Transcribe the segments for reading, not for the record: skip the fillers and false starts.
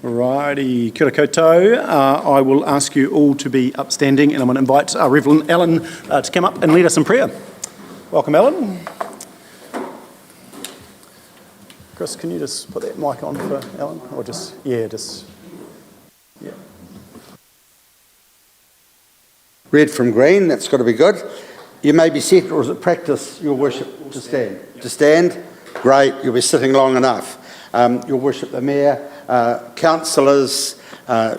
Righty, kia ora koutou. I will ask you all to be upstanding, and I'm going to invite Reverend Alan to come up and lead us in prayer. Welcome, Alan. Chris, can you just put that mic on for Alan? Or yeah. Red from green, that's got to be good. You may be seated, or is it practice your worship to stand? To stand? Great, you'll be sitting long enough. Your worship, the Mayor, councillors,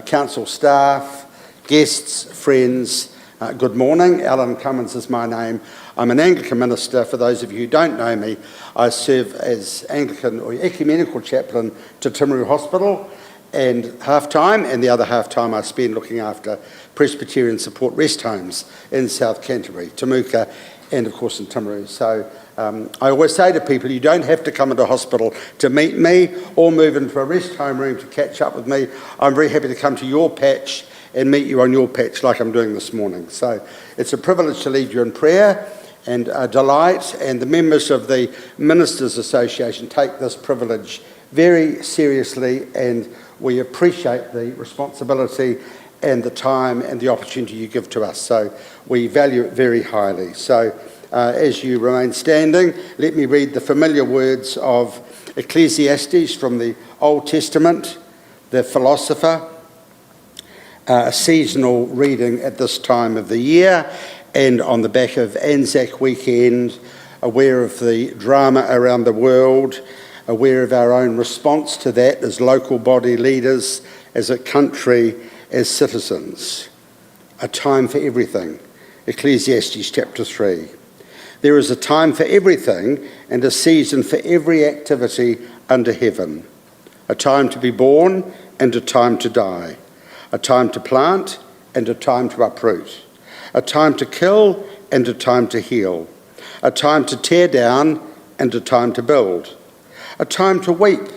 council staff, guests, friends, good morning. Alan Cummins is my name. I'm an Anglican minister. For those of you who don't know me, I serve as Anglican or ecumenical chaplain to Timaru Hospital and half-time, and the other half-time I spend looking after Presbyterian support rest homes in South Canterbury, Temuka, and of course in Timaru. So I always say to people, you don't have to come into hospital to meet me or move into a rest home room to catch up with me. I'm very happy to come to your patch and meet you on your patch like I'm doing this morning. So it's a privilege to lead you in prayer and a delight, and the members of the Ministers Association take this privilege very seriously, and we appreciate the responsibility and the time and the opportunity you give to us. So we value it very highly. So as you remain standing, let me read the familiar words of Ecclesiastes from the Old Testament, the philosopher, a seasonal reading at this time of the year, and on the back of Anzac weekend, aware of the drama around the world, aware of our own response to that as local body leaders, as a country, as citizens. A time for everything. Ecclesiastes chapter 3. There is a time for everything and a season for every activity under heaven. A time to be born and a time to die. A time to plant and a time to uproot. A time to kill and a time to heal. A time to tear down and a time to build. A time to weep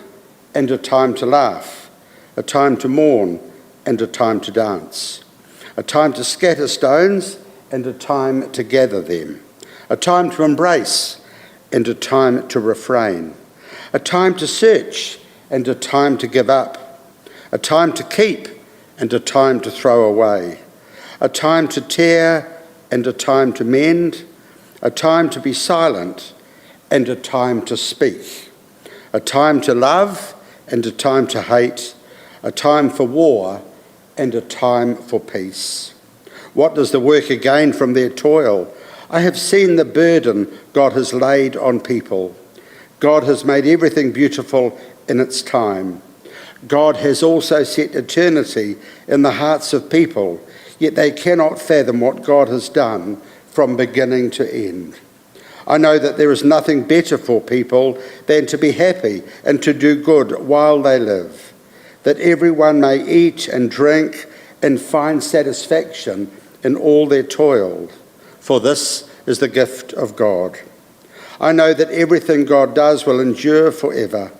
and a time to laugh. A time to mourn and a time to dance. A time to scatter stones and a time to gather them. A time to embrace and a time to refrain. A time to search and a time to give up. A time to keep and a time to throw away. A time to tear and a time to mend. A time to be silent and a time to speak. A time to love and a time to hate. A time for war and a time for peace. What does the worker gain from their toil? I have seen the burden God has laid on people. God has made everything beautiful in its time. God has also set eternity in the hearts of people, yet they cannot fathom what God has done from beginning to end. I know that there is nothing better for people than to be happy and to do good while they live, that everyone may eat and drink and find satisfaction in all their toil, for this is the gift of God. I know that everything God does will endure forever.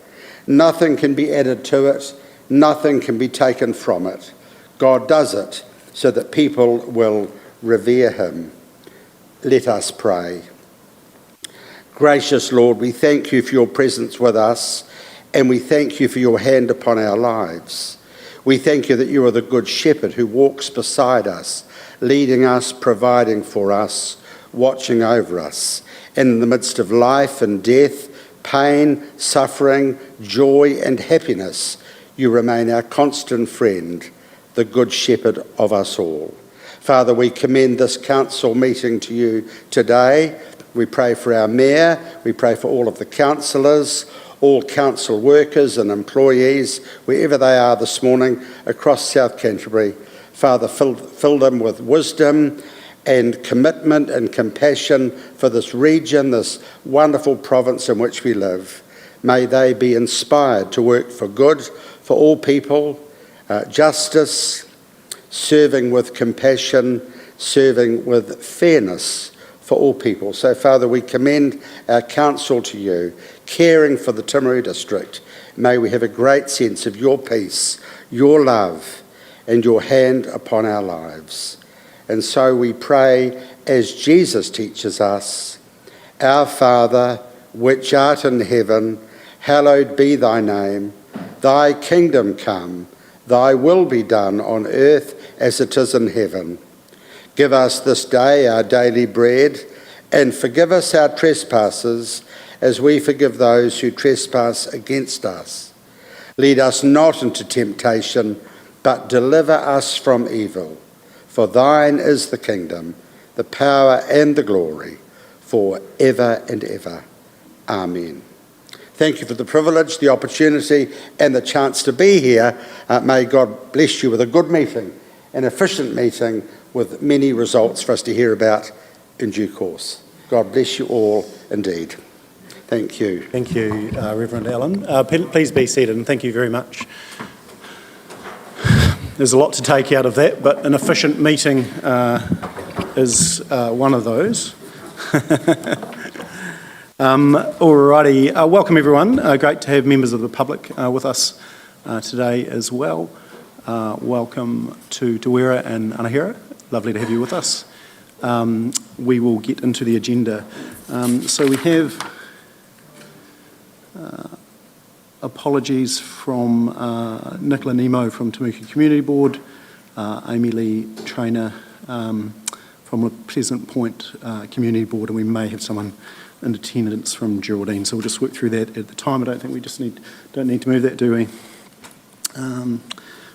Nothing can be added to it, nothing can be taken from it. God does it so that people will revere him. Let us pray. Gracious Lord, we thank you for your presence with us, and we thank you for your hand upon our lives. We thank you that you are the good shepherd who walks beside us, leading us, providing for us, watching over us. And in the midst of life and death, pain, suffering, joy and happiness, you remain our constant friend, the good shepherd of us all. Father, we commend this council meeting to you today. We pray for our mayor, we pray for all of the councillors, all council workers and employees, wherever they are this morning across South Canterbury. Father, fill them with wisdom and commitment and compassion for this region, this wonderful province in which we live. May they be inspired to work for good for all people, justice, serving with compassion, serving with fairness for all people. So, Father, we commend our council to you, caring for the Timaru district. May we have a great sense of your peace, your love, and your hand upon our lives. And so we pray as Jesus teaches us, Our Father, which art in heaven, hallowed be thy name. Thy kingdom come, Thy will be done on earth as it is in heaven. Give us this day our daily bread, and forgive us our trespasses, as we forgive those who trespass against us. Lead us not into temptation, but deliver us from evil. For thine is the kingdom, the power and the glory, for ever and ever. Amen. Thank you for the privilege, the opportunity and the chance to be here. May God bless you with a good meeting, an efficient meeting with many results for us to hear about in due course. God bless you all indeed. Thank you. Thank you, Reverend Allen. Please be seated, and thank you very much. There's a lot to take out of that, but an efficient meeting is one of those. Alrighty, welcome everyone. Great to have members of the public with us today as well. Welcome to Te Wera and Anahira. Lovely to have you with us. We will get into the agenda. So we have apologies from Nicola Nemo from Temuka Community Board, Amy Lee Trainer from the Pleasant Point Community Board, and we may have someone in attendance from Geraldine. So we'll just work through that at the time. I don't think we don't need to move that, do we?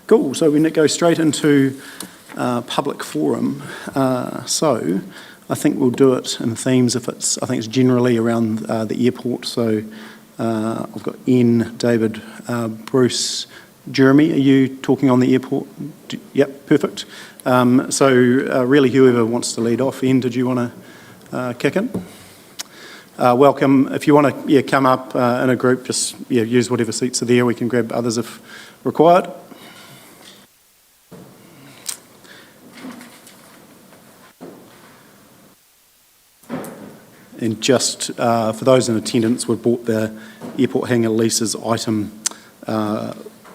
Cool. So we go straight into public forum. So I think we'll do it in themes. I think it's generally around the airport. So I've got Ian, David, Bruce, Jeremy. Are you talking on the airport? Yep, perfect. So really whoever wants to lead off. Ian, did you want to kick in? Welcome. If you want to come up in a group, just use whatever seats are there. We can grab others if required. And just for those in attendance, we've brought the airport hangar leases item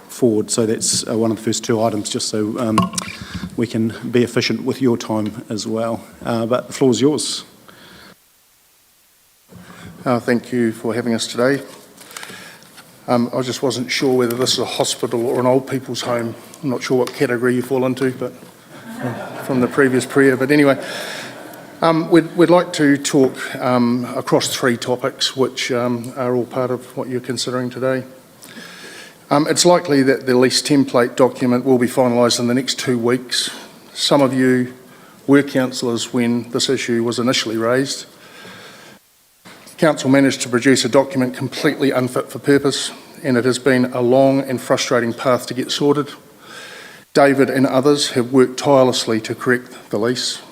forward. So that's one of the first two items, just so we can be efficient with your time as well. But the floor is yours. Thank you for having us today. I just wasn't sure whether this is a hospital or an old people's home. I'm not sure what category you fall into, but from the previous prayer. But anyway, we'd like to talk across three topics, which are all part of what you're considering today. It's likely that the lease template document will be finalised in the next 2 weeks. Some of you were councillors when this issue was initially raised. Council managed to produce a document completely unfit for purpose, and it has been a long and frustrating path to get sorted. David and others have worked tirelessly to correct the lease.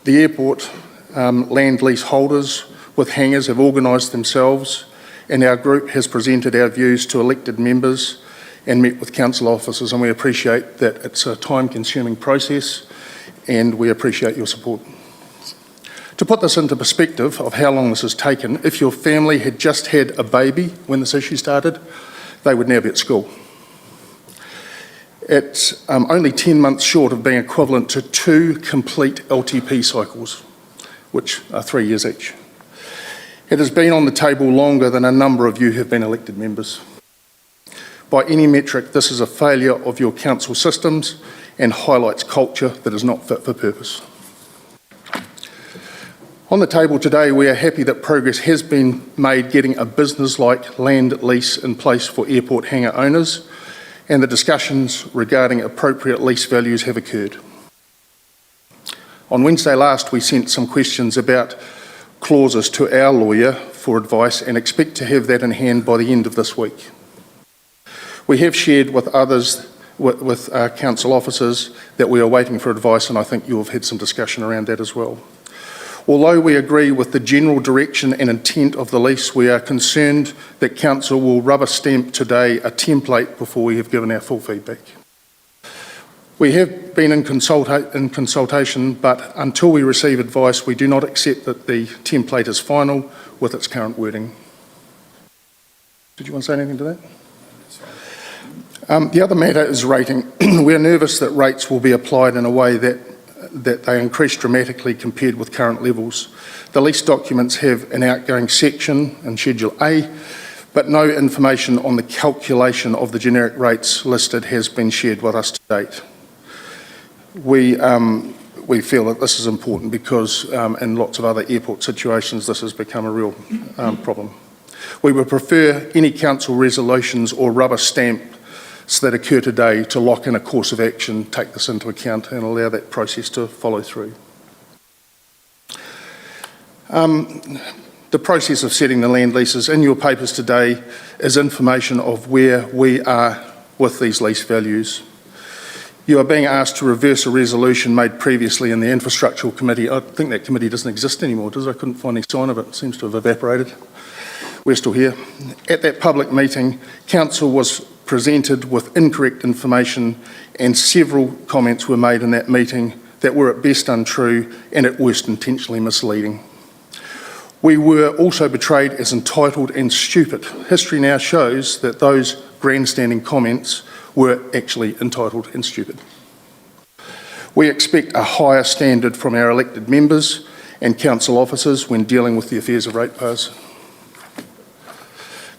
The airport land lease holders with hangars have organised themselves, and our group has presented our views to elected members and met with council officers, and we appreciate that it's a time-consuming process, and we appreciate your support. To put this into perspective of how long this has taken, if your family had just had a baby when this issue started, they would now be at school. It's only 10 months short of being equivalent to 2 complete LTP cycles, which are 3 years each. It has been on the table longer than a number of you have been elected members. By any metric, this is a failure of your council systems and highlights culture that is not fit for purpose. On the table today, we are happy that progress has been made getting a business-like land lease in place for airport hangar owners, and the discussions regarding appropriate lease values have occurred. On Wednesday last, we sent some questions about clauses to our lawyer for advice and expect to have that in hand by the end of this week. We have shared with others, with our council officers, that we are waiting for advice, and I think you have had some discussion around that as well. Although we agree with the general direction and intent of the lease, we are concerned that council will rubber stamp today a template before we have given our full feedback. We have been in consultation, but until we receive advice, we do not accept that the template is final with its current wording. Did you want to say anything to that? The other matter is rating. We are nervous that rates will be applied in a way that they increase dramatically compared with current levels. The lease documents have an outgoing section in Schedule A but no information on the calculation of the generic rates listed has been shared with us to date. We feel that this is important because in lots of other airport situations this has become a real problem. We would prefer any council resolutions or rubber stamps that occur today to lock in a course of action, take this into account and allow that process to follow through. The process of setting the land leases in your papers today is information of where we are with these lease values. You are being asked to reverse a resolution made previously in the Infrastructural Committee. I think that committee doesn't exist anymore, does it? I couldn't find any sign of it. It seems to have evaporated. We're still here. At that public meeting, Council was presented with incorrect information and several comments were made in that meeting that were at best untrue and at worst intentionally misleading. We were also betrayed as entitled and stupid. History now shows that those grandstanding comments were actually entitled and stupid. We expect a higher standard from our elected members and council officers when dealing with the affairs of ratepayers.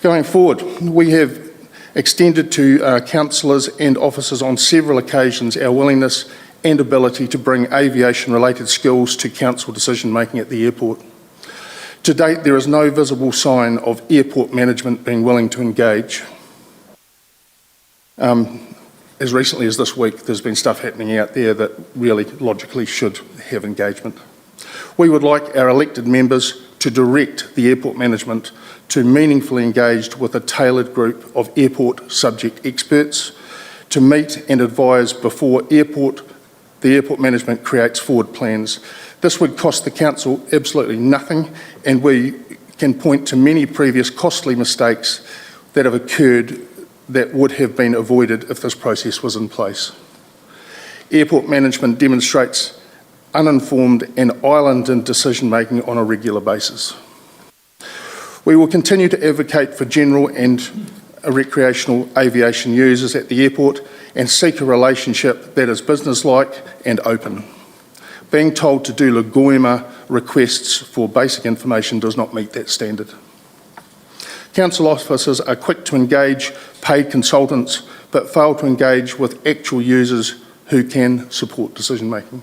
Going forward, we have extended to councillors and officers on several occasions our willingness and ability to bring aviation-related skills to council decision-making at the airport. To date, there is no visible sign of airport management being willing to engage. As recently as this week, there's been stuff happening out there that really logically should have engagement. We would like our elected members to direct the airport management to meaningfully engage with a tailored group of airport subject experts to meet and advise before the airport management creates forward plans. This would cost the council absolutely nothing, and we can point to many previous costly mistakes that have occurred that would have been avoided if this process was in place. Airport management demonstrates uninformed and island decision-making on a regular basis. We will continue to advocate for general and recreational aviation users at the airport and seek a relationship that is businesslike and open. Being told to do legitimate requests for basic information does not meet that standard. Council officers are quick to engage paid consultants, but fail to engage with actual users who can support decision-making.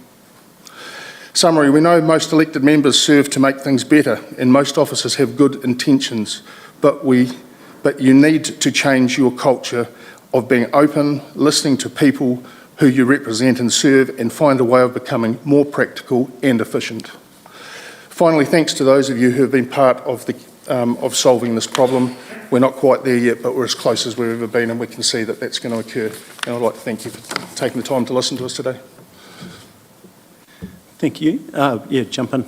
Summary, we know most elected members serve to make things better and most officers have good intentions, but you need to change your culture of being open, listening to people who you represent and serve, and find a way of becoming more practical and efficient. Finally, thanks to those of you who have been part of solving this problem. We're not quite there yet, but we're as close as we've ever been, and we can see that that's going to occur. And I'd like to thank you for taking the time to listen to us today. Thank you. Yeah, jump in.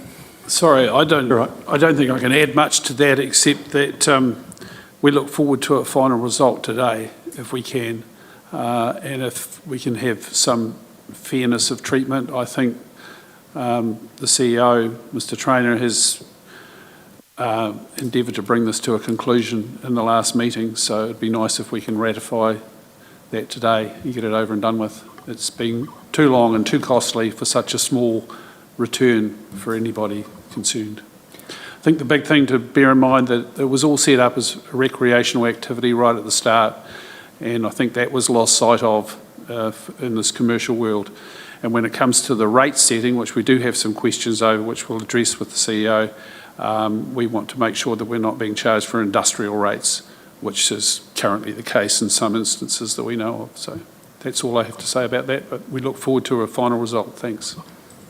Sorry, I don't All right. think I can add much to that except that we look forward to a final result today, if we can, and if we can have some fairness of treatment. I think the CEO, Mr. Traynor, has endeavoured to bring this to a conclusion in the last meeting, so it'd be nice if we can ratify that today and get it over and done with. It's been too long and too costly for such a small return for anybody concerned. I think the big thing to bear in mind that it was all set up as a recreational activity right at the start, and I think that was lost sight of in this commercial world. And when it comes to the rate setting, which we do have some questions over, which we'll address with the CEO, we want to make sure that we're not being charged for industrial rates, which is currently the case in some instances that we know of. So that's all I have to say about that, but we look forward to a final result. Thanks.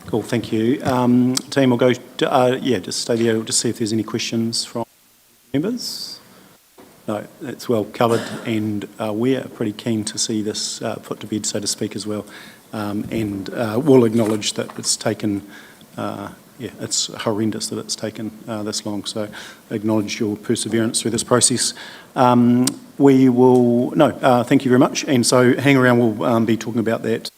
Cool, thank you. Team will go, just stay there, we'll just see if there's any questions from members. No, that's well covered, and we're pretty keen to see this put to bed, so to speak, as well. And we'll acknowledge that it's taken, it's horrendous that it's taken this long, so acknowledge your perseverance through this process. We will, thank you very much, and so hang around, we'll be talking about that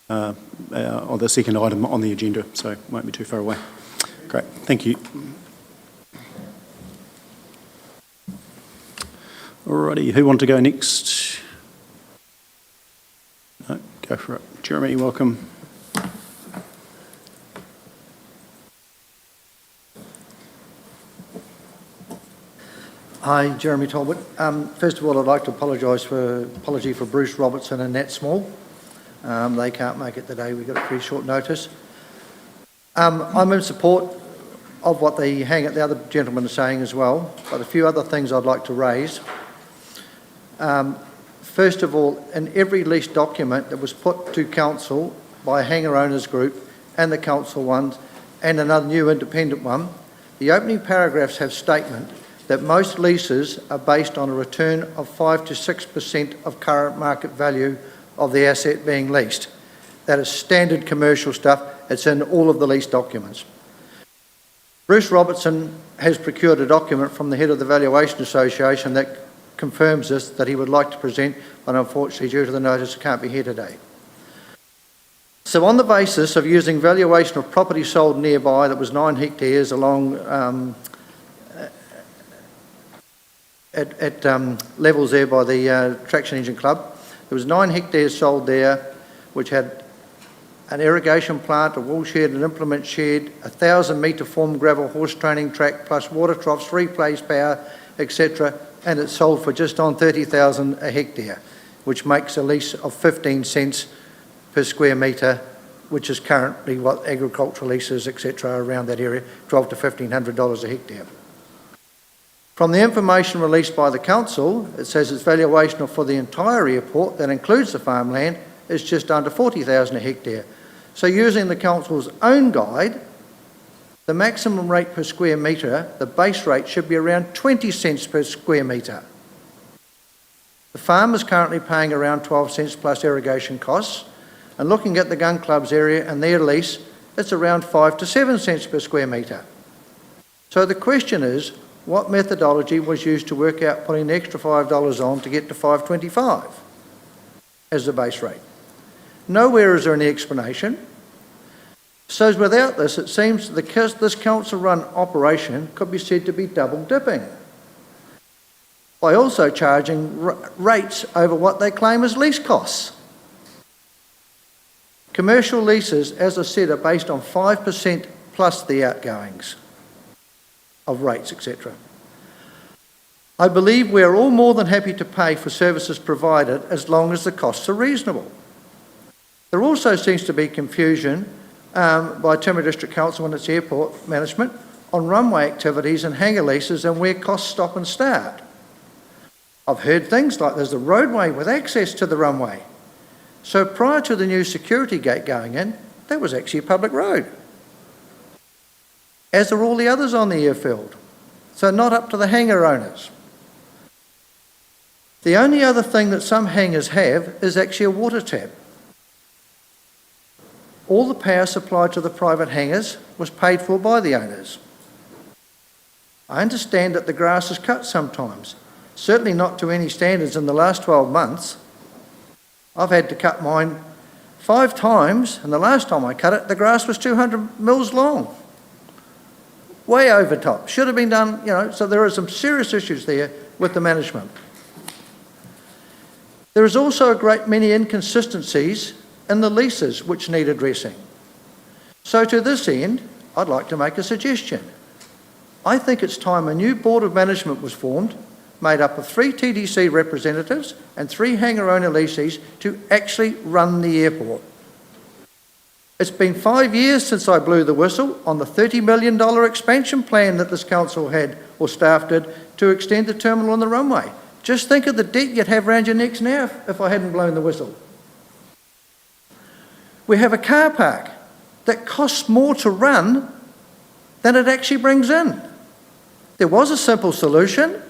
on the second item on the agenda, so won't be too far away. Great, thank you. Alrighty, who want to go next? No, go for it. Jeremy, welcome. Hi, Jeremy Talbot. First of all, I'd like to apology for Bruce Robertson and Nat Small. They can't make it today. We've got a pretty short notice. I'm in support of what the other gentlemen are saying as well, but a few other things I'd like to raise. First of all, in every lease document that was put to council by a hangar owners group and the council ones and another new independent one, the opening paragraphs have statement that most leases are based on a return of 5 to 6% of current market value of the asset being leased. That is standard commercial stuff. It's in all of the lease documents. Bruce Robertson has procured a document from the head of the Valuation Association that confirms this, that he would like to present, but unfortunately due to the notice can't be here today. So on the basis of using valuation of property sold nearby that was 9 hectares along at levels there by the Traction Engine Club, there was 9 hectares sold there which had an irrigation plant, a wool shed, an implement shed, 1,000 metre form gravel horse training track plus water troughs, 3 place power, etc. And it sold for just on 30,000 a hectare, which makes a lease of 15 cents per square metre, which is currently what agricultural leases, etc. are around that area, $1,200 to $1,500 a hectare. From the information released by the council, it says its valuation for the entire airport, that includes the farmland, is just under 40,000 a hectare. So using the council's own guide, the maximum rate per square metre, the base rate should be around 20 cents per square metre. The farm is currently paying around 12 cents plus irrigation costs, and looking at the gun club's area and their lease, it's around 5 to 7 cents per square metre. So the question is, what methodology was used to work out putting the extra $5 on to get to $5.25 as the base rate? Nowhere is there any explanation. So without this, it seems that this council-run operation could be said to be double dipping by also charging rates over what they claim as lease costs. Commercial leases, as I said, are based on 5% plus the outgoings of rates, etc. I believe we are all more than happy to pay for services provided as long as the costs are reasonable. There also seems to be confusion by Timaru District Council and its airport management on runway activities and hangar leases and where costs stop and start. I've heard things like there's a roadway with access to the runway. So prior to the new security gate going in, that was actually a public road, as are all the others on the airfield. So not up to the hangar owners. The only other thing that some hangars have is actually a water tap. All the power supplied to the private hangars was paid for by the owners. I understand that the grass is cut sometimes, certainly not to any standards in the last 12 months. I've had to cut mine 5 times, and the last time I cut it, the grass was 200 mils long. Way over top. Should have been done, so there are some serious issues there with the management. There is also a great many inconsistencies in the leases which need addressing. So to this end, I'd like to make a suggestion. I think it's time a new board of management was formed, made up of 3 TDC representatives and 3 hangar owner lessees to actually run the airport. It's been 5 years since I blew the whistle on the $30 million expansion plan that this council had, or staff did, to extend the terminal on the runway. Just think of the debt you'd have around your necks now if I hadn't blown the whistle. We have a car park that costs more to run than it actually brings in. There was a simple solution,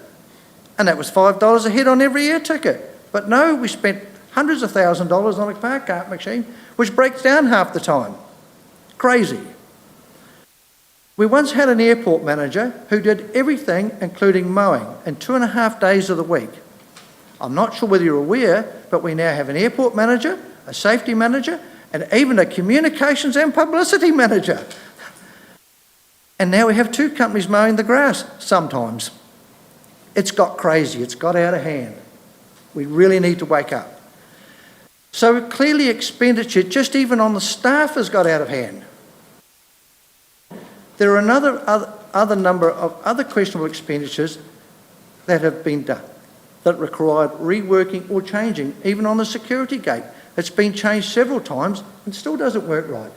and that was $5 a head on every air ticket. But no, we spent hundreds of thousands of dollars on a park cart machine, which breaks down half the time. Crazy. We once had an airport manager who did everything, including mowing, in 2.5 days of the week. I'm not sure whether you're aware, but we now have an airport manager, a safety manager, and even a communications and publicity manager. And now we have 2 companies mowing the grass sometimes. It's got crazy, it's got out of hand. We really need to wake up. So clearly expenditure, just even on the staff, has got out of hand. There are other number of other questionable expenditures that have been done that required reworking or changing, even on the security gate. It's been changed several times and still doesn't work right.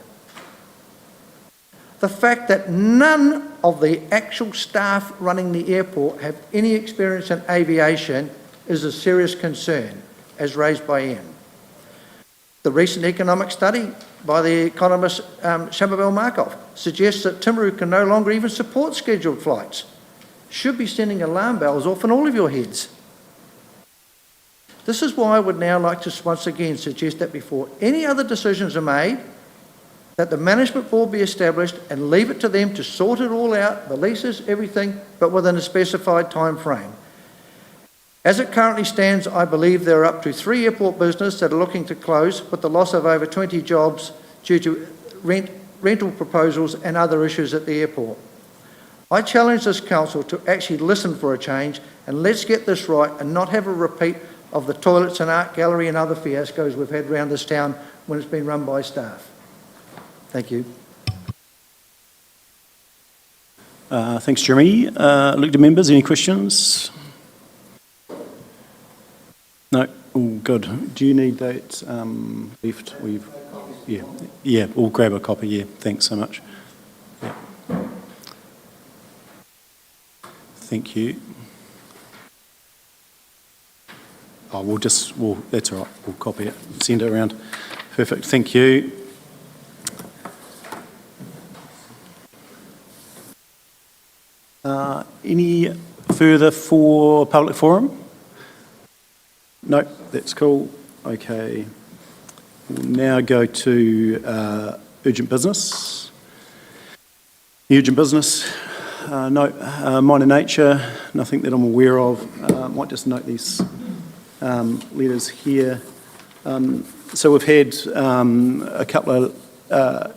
The fact that none of the actual staff running the airport have any experience in aviation is a serious concern, as raised by Ian. The recent economic study by the economist Shamabel Markov suggests that Timaru can no longer even support scheduled flights. Should be sending alarm bells off in all of your heads. This is why I would now like to once again suggest that before any other decisions are made, that the management board be established and leave it to them to sort it all out, the leases, everything, but within a specified time frame. As it currently stands, I believe there are up to 3 airport businesses that are looking to close with the loss of over 20 jobs due to rental proposals and other issues at the airport. I challenge this council to actually listen for a change, and let's get this right and not have a repeat of the toilets and art gallery and other fiascos we've had around this town when it's been run by staff. Thank you. Thanks, Jeremy. Elected members, any questions? No, all good. Do you need that left? Yeah, we'll grab a copy. Yeah, thanks so much. Yeah. Thank you. Oh, that's all right. We'll copy it, send it around. Perfect. Thank you. Any further for public forum? No, that's cool. Okay. We'll now go to urgent business. Urgent business. No, minor nature, nothing that I'm aware of. Might just note these letters here. So we've had a couple of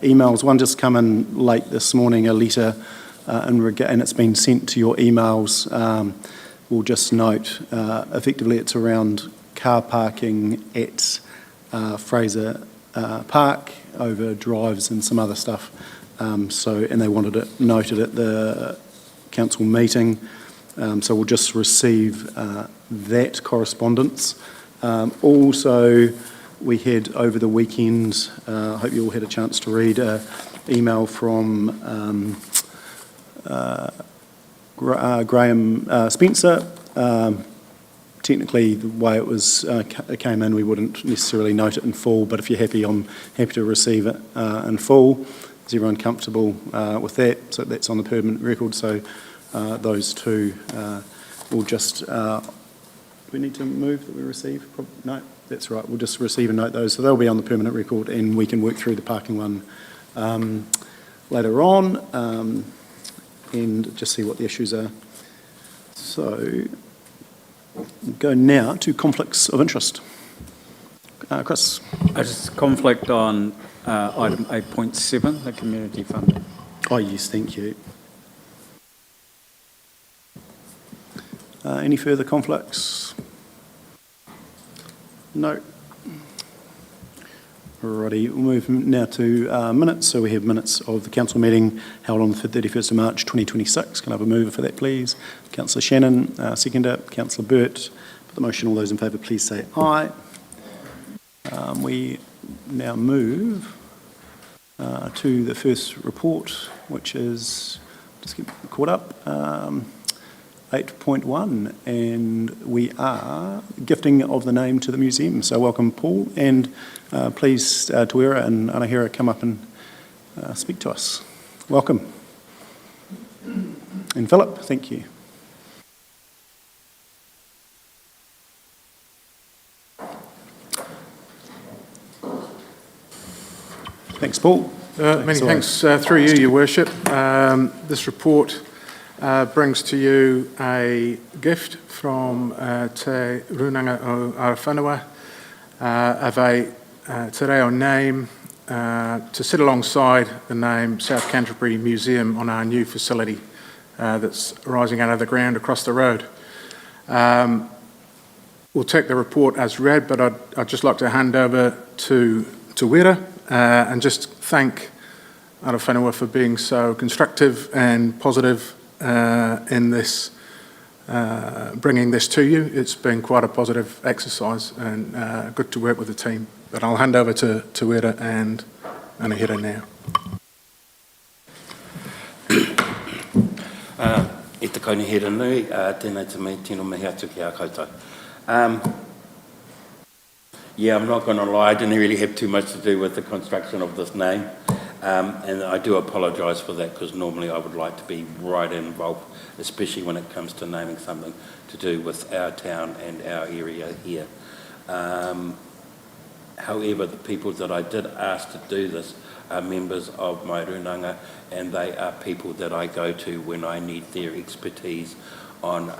emails. One just come in late this morning, a letter, and it's been sent to your emails. We'll just note, effectively it's around car parking at Fraser Park over drives and some other stuff. And they wanted it noted at the council meeting. So we'll just receive that correspondence. Also, we had over the weekend, I hope you all had a chance to read an email from Graham Spencer. Technically, the way it came in, we wouldn't necessarily note it in full, but if you're happy, I'm happy to receive it in full. Is everyone comfortable with that? So that's on the permanent record. So those two will just... do we need to move that we receive? No, that's right. We'll just receive and note those. So they'll be on the permanent record, and we can work through the parking one later on and just see what the issues are. So we'll go now to conflicts of interest. Chris. Just conflict on item 8.7, the community fund. Oh, yes, thank you. Any further conflicts? No. Alrighty, we'll move now to minutes. So we have minutes of the council meeting held on the 31st of March 2026. Can I have a mover for that, please? Councillor Shannon, seconder. Councillor Burt. For the motion, all those in favour, please say aye. We now move to the first report, which is, just get caught up, 8.1, and we are gifting of the name to the museum. So welcome, Paul, and please, Tuera and Anahira, come up and speak to us. Welcome. And Philip, thank you. Thanks, Paul. Many thanks through you, Your Worship. This report brings to you a gift from Te Runanga o Arawhanua of a Te Reo name to sit alongside the name South Canterbury Museum on our new facility that's rising out of the ground across the road. We'll take the report as read, but I'd just like to hand over to Wera and just thank Arawhanua for being so constructive and positive in this bringing this to you. It's been quite a positive exercise and good to work with the team. But I'll hand over to Tuera and Anahira now. E te kaunihira nui, tēnei te mei tino mihi atu ki a koutou. Yeah, I'm not going to lie, I didn't really have too much to do with the construction of this name. And I do apologise for that, because normally I would like to be right involved, especially when it comes to naming something to do with our town and our area here. However, the people that I did ask to do this are members of my runanga, and they are people that I go to when I need their expertise on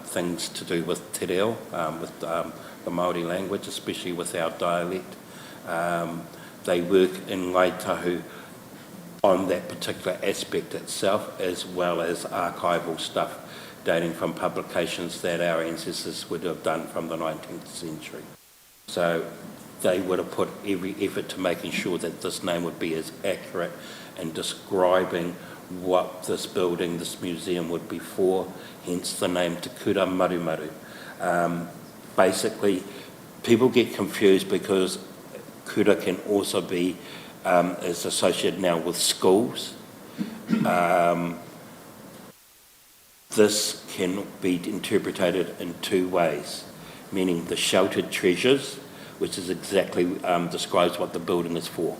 things to do with te reo, with the Māori language, especially with our dialect. They work in Ngāi Tahu on that particular aspect itself, as well as archival stuff dating from publications that our ancestors would have done from the 19th century. So they would have put every effort to making sure that this name would be as accurate in describing what this building, this museum would be for, hence the name Te Kura Marumaru. Basically, people get confused because kura can also be is associated now with schools. This can be interpreted in two ways, meaning the sheltered treasures, which is exactly describes what the building is for.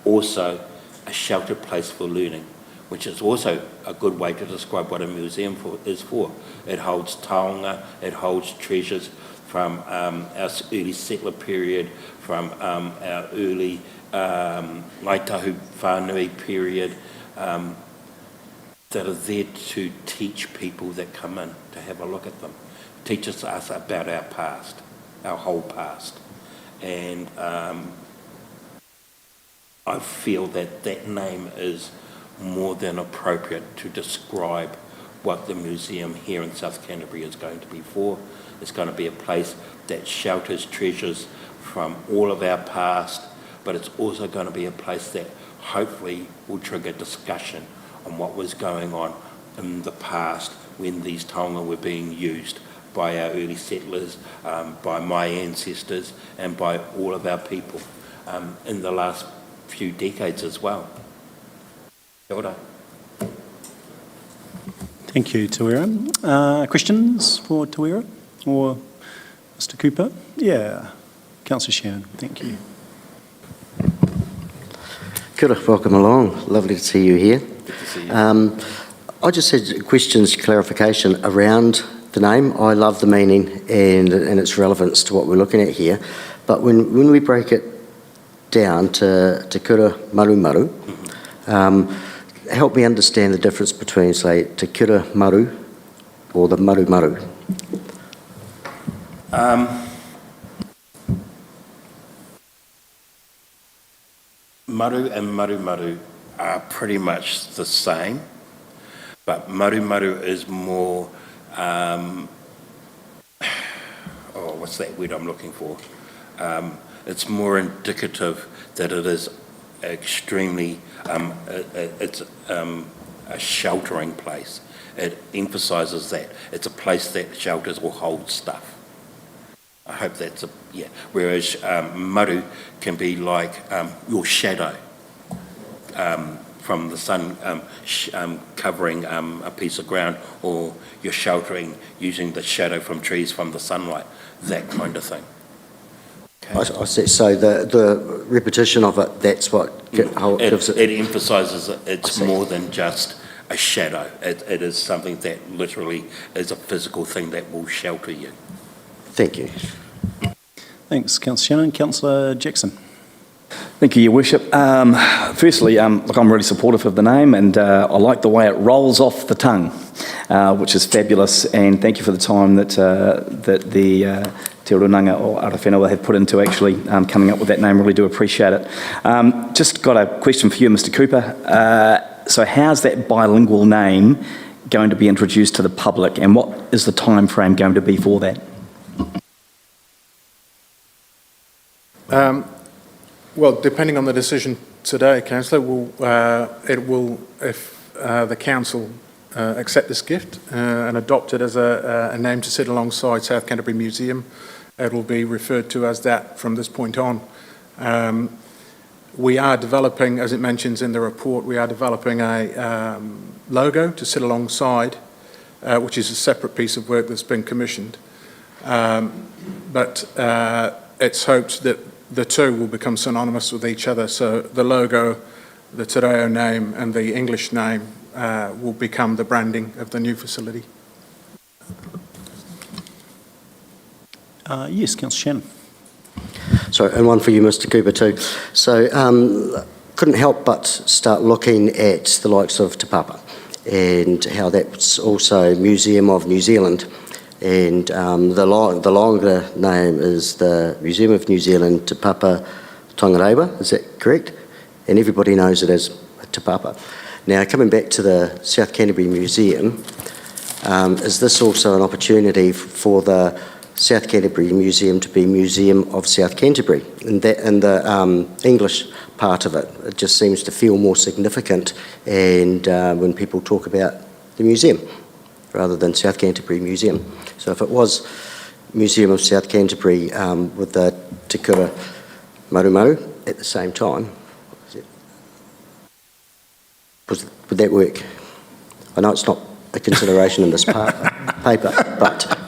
Also, a sheltered place for learning, which is also a good way to describe what a museum is for. It holds taonga, it holds treasures from our early settler period, from our early Ngāi Tahu whānui period, that are there to teach people that come in to have a look at them. Teaches us about our past, our whole past. And I feel that that name is more than appropriate to describe what the museum here in South Canterbury is going to be for. It's going to be a place that shelters treasures from all of our past, but it's also going to be a place that hopefully will trigger discussion on what was going on in the past when these taonga were being used by our early settlers, by my ancestors, and by all of our people in the last few decades as well. Kia ora. Thank you, Tuera. Questions for Tuera or Mr. Cooper? Yeah, Councillor Shannon, thank you. Kia ora, welcome along. Lovely to see you here. Good to see you. I just had questions, clarification around the name. I love the meaning and its relevance to what we're looking at here. But when we break it down to Te Kura Marumaru, help me understand the difference between, say, Te Kura Maru or the Marumaru. Maru and Marumaru are pretty much the same, but Marumaru is more, what's that word I'm looking for? It's more indicative that it is extremely, it's a sheltering place. It emphasises that. It's a place that shelters or holds stuff. I hope that's yeah. Whereas maru can be like your shadow from the sun covering a piece of ground, or you're sheltering using the shadow from trees from the sunlight, that kind of thing. Okay. I see. So the repetition of it, that's what gives it... It emphasises that it's more than just a shadow. It is something that literally is a physical thing that will shelter you. Thank you. Thanks, Councillor Shannon. Councillor Jackson. Thank you, Your Worship. Firstly, look, I'm really supportive of the name, and I like the way it rolls off the tongue, which is fabulous. And thank you for the time that the Te Orunanga or Arawhenua have put into actually coming up with that name. Really do appreciate it. Just got a question for you, Mr. Cooper. So how's that bilingual name going to be introduced to the public, and what is the time frame going to be for that? Well, depending on the decision today, Councillor, if the council accept this gift and adopt it as a name to sit alongside South Canterbury Museum. It will be referred to as that from this point on. We are developing, as it mentions in the report, we are developing a logo to sit alongside, which is a separate piece of work that's been commissioned. But it's hoped that the two will become synonymous with each other. So the logo, the Te Reo name and the English name will become the branding of the new facility. Yes, Councillor Shannon. Sorry, and one for you, Mr Cooper, too. So, couldn't help but start looking at the likes of Te Papa and how that's also Museum of New Zealand. And the longer name is the Museum of New Zealand Te Papa Tongarewa, is that correct? And everybody knows it as Te Papa. Now, coming back to the South Canterbury Museum, is this also an opportunity for the South Canterbury Museum to be Museum of South Canterbury? And the English part of it, it just seems to feel more significant and when people talk about the museum rather than South Canterbury Museum. So if it was Museum of South Canterbury with the Te Kura Marumaru at the same time, would that work? I know it's not a consideration in this paper, but...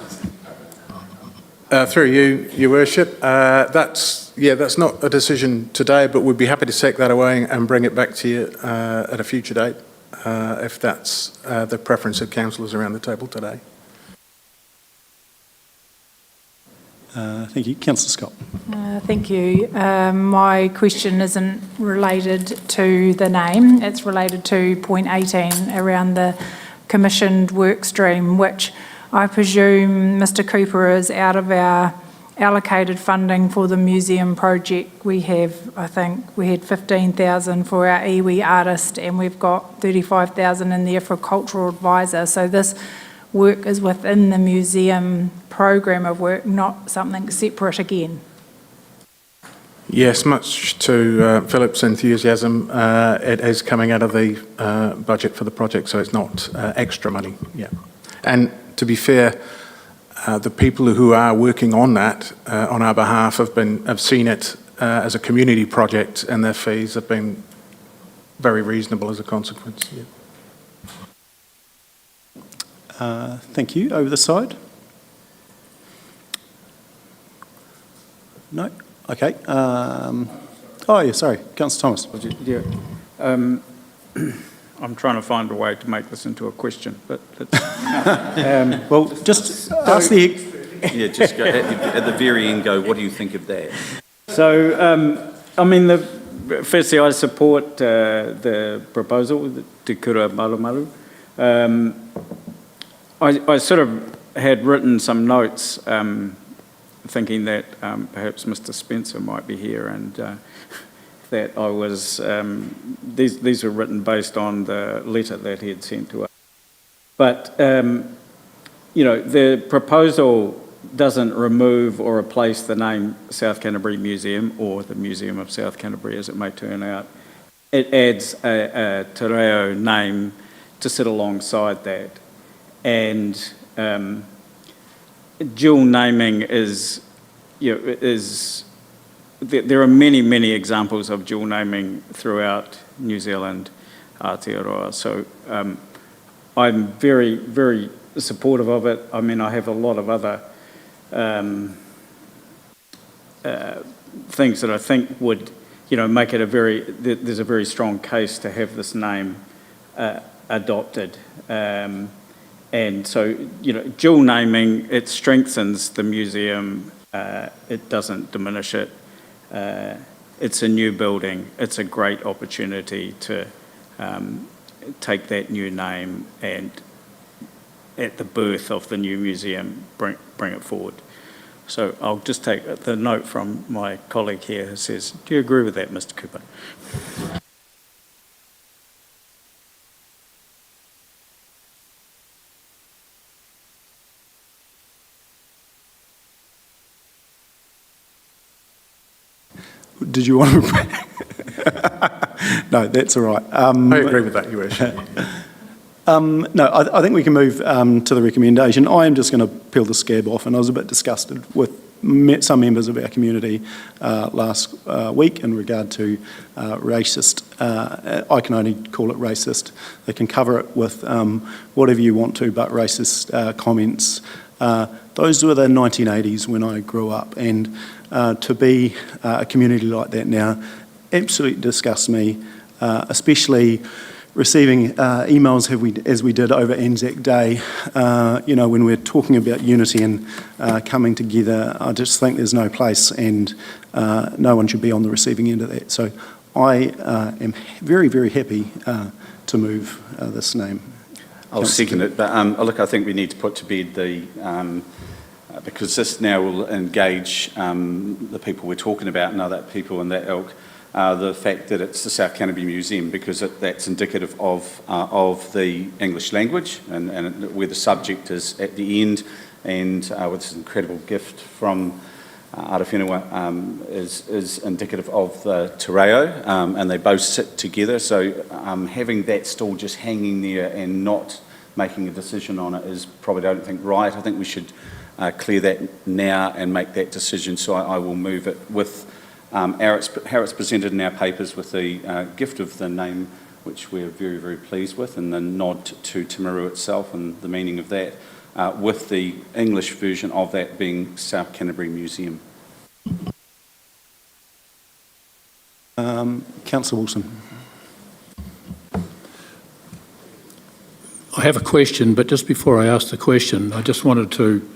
Through you, Your Worship, that's not a decision today, but we'd be happy to take that away and bring it back to you at a future date, if that's the preference of councillors around the table today. Thank you. Councillor Scott. Thank you. My question isn't related to the name, it's related to point 18 around the commissioned work stream, which I presume Mr Cooper is out of our allocated funding for the museum project. We have, I think, we had 15,000 for our iwi artist and we've got 35,000 in there for cultural advisor. So this work is within the museum program of work, not something separate again. Yes, much to Philip's enthusiasm, it is coming out of the budget for the project, so it's not extra money. Yeah, and to be fair, the people who are working on that on our behalf have seen it as a community project, and their fees have been very reasonable as a consequence. Yeah. Thank you. Over the side. No? Okay. Oh, yeah, sorry. Councillor Thomas. Yeah. I'm trying to find a way to make this into a question, but well, just ask the... Yeah, just go at the very end, go, what do you think of that? So, I mean, firstly, I support the proposal, the Te Kura Marumaru. I sort of had written some notes thinking that perhaps Mr Spencer might be here and that I was, these were written based on the letter that he had sent to us. But, you know, the proposal doesn't remove or replace the name South Canterbury Museum or the Museum of South Canterbury as it may turn out. It adds a Te Reo name to sit alongside that. And dual naming is, you know, there are many, many examples of dual naming throughout New Zealand, Aotearoa. So I'm very, very supportive of it. I mean, I have a lot of other things that I think would, you know, make it there's a very strong case to have this name adopted. And so, you know, dual naming, it strengthens the museum, it doesn't diminish it. It's a new building, it's a great opportunity to take that new name and at the birth of the new museum, bring it forward. So I'll just take the note from my colleague here who says, do you agree with that, Mr Cooper? Did you want to... No, that's all right. I agree with that, Your Worship. No, I think we can move to the recommendation. I am just going to peel the scab off, and I was a bit disgusted with some members of our community last week in regard to racist. I can only call it racist. They can cover it with whatever you want to, but racist comments. Those were the 1980s when I grew up, and to be a community like that now absolutely disgusts me, especially receiving emails as we did over Anzac Day, when we're talking about unity and coming together. I just think there's no place, and no one should be on the receiving end of that. So I am very, very happy to move this name. I'll second it, but look, I think we need to put to bed the, because this now will engage the people we're talking about and other people in that ilk, the fact that it's the South Canterbury Museum, because that's indicative of the English language and where the subject is at the end, and with this incredible gift from Arawhenua is indicative of the Te Reo, and they both sit together. So having that still just hanging there and not making a decision on it is probably, I don't think, right. I think we should clear that now and make that decision. So I will move it with how it's presented in our papers, with the gift of the name, which we're very, very pleased with, and the nod to Timaru itself and the meaning of that, with the English version of that being South Canterbury Museum. Councillor Wilson. I have a question, but just before I ask the question, I just wanted to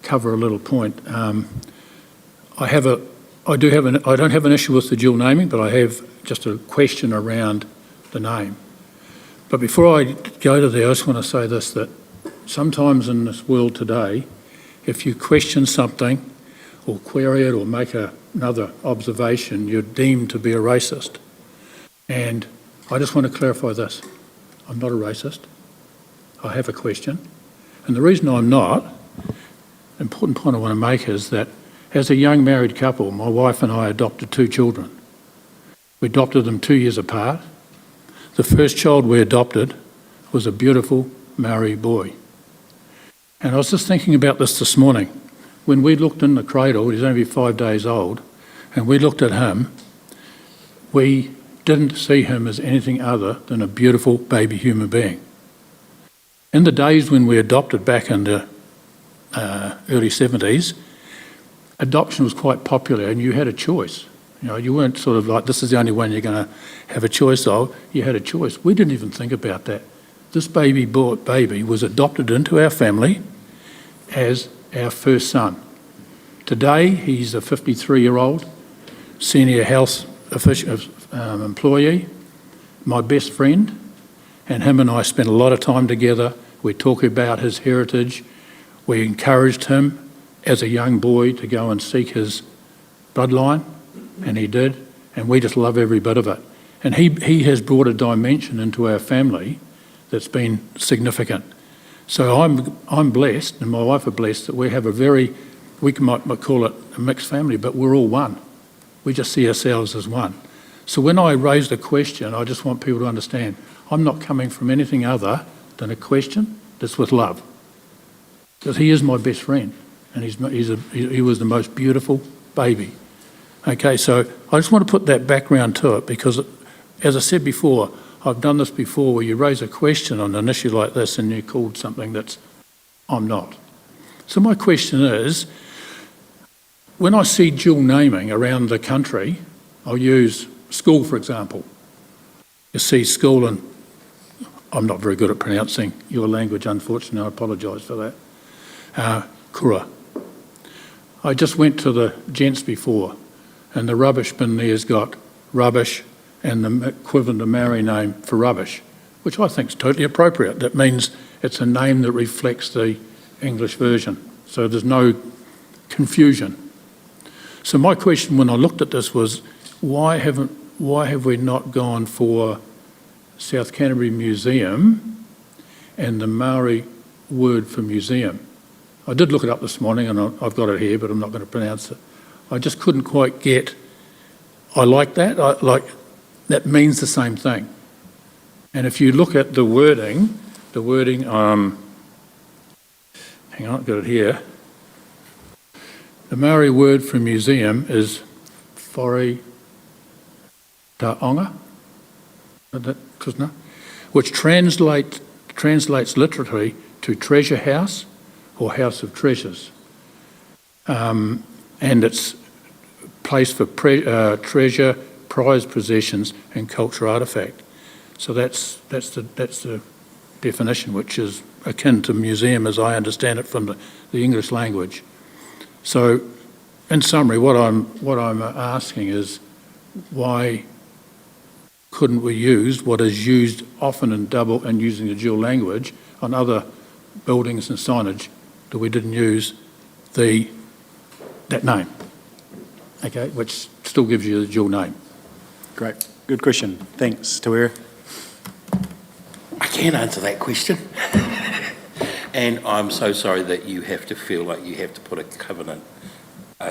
cover a little point. I don't have an issue with the dual naming, but I have just a question around the name. But before I go to there, I just want to say this, that sometimes in this world today, if you question something or query it or make another observation, you're deemed to be a racist. And I just want to clarify this. I'm not a racist. I have a question. And the reason I'm not, an important point I want to make is that as a young married couple, my wife and I adopted 2 children. We adopted them 2 years apart. The first child we adopted was a beautiful Maori boy. And I was just thinking about this morning. When we looked in the cradle, he's only 5 days old, and we looked at him, we didn't see him as anything other than a beautiful baby human being. In the days when we adopted back in the early 70s, adoption was quite popular and you had a choice. You weren't sort of like, this is the only one you're going to have a choice of. You had a choice. We didn't even think about that. This baby was adopted into our family as our first son. Today, he's a 53-year-old senior health employee, my best friend, and him and I spent a lot of time together. We talk about his heritage. We encouraged him as a young boy to go and seek his bloodline, and he did, and we just love every bit of it. And he has brought a dimension into our family that's been significant. So I'm blessed, and my wife are blessed, that we have we might call it a mixed family, but we're all one. We just see ourselves as one. So when I raise the question, I just want people to understand, I'm not coming from anything other than a question that's with love. Because he is my best friend, and he was the most beautiful baby. Okay, so I just want to put that background to it, because as I said before, I've done this before where you raise a question on an issue like this and you're called something that's I'm not. So my question is, when I see dual naming around the country, I'll use school for example. You see school, and I'm not very good at pronouncing your language, unfortunately, I apologise for that. Kura. I just went to the gents before, and the rubbish bin there's got rubbish and the equivalent of Maori name for rubbish, which I think is totally appropriate. That means it's a name that reflects the English version, so there's no confusion. So my question when I looked at this was, why have we not gone for South Canterbury Museum and the Maori word for museum? I did look it up this morning, and I've got it here, but I'm not going to pronounce it. I just couldn't quite get, I like that, that means the same thing. And if you look at the wording the wording, hang on, I've got it here. The Maori word for museum is whare taonga, which translates literally to treasure house or house of treasures. And it's place for treasure, prized possessions and cultural artefact. So that's the definition, which is akin to museum as I understand it from the English language. So in summary, what I'm asking is why couldn't we use what is used often in double and using the dual language on other buildings and signage that we didn't use that name, okay, which still gives you the dual name. Great. Good question. Thanks, Te Wera. I can answer that question. And I'm so sorry that you have to feel like you have to put a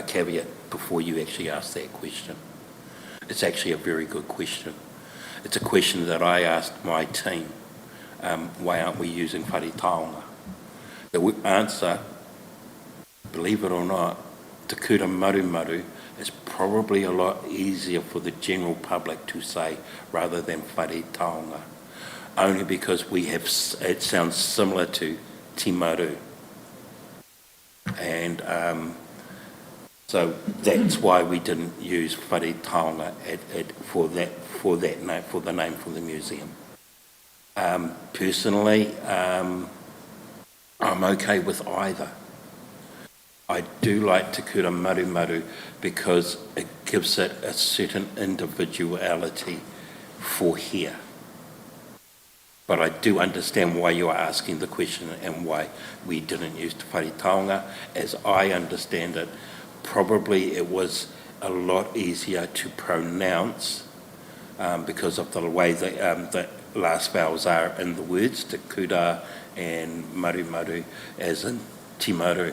caveat before you actually ask that question. It's actually a very good question. It's a question that I asked my team. Why aren't we using whare taonga? The answer, believe it or not, Te Kura Maru Maru is probably a lot easier for the general public to say rather than whare taonga. Only because it sounds similar to Te Maru. And so that's why we didn't use whare taonga for the name for the museum. Personally, I'm okay with either. I do like Te Kura Maru Maru because it gives it a certain individuality for here. But I do understand why you are asking the question and why we didn't use Te Whare Taonga. As I understand it, probably it was a lot easier to pronounce because of the way the last vowels are in the words, Te Kura and Maru Maru, as in Te Maru.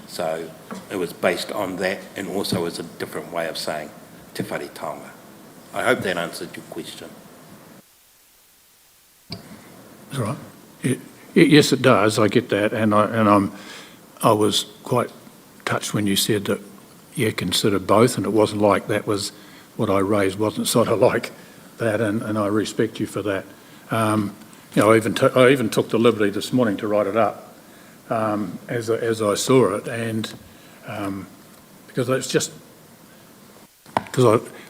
So it was based on that, and also as a different way of saying Te Whare Taonga. I hope that answered your question. That's right. Yes, it does. I get that, and I was quite touched when you said that you consider both, and it wasn't like that was what I raised wasn't sort of like that, and I respect you for that. You know, I even took the liberty this morning to write it up as I saw it, and because it's just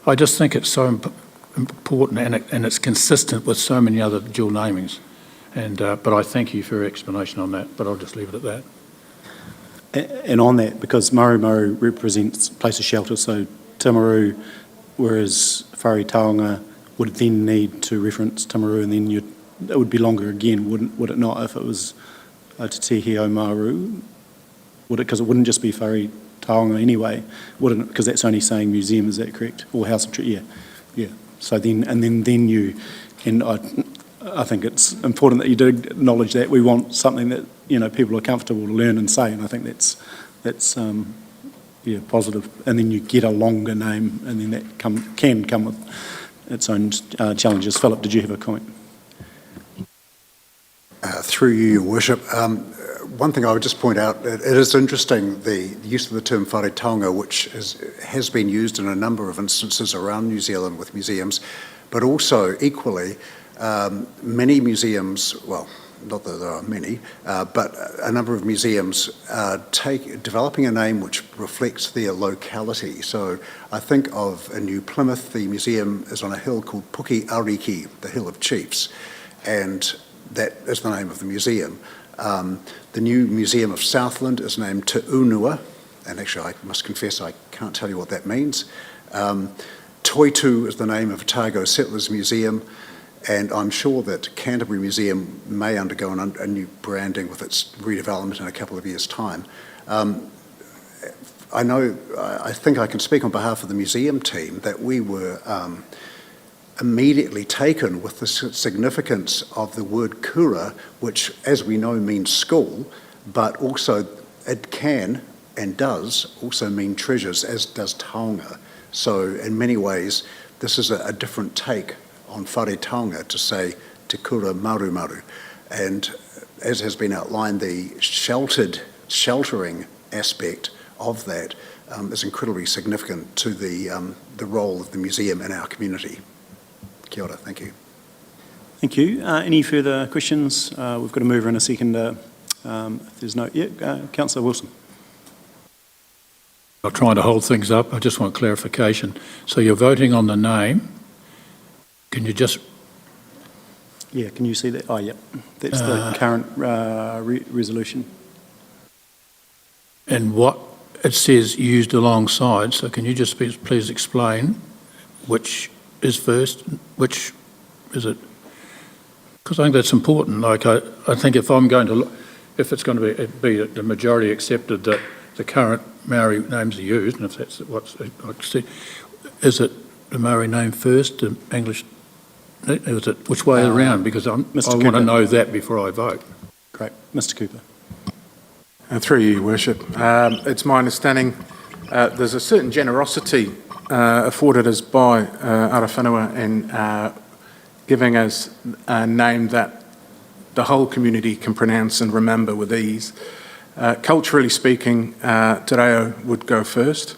I just think it's so important, and it's consistent with so many other dual namings. And but I thank you for your explanation on that, but I'll just leave it at that. And on that, because Maru Maru represents place of shelter, so Timaru, whereas Whare Taonga would then need to reference Timaru, and then it would be longer again, would it not, if it was Te Tihi o Maru? Would it, because it wouldn't just be Whare Taonga anyway, wouldn't it? Because that's only saying museum, is that correct? Or House of Treasure, yeah. So then, I think it's important that you do acknowledge that we want something that, you know, people are comfortable to learn and say, and I think that's positive. And then you get a longer name, and then that can come with its own challenges. Philip, did you have a comment? Through you, Your Worship. One thing I would just point out, it is interesting, the use of the term Whare Taonga, which has been used in a number of instances around New Zealand with museums, but also equally, many museums, well, not that there are many, but a number of museums developing a name which reflects their locality. So I think of in New Plymouth, the museum is on a hill called Puki Ariki, the Hill of Chiefs, and that is the name of the museum. The new Museum of Southland is named Te Unua, and actually I must confess I can't tell you what that means. Toitu is the name of Otago Settlers Museum, and I'm sure that Canterbury Museum may undergo a new branding with its redevelopment in a couple of years' time. I think I can speak on behalf of the museum team that we were immediately taken with the significance of the word kura, which, as we know, means school, but also it can and does also mean treasures, as does taonga. So in many ways, this is a different take on Whare Taonga to say Te Kura Maru Maru. And as has been outlined, the sheltering aspect of that is incredibly significant to the role of the museum in our community. Kia ora, thank you. Thank you. Any further questions? We've got a mover and a seconder. If there's no, Councillor Wilson. I'm trying to hold things up. I just want clarification. So you're voting on the name. Can you just... Yeah, can you see that? Oh, yeah. That's the current resolution. And what it says used alongside, so can you just please explain which is first, which is it? Because I think that's important. Like I think if I'm going to look, if it's going to be the majority accepted that the current Maori names are used, and if that's what's I see, is it the Maori name first, the English? Is it which way around? Because I want to know that before I vote. Great, Mr. Cooper. Through you, Your Worship. It's my understanding there's a certain generosity afforded us by Arawhanua in giving us a name that the whole community can pronounce and remember with ease. Culturally speaking, Te Reo would go first.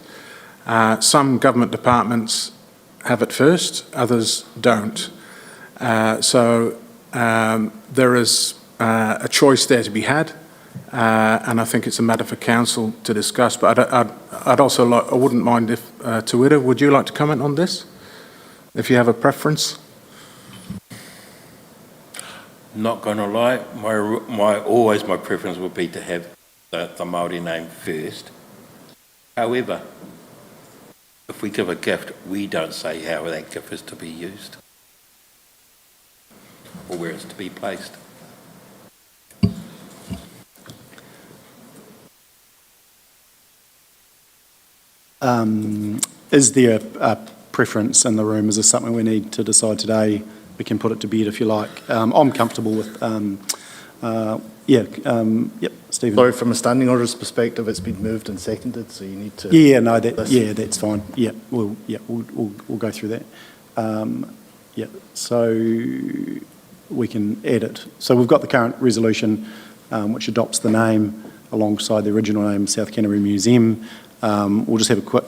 Some government departments have it first, others don't. So there is a choice there to be had. And I think it's a matter for council to discuss. But I'd also like, I wouldn't mind if, Te Wera, would you like to comment on this? If you have a preference? Not going to lie, always my preference would be to have the Māori name first. However, if we give a gift, we don't say how that gift is to be used or where it's to be placed. Is there a preference in the room? Is this something we need to decide today? We can put it to bed if you like. I'm comfortable with, yep, Stephen. Sorry, from a standing orders perspective, it's been moved and seconded, so you need to... Yeah, no, that's fine. Yeah, we'll go through that. So we can add it. So we've got the current resolution, which adopts the name alongside the original name, South Canterbury Museum. We'll just have a quick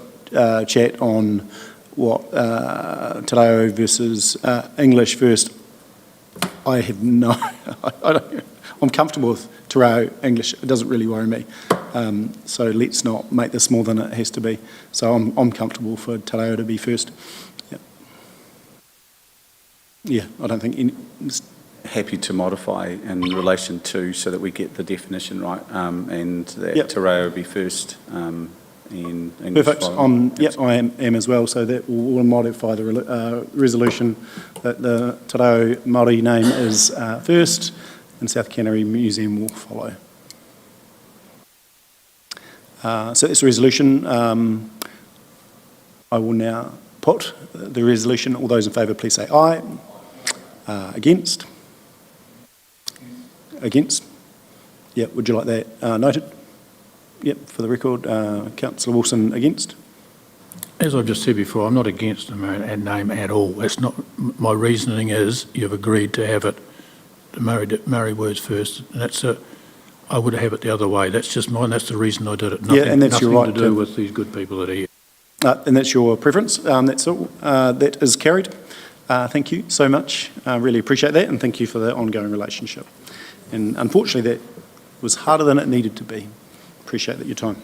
chat on what Te Reo versus English first. I have no, I'm comfortable with Te Reo English. It doesn't really worry me. So let's not make this more than it has to be. So I'm comfortable for Te Reo to be first. Yeah, I don't think any... Happy to modify in relation to so that we get the definition right, and that Te Reo be first. In English. Perfect. I am as well. So that will modify the resolution that the Te Reo Māori name is first, and South Canterbury Museum will follow. So that's the resolution. I will now put the resolution. All those in favour, please say aye. Against? Against? Yeah. Would you like that noted? Yep, for the record, Councillor Wilson against. As I've just said before, I'm not against the name at all. It's not. My reasoning is you've agreed to have it, the Maori words first, and that's I would have it the other way. That's just mine. That's the reason I did it. Nothing, and that's your right to do with these good people that are here. And that's your preference. That's all. That is carried. Thank you so much. I really appreciate that, and thank you for the ongoing relationship. And unfortunately, that was harder than it needed to be. Appreciate that your time.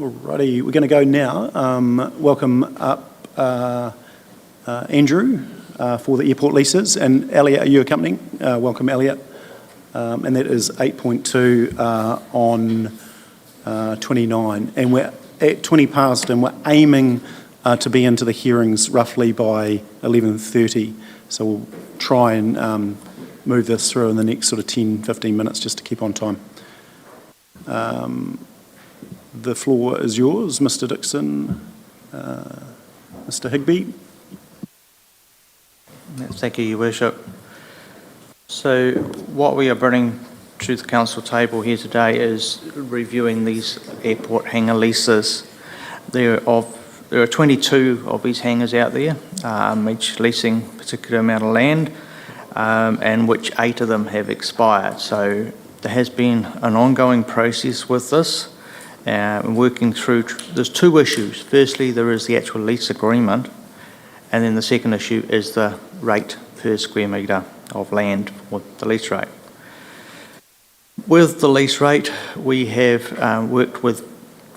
Alrighty, we're going to go now. Welcome up Andrew for the airport leases, and Elliot, are you accompanying? Welcome, Elliot. And that is 8.2 on 29, and we're at 20 past, and we're aiming to be into the hearings roughly by 11:30. So we'll try and move this through in the next sort of 10-15 minutes just to keep on time. The floor is yours, Mr. Dixon, Mr. Higby. Thank you, Your Worship. So what we are bringing to the council table here today is reviewing these airport hangar leases. They're of there are 22 of these hangars out there, each leasing a particular amount of land, and which 8 of them have expired. So there has been an ongoing process with this, working through, there's 2 issues. Firstly, there is the actual lease agreement, and then the second issue is the rate per square metre of land or the lease rate. With the lease rate, we have worked with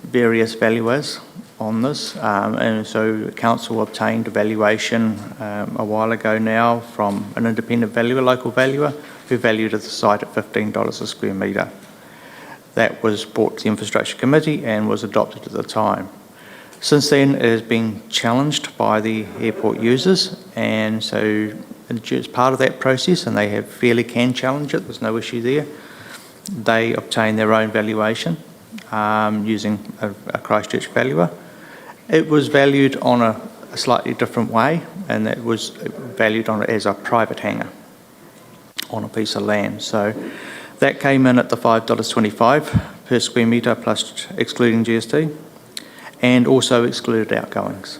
various valuers on this, and so Council obtained a valuation a while ago now from an independent valuer, local valuer, who valued the site at $15 a square metre. That was brought to the Infrastructure Committee and was adopted at the time. Since then, it has been challenged by the airport users, and so as part of that process, and they fairly can challenge it, there's no issue there, they obtain their own valuation using a Christchurch valuer. It was valued on a slightly different way, and it was valued on as a private hangar on a piece of land. So that came in at the $5.25 per square metre plus excluding GST, and also excluded outgoings.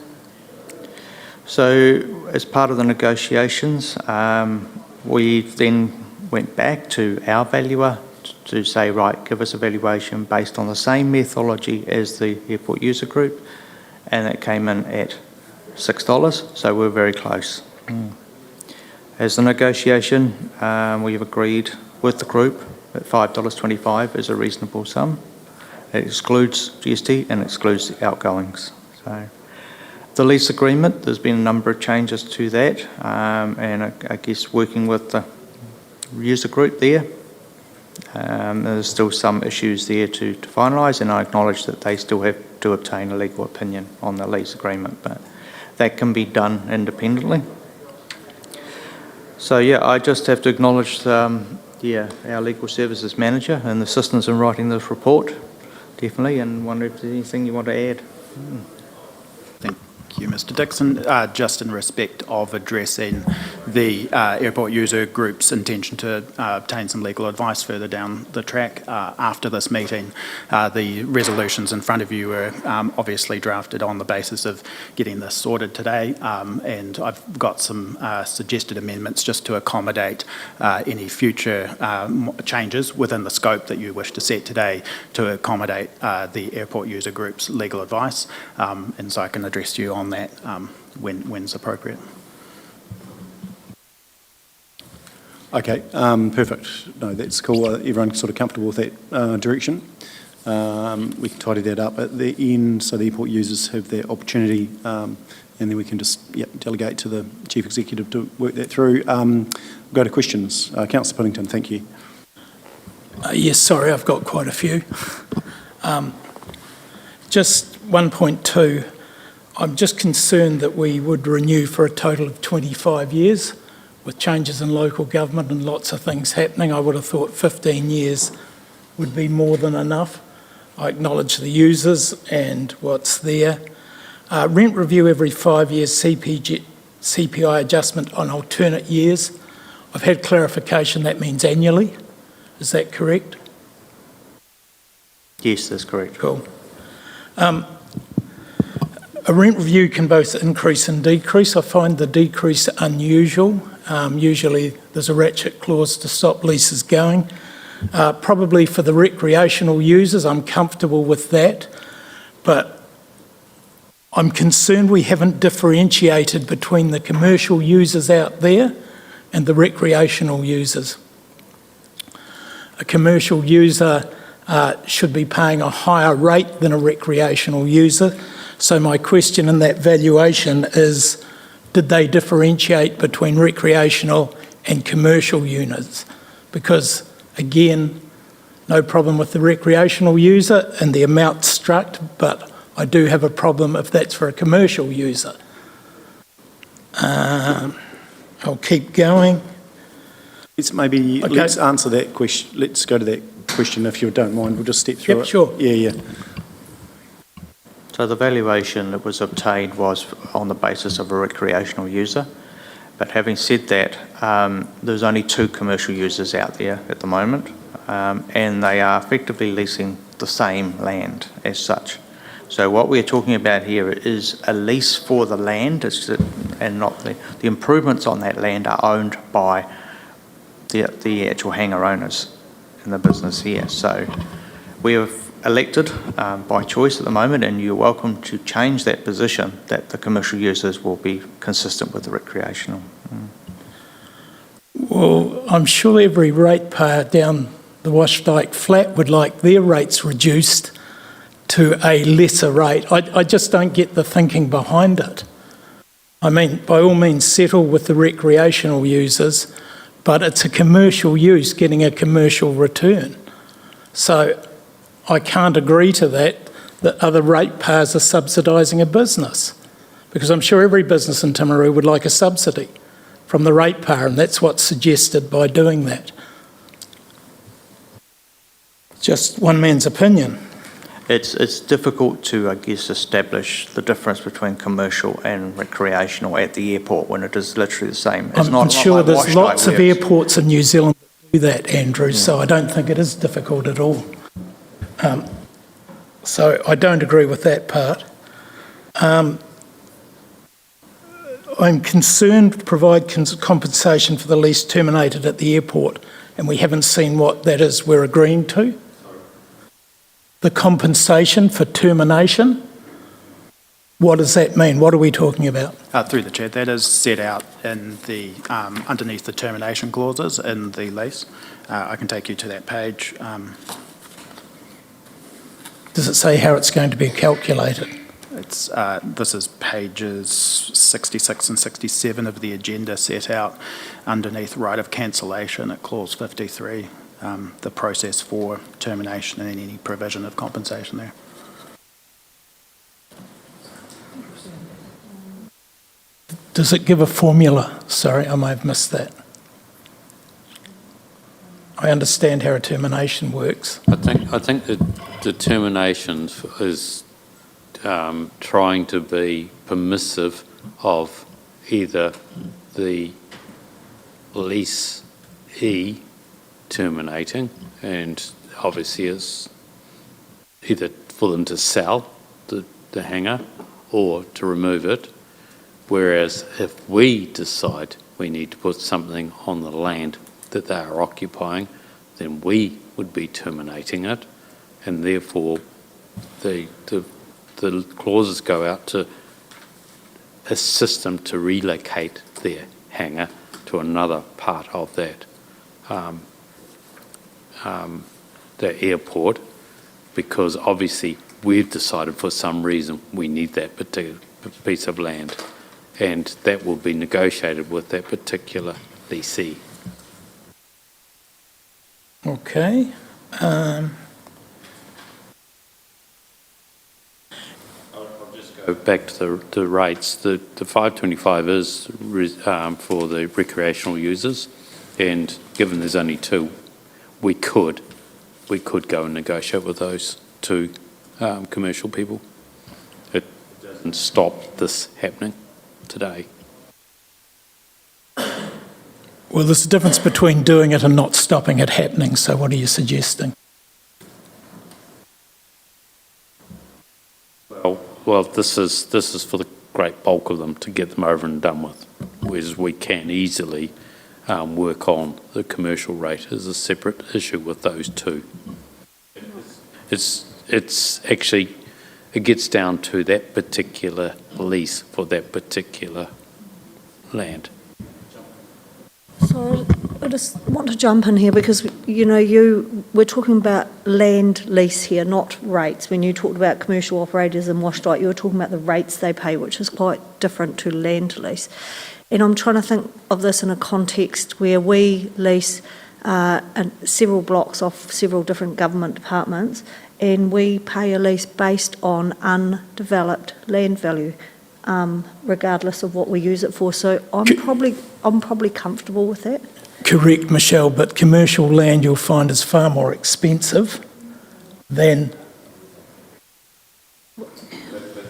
So as part of the negotiations, we then went back to our valuer to say, right, give us a valuation based on the same methodology as the airport user group, and it came in at $6, so we're very close. As the negotiation, we have agreed with the group that $5.25 is a reasonable sum. It excludes GST and excludes the outgoings. So the lease agreement, there's been a number of changes to that, and I guess working with the user group there, there's still some issues there to finalise, and I acknowledge that they still have to obtain a legal opinion on the lease agreement, but that can be done independently. So yeah, I just have to acknowledge our legal services manager and the assistants in writing this report, definitely, and wonder if there's anything you want to add. Thank you, Mr. Dixon. Just in respect of addressing the airport user group's intention to obtain some legal advice further down the track after this meeting, the resolutions in front of you were obviously drafted on the basis of getting this sorted today, and I've got some suggested amendments just to accommodate any future changes within the scope that you wish to set today to accommodate the airport user group's legal advice, and so I can address you on that when's appropriate. Okay, perfect. No, that's cool. Everyone's sort of comfortable with that direction. We can tidy that up at the end so the airport users have their opportunity, and then we can just delegate to the Chief Executive to work that through. We'll go to questions. Councillor Puddington, thank you. Yes, sorry, I've got quite a few. Just 1.2, I'm just concerned that we would renew for a total of 25 years. With changes in local government and lots of things happening, I would have thought 15 years would be more than enough. I acknowledge the users and what's there. Rent review every 5 years, CPI adjustment on alternate years. I've had clarification that means annually. Is that correct? Yes, that's correct. Cool. A rent review can both increase and decrease. I find the decrease unusual. Usually there's a ratchet clause to stop leases going. Probably for the recreational users, I'm comfortable with that, but I'm concerned we haven't differentiated between the commercial users out there and the recreational users. A commercial user should be paying a higher rate than a recreational user. So my question in that valuation is, did they differentiate between recreational and commercial units? Because again, no problem with the recreational user and the amount struck, but I do have a problem if that's for a commercial user. I'll keep going. Let's answer that question. Let's go to that question if you don't mind. We'll just step through it. Sure. Yeah. So the valuation that was obtained was on the basis of a recreational user. But having said that, there's only 2 commercial users out there at the moment, and they are effectively leasing the same land as such. So what we're talking about here is a lease for the land, and not the improvements on that land are owned by the actual hangar owners in the business here. So we have elected by choice at the moment, and you're welcome to change that position, that the commercial uses will be consistent with the recreational. Well, I'm sure every ratepayer down the Washdyke Flat would like their rates reduced to a lesser rate. I just don't get the thinking behind it. I mean, by all means, settle with the recreational users, but it's a commercial use getting a commercial return. So I can't agree to that other ratepayers are subsidising a business, because I'm sure every business in Timaru would like a subsidy from the ratepayer, and that's what's suggested by doing that. Just one man's opinion. It's difficult to, I guess, establish the difference between commercial and recreational at the airport when it is literally the same. I'm sure there's lots of airports in New Zealand that do that, Andrew, so I don't think it is difficult at all. So I don't agree with that part. I'm concerned to provide compensation for the lease terminated at the airport, and we haven't seen what that is we're agreeing to. The compensation for termination, what does that mean? What are we talking about? Through the chair, that is set out in the underneath the termination clauses in the lease. I can take you to that page. Does it say how it's going to be calculated? This is pages 66 and 67 of the agenda set out underneath right of cancellation at clause 53, the process for termination and any provision of compensation there. Does it give a formula? Sorry, I may have missed that. I understand how a termination works. I think that the termination is trying to be permissive of either the leasee terminating, and obviously it's either for them to sell the hangar or to remove it, whereas if we decide we need to put something on the land that they are occupying, then we would be terminating it, and therefore the clauses go out to assist them to relocate their hangar to another part of that the airport, because obviously we've decided for some reason we need that particular piece of land, and that will be negotiated with that particular lessee. Okay. Go back to the rates. The 525 is for the recreational users, and given there's only two, we could go and negotiate with those two commercial people. It doesn't stop this happening today. Well, there's a difference between doing it and not stopping it happening, so what are you suggesting? Well, this is for the great bulk of them to get them over and done with, whereas we can easily work on the commercial rate as a separate issue with those two. It's actually, it gets down to that particular lease for that particular land. So I just want to jump in here because, we're talking about land lease here, not rates. When you talked about commercial operators in Washdyke, you were talking about the rates they pay, which is quite different to land lease. And I'm trying to think of this in a context where we lease several blocks off several different government departments, and we pay a lease based on undeveloped land value, regardless of what we use it for. So I'm probably comfortable with that. Correct, Michelle, but commercial land you'll find is far more expensive than...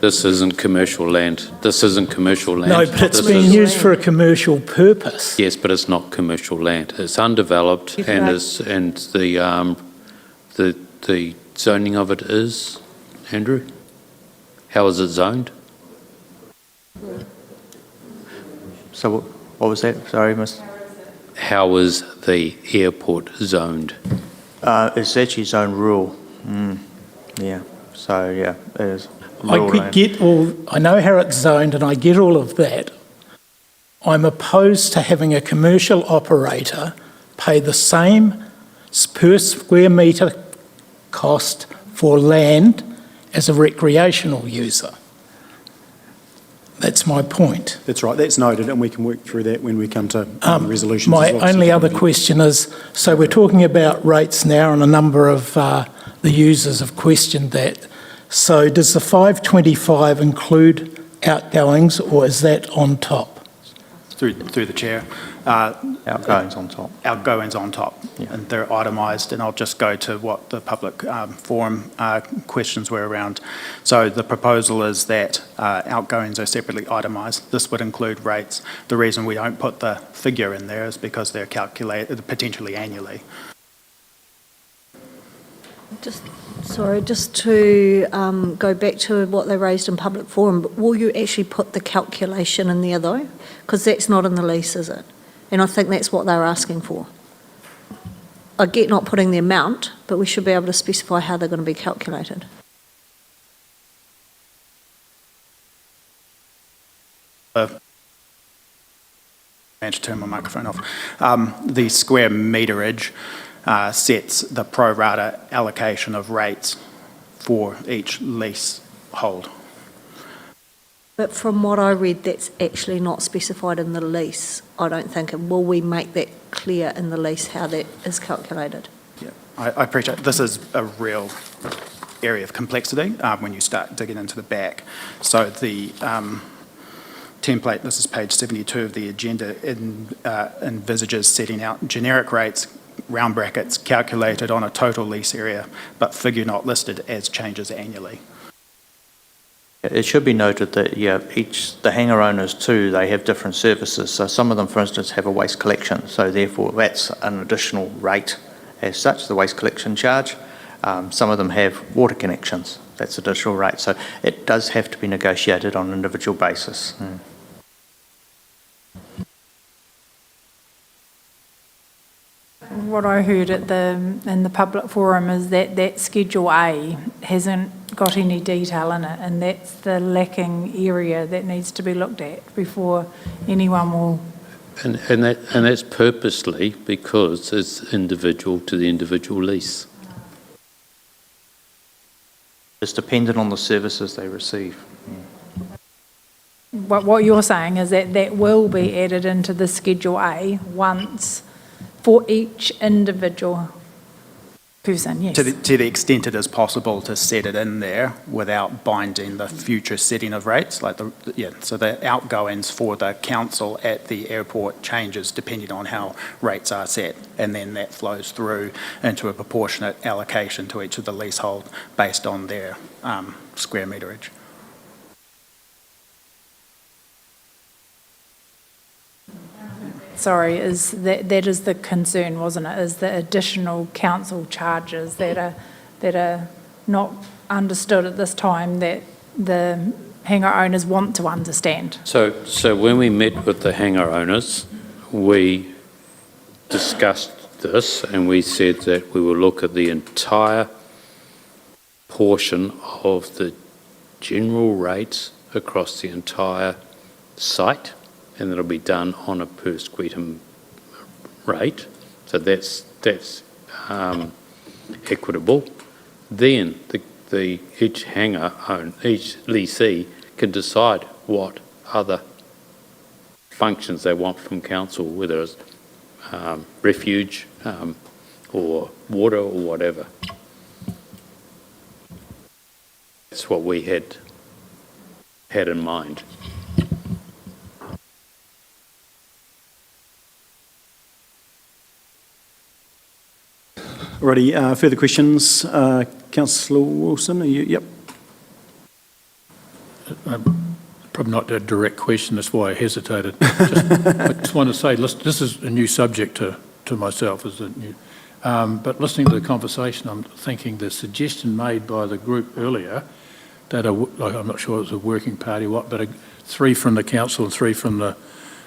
This isn't commercial land. This isn't commercial land. No, but it's being used for a commercial purpose. Yes, but it's not commercial land. It's undeveloped, and the zoning of it is, Andrew? How is it zoned? So what was that? Sorry, Miss. How is the airport zoned? It's actually zone rural. Yeah, so yeah, it is. I could get I know how it's zoned and I get all of that. I'm opposed to having a commercial operator pay the same per square metre cost for land as a recreational user. That's my point. That's right, that's noted, and we can work through that when we come to resolutions. My as well. only other question is, so we're talking about rates now, and a number of the users have questioned that. So does the 525 include outgoings, or is that on top? Through the chair. Outgoings on top. Outgoings on top, and they're itemised, and I'll just go to what the public forum questions were around. So the proposal is that outgoings are separately itemised. This would include rates. The reason we don't put the figure in there is because they're calculated potentially annually. Just to go back to what they raised in public forum, but will you actually put the calculation in there though? Because that's not in the lease, is it? And I think that's what they're asking for. I get not putting the amount, but we should be able to specify how they're going to be calculated. Managed to turn my microphone off. The square meterage sets the pro rata allocation of rates for each leasehold. But from what I read, that's actually not specified in the lease, I don't think. And will we make that clear in the lease how that is calculated? Yeah, I appreciate this is a real area of complexity when you start digging into the back. So the template, this is page 72 of the agenda, envisages setting out generic rates, round brackets, calculated on a total lease area, but figure not listed as changes annually. It should be noted that, the hangar owners too, they have different services. So some of them, for instance, have a waste collection. So therefore, that's an additional rate as such, the waste collection charge. Some of them have water connections. That's additional rate. So it does have to be negotiated on an individual basis. What I heard in the public forum is that Schedule A hasn't got any detail in it, and that's the lacking area that needs to be looked at before anyone will. And that's purposely because it's individual to the individual lease. It's dependent on the services they receive. What you're saying is that will be added into the Schedule A once for each individual person, yes. To the extent it is possible to set it in there without binding the future setting of rates, so the outgoings for the council at the airport changes depending on how rates are set, and then that flows through into a proportionate allocation to each of the leasehold based on their square meterage. Sorry, is that is the concern, wasn't it? Is the additional council charges that are not understood at this time that the hangar owners want to understand? So when we met with the hangar owners, we discussed this and we said that we will look at the entire portion of the general rates across the entire site, and it'll be done on a per square rate. So that's equitable. Then each each lessee can decide what other functions they want from council, whether it's refuge or water or whatever. That's what we had in mind. Alrighty, further questions? Councillor Wilson, are you? Yep. Probably not a direct question, that's why I hesitated. I just want to say, listen, this is a new subject to myself, isn't it? But listening to the conversation, I'm thinking the suggestion made by the group earlier that are, like, I'm not sure it's a working party or what, but 3 from the council and 3 from the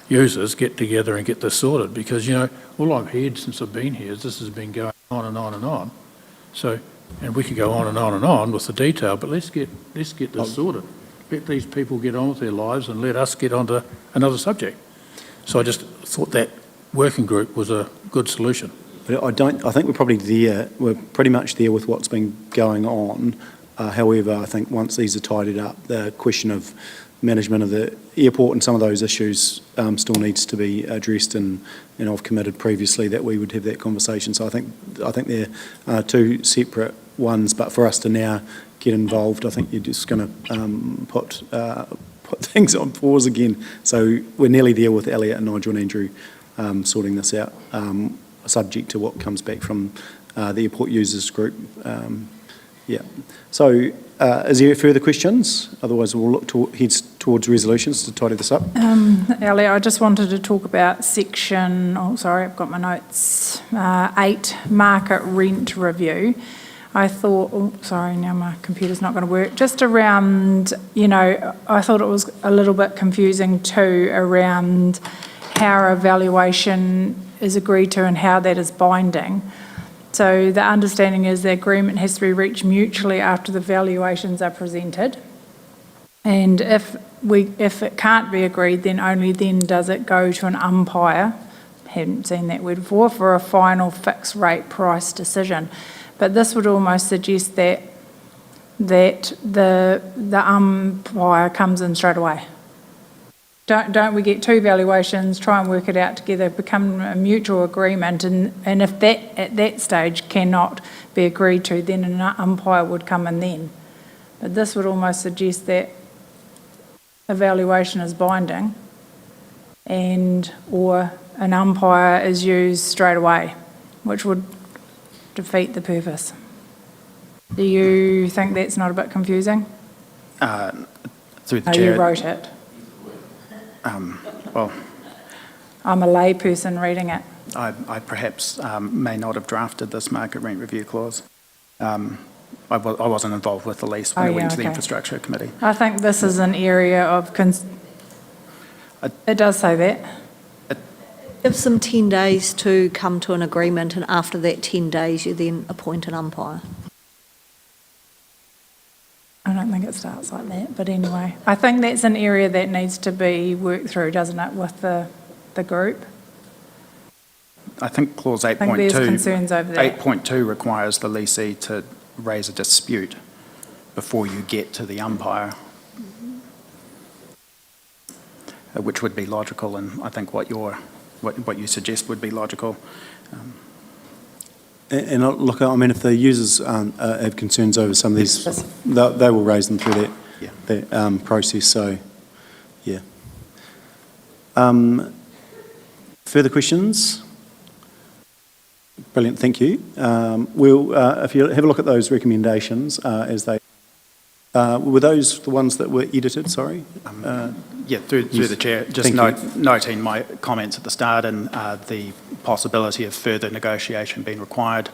users get together and get this sorted, because, you know, all I've heard since I've been here is this has been going on and on and on. So, and we could go on and on and on with the detail, but let's get this sorted. Let these people get on with their lives and let us get on to another subject. So I just thought that working group was a good solution. But I think we're probably there, we're pretty much there with what's been going on. However, I think once these are tidied up, the question of management of the airport and some of those issues still needs to be addressed, and I've committed previously that we would have that conversation. So I think they're 2 separate ones, but for us to now get involved, I think you're just going to put things on pause again. So we're nearly there with Elliot and Nigel and Andrew sorting this out, subject to what comes back from the airport users group. Yeah. So is there further questions? Otherwise we'll look head towards resolutions to tidy this up. Elliot, I just wanted to talk about section, I've got my notes, 8, market rent review. I thought, now my computer's not going to work, just around, I thought it was a little bit confusing too around how a valuation is agreed to and how that is binding. So the understanding is the agreement has to be reached mutually after the valuations are presented. And if it can't be agreed, then only then does it go to an umpire, hadn't seen that word before, for a final fixed rate price decision. But this would almost suggest that the umpire comes in straight away. Don't we get 2 valuations, try and work it out together, become a mutual agreement, and if that at that stage cannot be agreed to, then an umpire would come in then. But this would almost suggest that a valuation is binding or an umpire is used straight away, which would defeat the purpose. Do you think that's not a bit confusing? Through the chair. You wrote it. Well, I'm a lay person reading it. I perhaps may not have drafted this market rent review clause. I wasn't involved with the lease when it went to the infrastructure committee. I think this is an area of it does say that. Gives them 10 days to come to an agreement, and after that 10 days you then appoint an umpire. I don't think it starts like that, but anyway. I think that's an area that needs to be worked through, doesn't it, with the group? I think clause 8.2. I think there's concerns over that. 8.2 requires the leasee to raise a dispute before you get to the umpire, which would be logical, and I think what you suggest would be logical. And look, I mean, if the users have concerns over some of these, they will raise them through that process. So, yeah. Further questions? Brilliant, thank you. We'll, if you have a look at those recommendations as they, were those the ones that were edited? Sorry. Through the chair, just noting my comments at the start and the possibility of further negotiation being required.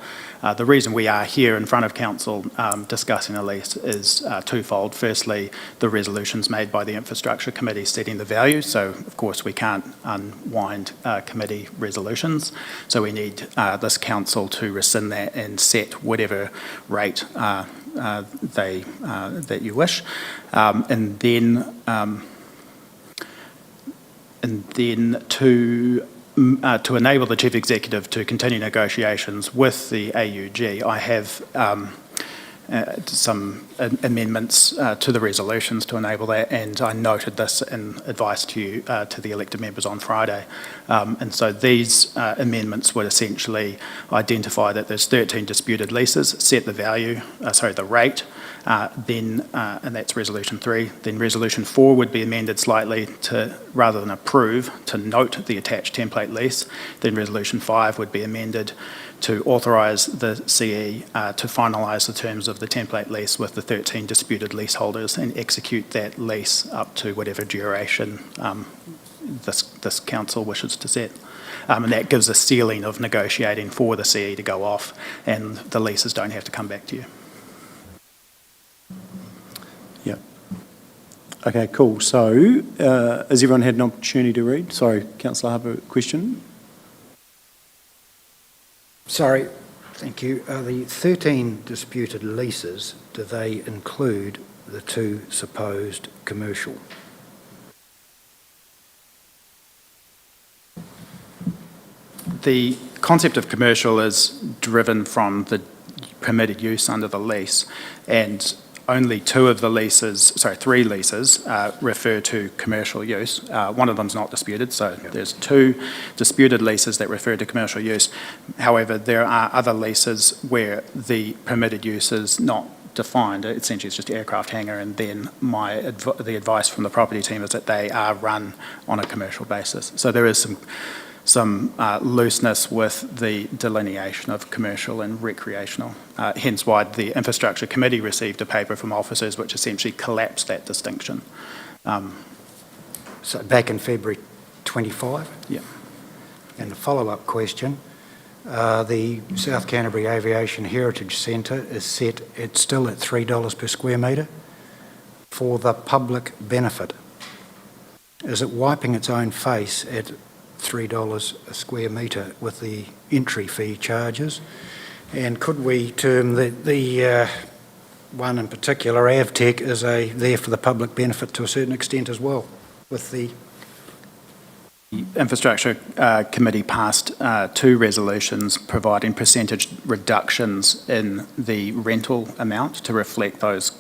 The reason we are here in front of council discussing a lease is twofold. Firstly, the resolutions made by the infrastructure committee setting the value. So, of course, we can't unwind committee resolutions. So we need this council to rescind that and set whatever rate that you wish, and then to enable the Chief Executive to continue negotiations with the AUG, I have some amendments to the resolutions to enable that, and I noted this in advice to you, to the elected members on Friday. And so these amendments would essentially identify that there's 13 disputed leases, set the value, the rate, and that's Resolution 3. Then Resolution 4 would be amended slightly to, rather than approve, to note the attached template lease. Then Resolution 5 would be amended to authorise the CE to finalise the terms of the template lease with the 13 disputed leaseholders and execute that lease up to whatever duration this council wishes to set. And that gives a ceiling of negotiating for the CE to go off, and the leases don't have to come back to you. Okay, cool. So, has everyone had an opportunity to read? Sorry, Councillor Harper, question? Sorry, thank you. The 13 disputed leases, do they include the 2 supposed commercial? The concept of commercial is driven from the permitted use under the lease, and only 3 leases refer to commercial use. One of them's not disputed, so there's 2 disputed leases that refer to commercial use. However, there are other leases where the permitted use is not defined. Essentially, it's just aircraft hangar, and then the advice from the property team is that they are run on a commercial basis. So there is some looseness with the delineation of commercial and recreational, hence why the Infrastructure Committee received a paper from officers which essentially collapsed that distinction. So back in February 25? Yeah. And a follow-up question. The South Canterbury Aviation Heritage Centre is set, it's still at $3 per square metre for the public benefit. Is it wiping its own face at $3 a square metre with the entry fee charges? And could we term the one in particular, Avtech, is there for the public benefit to a certain extent as well with the... The Infrastructure Committee passed 2 resolutions providing percentage reductions in the rental amount to reflect those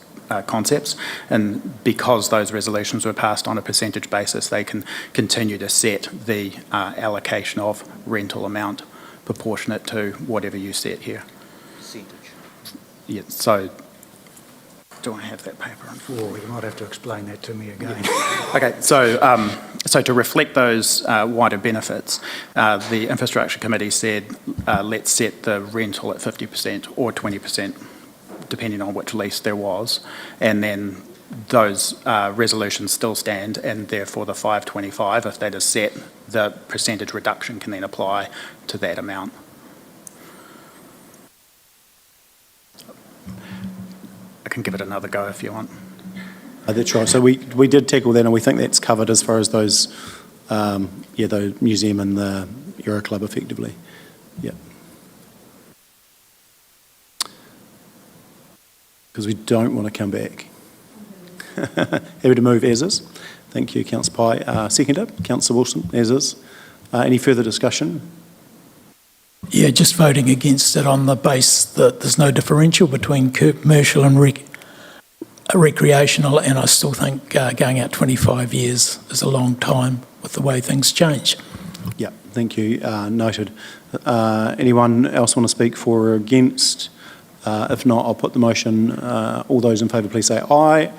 concepts, and because those resolutions were passed on a percentage basis, they can continue to set the allocation of rental amount proportionate to whatever you set here. Percentage? Yeah, so do I have that paper? Well, you might have to explain that to me again. Okay, so to reflect those wider benefits, the Infrastructure Committee said let's set the rental at 50% or 20%, depending on which lease there was, and then those resolutions still stand, and therefore the 525, if that is set, the percentage reduction can then apply to that amount. I can give it another go if you want. That's right. So we did tackle that, and we think that's covered as far as those, the museum and the Euro Club effectively. Yeah. Because we don't want to come back. Happy to move as is. Thank you, Councillor Pye. Seconder, Councillor Wilson, as is. Any further discussion? Yeah, just voting against it on the base that there's no differential between commercial and recreational, and I still think going out 25 years is a long time with the way things change. Yeah, thank you. Noted. Anyone else want to speak for or against? If not, I'll put the motion. All those in favour, please say aye.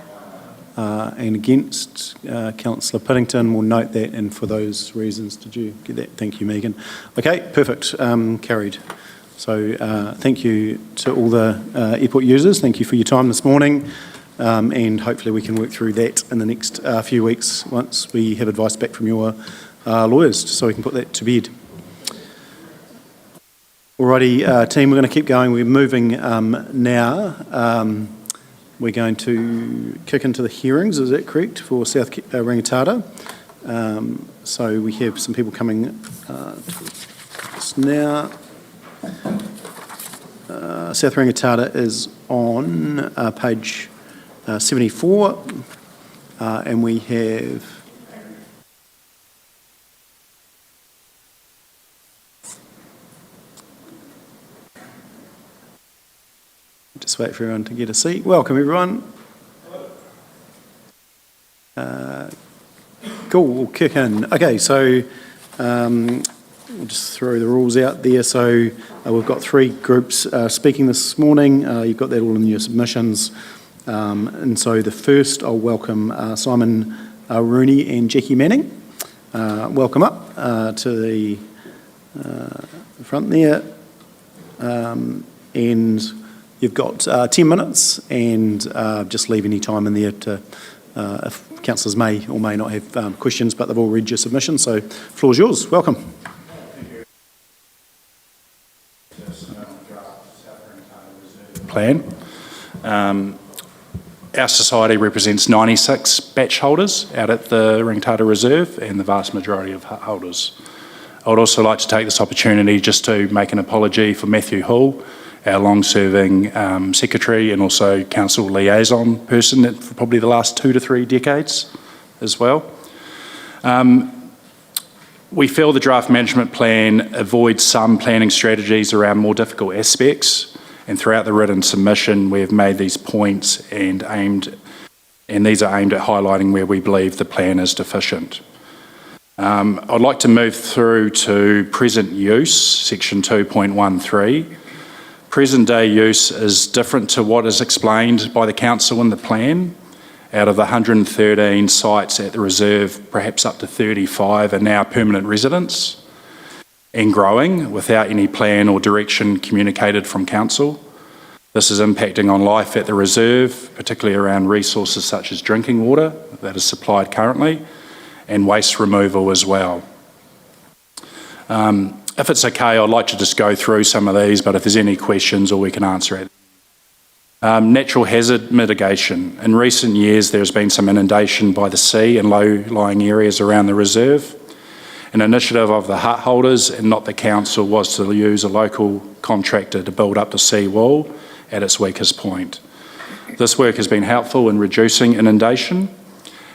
And against, Councillor Piddington will note that, and for those reasons, did you get that? Thank you, Megan. Okay, perfect. Carried. So thank you to all the airport users. Thank you for your time this morning. And hopefully we can work through that in the next few weeks once we have advice back from your lawyers, so we can put that to bed. Alrighty, team, we're going to keep going. We're moving now. We're going to kick into the hearings, is that correct, for South Rangitata? So we have some people coming to us now. South Rangitata is on page 74, and we have just wait for everyone to get a seat. Welcome, everyone. Cool, we'll kick in. Okay, so we'll just throw the rules out there. So we've got 3 groups speaking this morning. You've got that all in your submissions. And so the first, I'll welcome Simon Rooney and Jackie Manning. Welcome up to the front there. And you've got 10 minutes, and just leave any time in there to, if councillors may or may not have questions, but they've all read your submission, so floor's yours. Welcome. Plan. Our society represents 96 batch holders out at the Rangitata Reserve and the vast majority of hut holders. I would also like to take this opportunity just to make an apology for Matthew Hall, our long-serving secretary and also council liaison person for probably the last 2 to 3 decades as well. We feel the draft management plan avoids some planning strategies around more difficult aspects, and throughout the written submission we have made these points and these are aimed at highlighting where we believe the plan is deficient. I'd like to move through to present use, section 2.13. Present day use is different to what is explained by the council in the plan. Out of the 113 sites at the reserve, perhaps up to 35 are now permanent residents and growing without any plan or direction communicated from council. This is impacting on life at the reserve, particularly around resources such as drinking water that is supplied currently and waste removal as well. If it's okay, I'd like to just go through some of these, but if there's any questions, or we can answer it. Natural hazard mitigation. In recent years, there's been some inundation by the sea in low-lying areas around the reserve. An initiative of the hut holders and not the council was to use a local contractor to build up the sea wall at its weakest point. This work has been helpful in reducing inundation.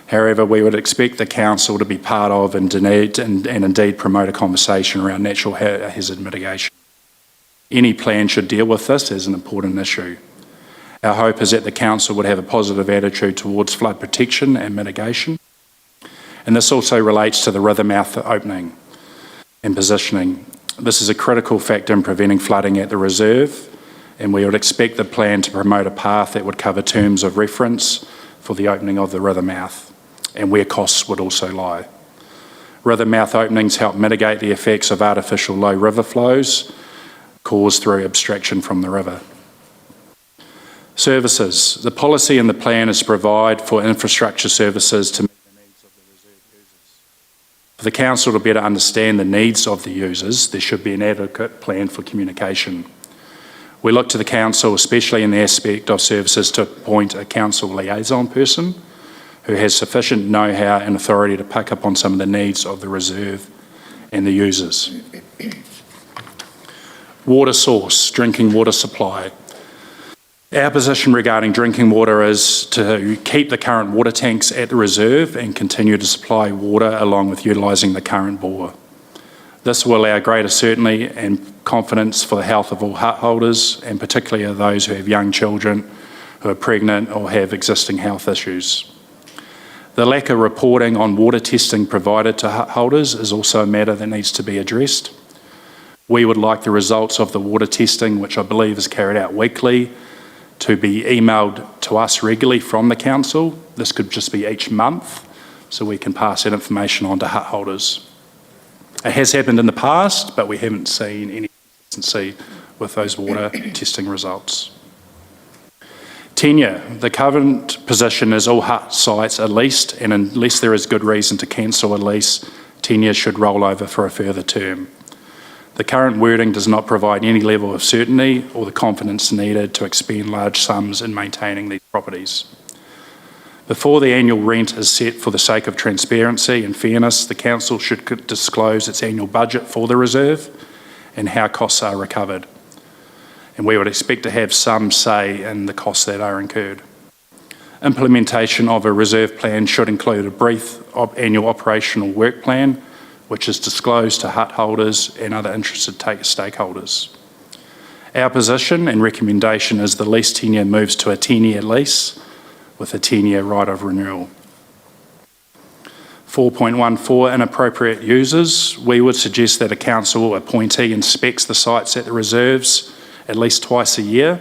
However, we would expect the council to be part of and indeed promote a conversation around natural hazard mitigation. Any plan should deal with this as an important issue. Our hope is that the council would have a positive attitude towards flood protection and mitigation. And this also relates to the river mouth opening and positioning. This is a critical factor in preventing flooding at the reserve, and we would expect the plan to promote a path that would cover terms of reference for the opening of the river mouth and where costs would also lie. River mouth openings help mitigate the effects of artificial low river flows caused through abstraction from the river. Services. The policy in the plan is to provide for infrastructure services to meet the needs of the reserve users. For the council to better understand the needs of the users, there should be an adequate plan for communication. We look to the council, especially in the aspect of services, to appoint a council liaison person who has sufficient know-how and authority to pick up on some of the needs of the reserve and the users. Water source, drinking water supply. Our position regarding drinking water is to keep the current water tanks at the reserve and continue to supply water along with utilising the current bore. This will allow greater certainty and confidence for the health of all hut holders, and particularly of those who have young children, who are pregnant or have existing health issues. The lack of reporting on water testing provided to hut holders is also a matter that needs to be addressed. We would like the results of the water testing, which I believe is carried out weekly, to be emailed to us regularly from the council. This could just be each month, so we can pass that information on to hut holders. It has happened in the past, but we haven't seen any consistency with those water testing results. Tenure. The current position is all hut sites are leased, and unless there is good reason to cancel a lease, tenure should roll over for a further term. The current wording does not provide any level of certainty or the confidence needed to expend large sums in maintaining these properties. Before the annual rent is set, for the sake of transparency and fairness, the council should disclose its annual budget for the reserve and how costs are recovered. And we would expect to have some say in the costs that are incurred. Implementation of a reserve plan should include a brief annual operational work plan, which is disclosed to hut holders and other interested stakeholders. Our position and recommendation is the lease tenure moves to a 10-year lease with a 10-year right of renewal. 4.14, inappropriate users. We would suggest that a council appointee inspects the sites at the reserves at least twice a year,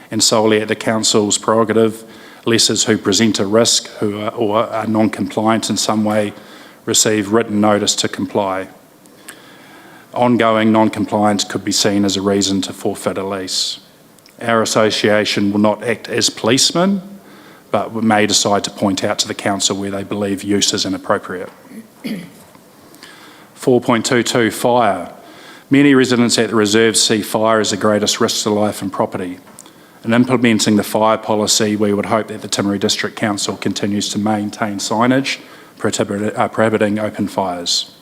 and solely at the council's prerogative, lessors who present a risk or are non-compliant in some way receive written notice to comply. Ongoing non-compliance could be seen as a reason to forfeit a lease. Our association will not act as policemen, but we may decide to point out to the council where they believe use is inappropriate. 4.22, fire. Many residents at the reserve see fire as the greatest risk to life and property. In implementing the fire policy, we would hope that the Timaru District Council continues to maintain signage prohibiting open fires.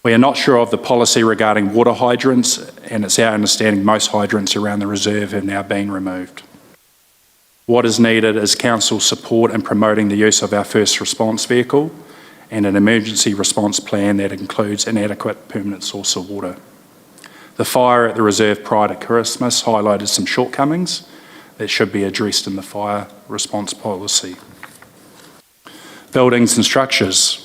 We are not sure of the policy regarding water hydrants, and it's our understanding most hydrants around the reserve have now been removed. What is needed is council support in promoting the use of our first response vehicle and an emergency response plan that includes an adequate permanent source of water. The fire at the reserve prior to Christmas highlighted some shortcomings that should be addressed in the fire response policy. Buildings and structures.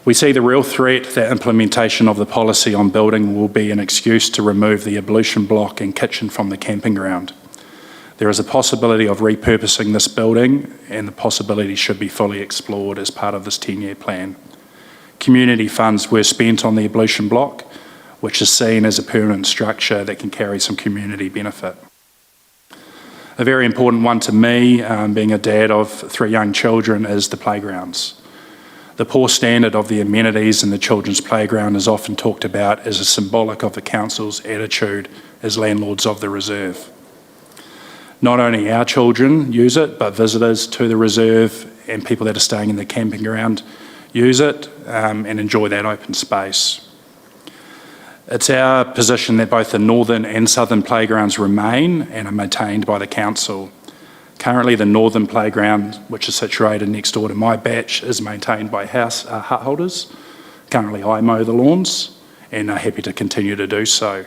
We see the real threat that implementation of the policy on building will be an excuse to remove the ablution block and kitchen from the camping ground. There is a possibility of repurposing this building, and the possibility should be fully explored as part of this 10-year plan. Community funds were spent on the ablution block, which is seen as a permanent structure that can carry some community benefit. A very important one to me, being a dad of 3 young children, is the playgrounds. The poor standard of the amenities in the children's playground is often talked about as a symbolic of the council's attitude as landlords of the reserve. Not only our children use it, but visitors to the reserve and people that are staying in the camping ground use it and enjoy that open space. It's our position that both the northern and southern playgrounds remain and are maintained by the council. Currently, the northern playground, which is situated next door to my batch, is maintained by hut holders. Currently, I mow the lawns and are happy to continue to do so.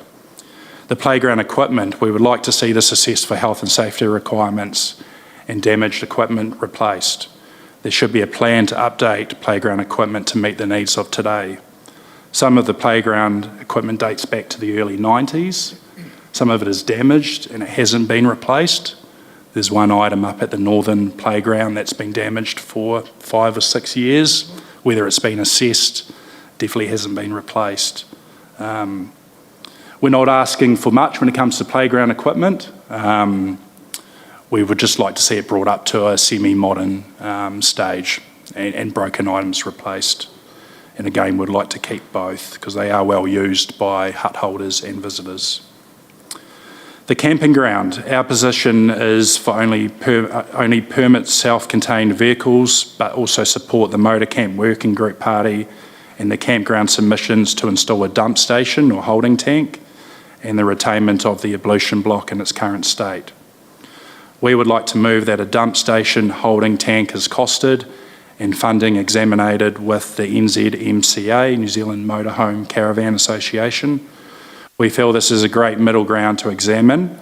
The playground equipment, we would like to see this assessed for health and safety requirements and damaged equipment replaced. There should be a plan to update playground equipment to meet the needs of today. Some of the playground equipment dates back to the early 90s. Some of it is damaged and it hasn't been replaced. There's one item up at the northern playground that's been damaged for 5 or 6 years. Whether it's been assessed, definitely hasn't been replaced. We're not asking for much when it comes to playground equipment. We would just like to see it brought up to a semi-modern stage and broken items replaced. And again, we'd like to keep both because they are well used by hut holders and visitors. The camping ground, our position is for only permit self-contained vehicles, but also support the Motor Camp Working Group Party and the campground submissions to install a dump station or holding tank and the retainment of the ablution block in its current state. We would like to move that a dump station holding tank is costed and funding examinated with the NZMCA, New Zealand Motorhome Caravan Association. We feel this is a great middle ground to examine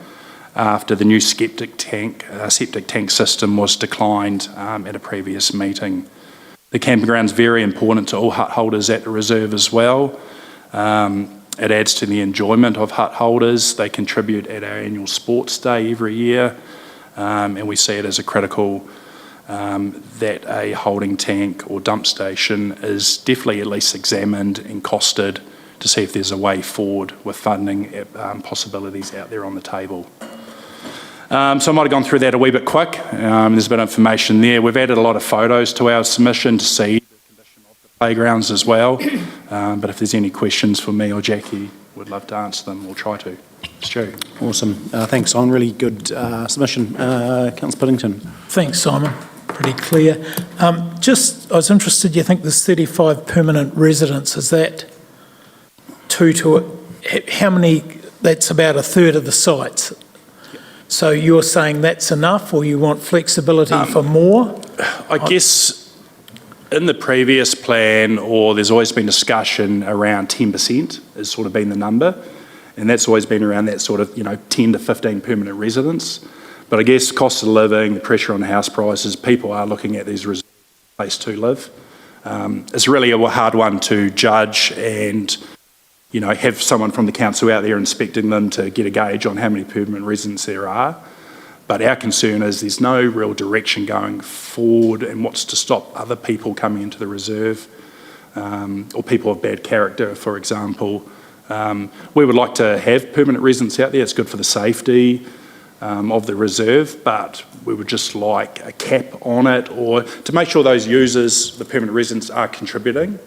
after the new septic tank system was declined at a previous meeting. The campground is very important to all hut holders at the reserve as well. It adds to the enjoyment of hut holders. They contribute at our annual sports day every year, and we see it as a critical that a holding tank or dump station is definitely at least examined and costed to see if there's a way forward with funding possibilities out there on the table. So I might have gone through that a wee bit quick. There's a bit of information there. We've added a lot of photos to our submission to see the condition of the playgrounds as well. But if there's any questions for me or Jackie, we'd love to answer them. We'll try to. Stu. Awesome. Thanks, Simon. Really good submission. Councillor Piddington. Thanks, Simon. Pretty clear. I was interested, you think there's 35 permanent residents, is that how many, that's about a third of the sites? So you're saying that's enough, or you want flexibility for more? I guess in the previous plan, or there's always been discussion around 10% has sort of been the number, and that's always been around that sort of 10 to 15 permanent residents. But I guess cost of living, the pressure on house prices, people are looking at these reserves as a place to live. It's really a hard one to judge and have someone from the council out there inspecting them to get a gauge on how many permanent residents there are. But our concern is there's no real direction going forward and what's to stop other people coming into the reserve or people of bad character, for example. We would like to have permanent residents out there. It's good for the safety of the reserve, but we would just like a cap on it or to make sure those users, the permanent residents, are contributing.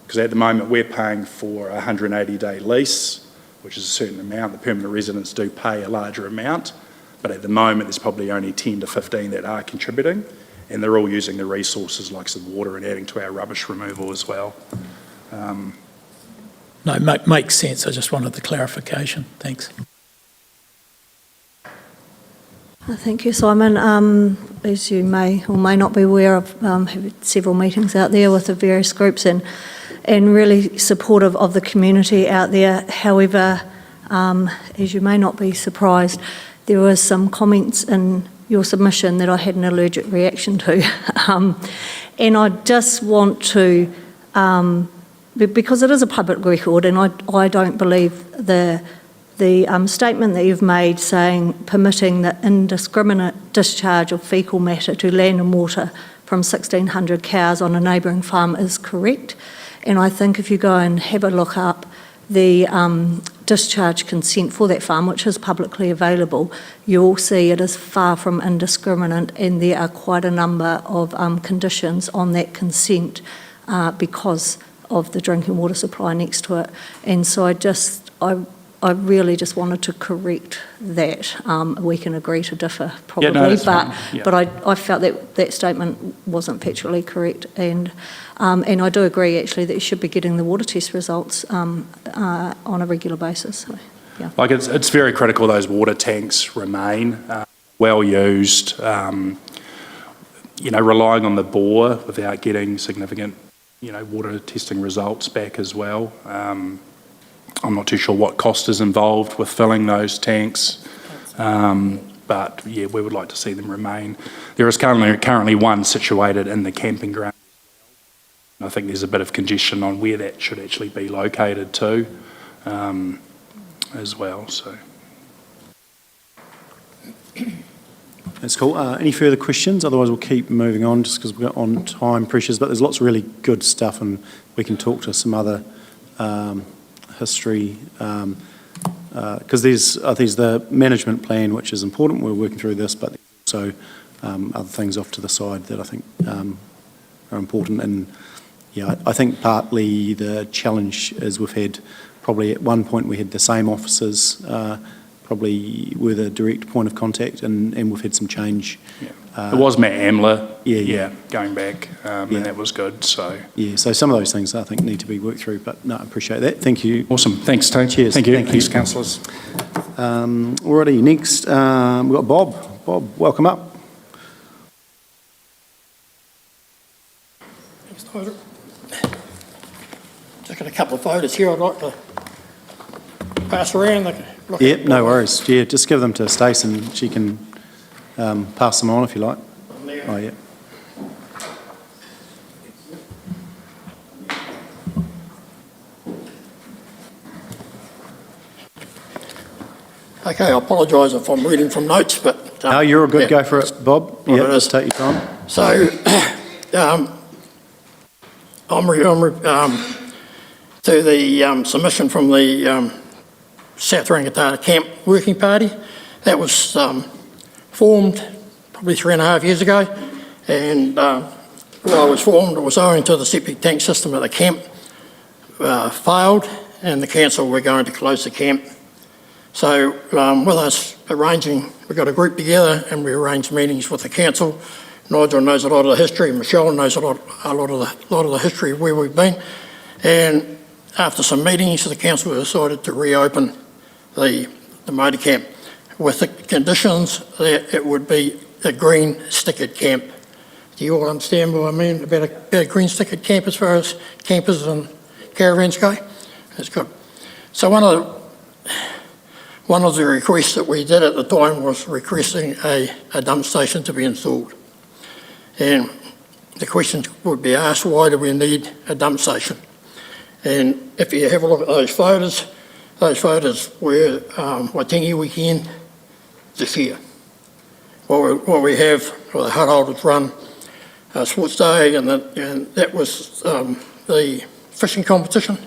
Because at the moment we're paying for a 180-day lease, which is a certain amount. The permanent residents do pay a larger amount, But at the moment, there's probably only 10 to 15 that are contributing, and they're all using the resources like some water and adding to our rubbish removal as well. No, makes sense. I just wanted the clarification. Thanks. Thank you, Simon. As you may or may not be aware, I've had several meetings out there with the various groups and really supportive of the community out there. However, as you may not be surprised, there were some comments in your submission that I had an allergic reaction to. And I just want to, because it is a public record, and I don't believe the statement that you've made saying permitting the indiscriminate discharge of faecal matter to land and water from 1,600 cows on a neighbouring farm is correct. And I think if you go and have a look up the discharge consent for that farm, which is publicly available, you'll see it is far from indiscriminate, and there are quite a number of conditions on that consent because of the drinking water supply next to it. And so I really just wanted to correct that. We can agree to differ probably, but I felt that statement wasn't factually correct, and I do agree actually that you should be getting the water test results on a regular basis. So, yeah. Like it's very critical those water tanks remain well used. Relying on the bore without getting significant, water testing results back as well. I'm not too sure what cost is involved with filling those tanks, but yeah, we would like to see them remain. There is currently one situated in the camping ground. I think there's a bit of congestion on where that should actually be located too, as well. So that's cool. Any further questions? Otherwise, we'll keep moving on just because we're on time pressures. But there's lots of really good stuff, and we can talk to some other history, because there's the management plan, which is important. We're working through this, but also other things off to the side that I think are important. And yeah, I think partly the challenge is we've had probably at one point we had the same officers probably were the direct point of contact, and we've had some change. Yeah. It was Matt Amler, yeah, going back, and that was good. So yeah, so some of those things I think need to be worked through, but no, I appreciate that. Thank you. Awesome. Thanks, Tony. Cheers. Thank you. Thank Thanks, you. councillors. Alrighty, next we've got Bob. Bob, welcome up. Thanks, Tyler. Just got a couple of photos here I'd like to pass around. Yeah, no worries. Yeah, just give them to Stace and she can pass them on if you like. Oh, yeah. Okay, I apologise if I'm reading from notes, but... no, you're all good. Go for it, Bob. Yeah, just take your time. So, to the submission from the South Rangitata Camp Working Party. That was formed probably 3.5 years ago, and when I was formed, it was owing to the septic tank system at the camp failed, and the council were going to close the camp. So with us arranging, we got a group together and we arranged meetings with the council. Nigel knows a lot of the history, Michelle knows a lot of the history of where we've been, and after some meetings, the council decided to reopen the motor camp with the conditions that it would be a green stickered camp. Do you all understand what I mean about a green stickered camp as far as campers and caravans go? That's good. So one of the requests that we did at the time was requesting a dump station to be installed. And the question would be asked, why do we need a dump station? And if you have a look at those photos were Waitangi weekend this year. What we have, the hut holders run Sports Day, and that was the fishing competition,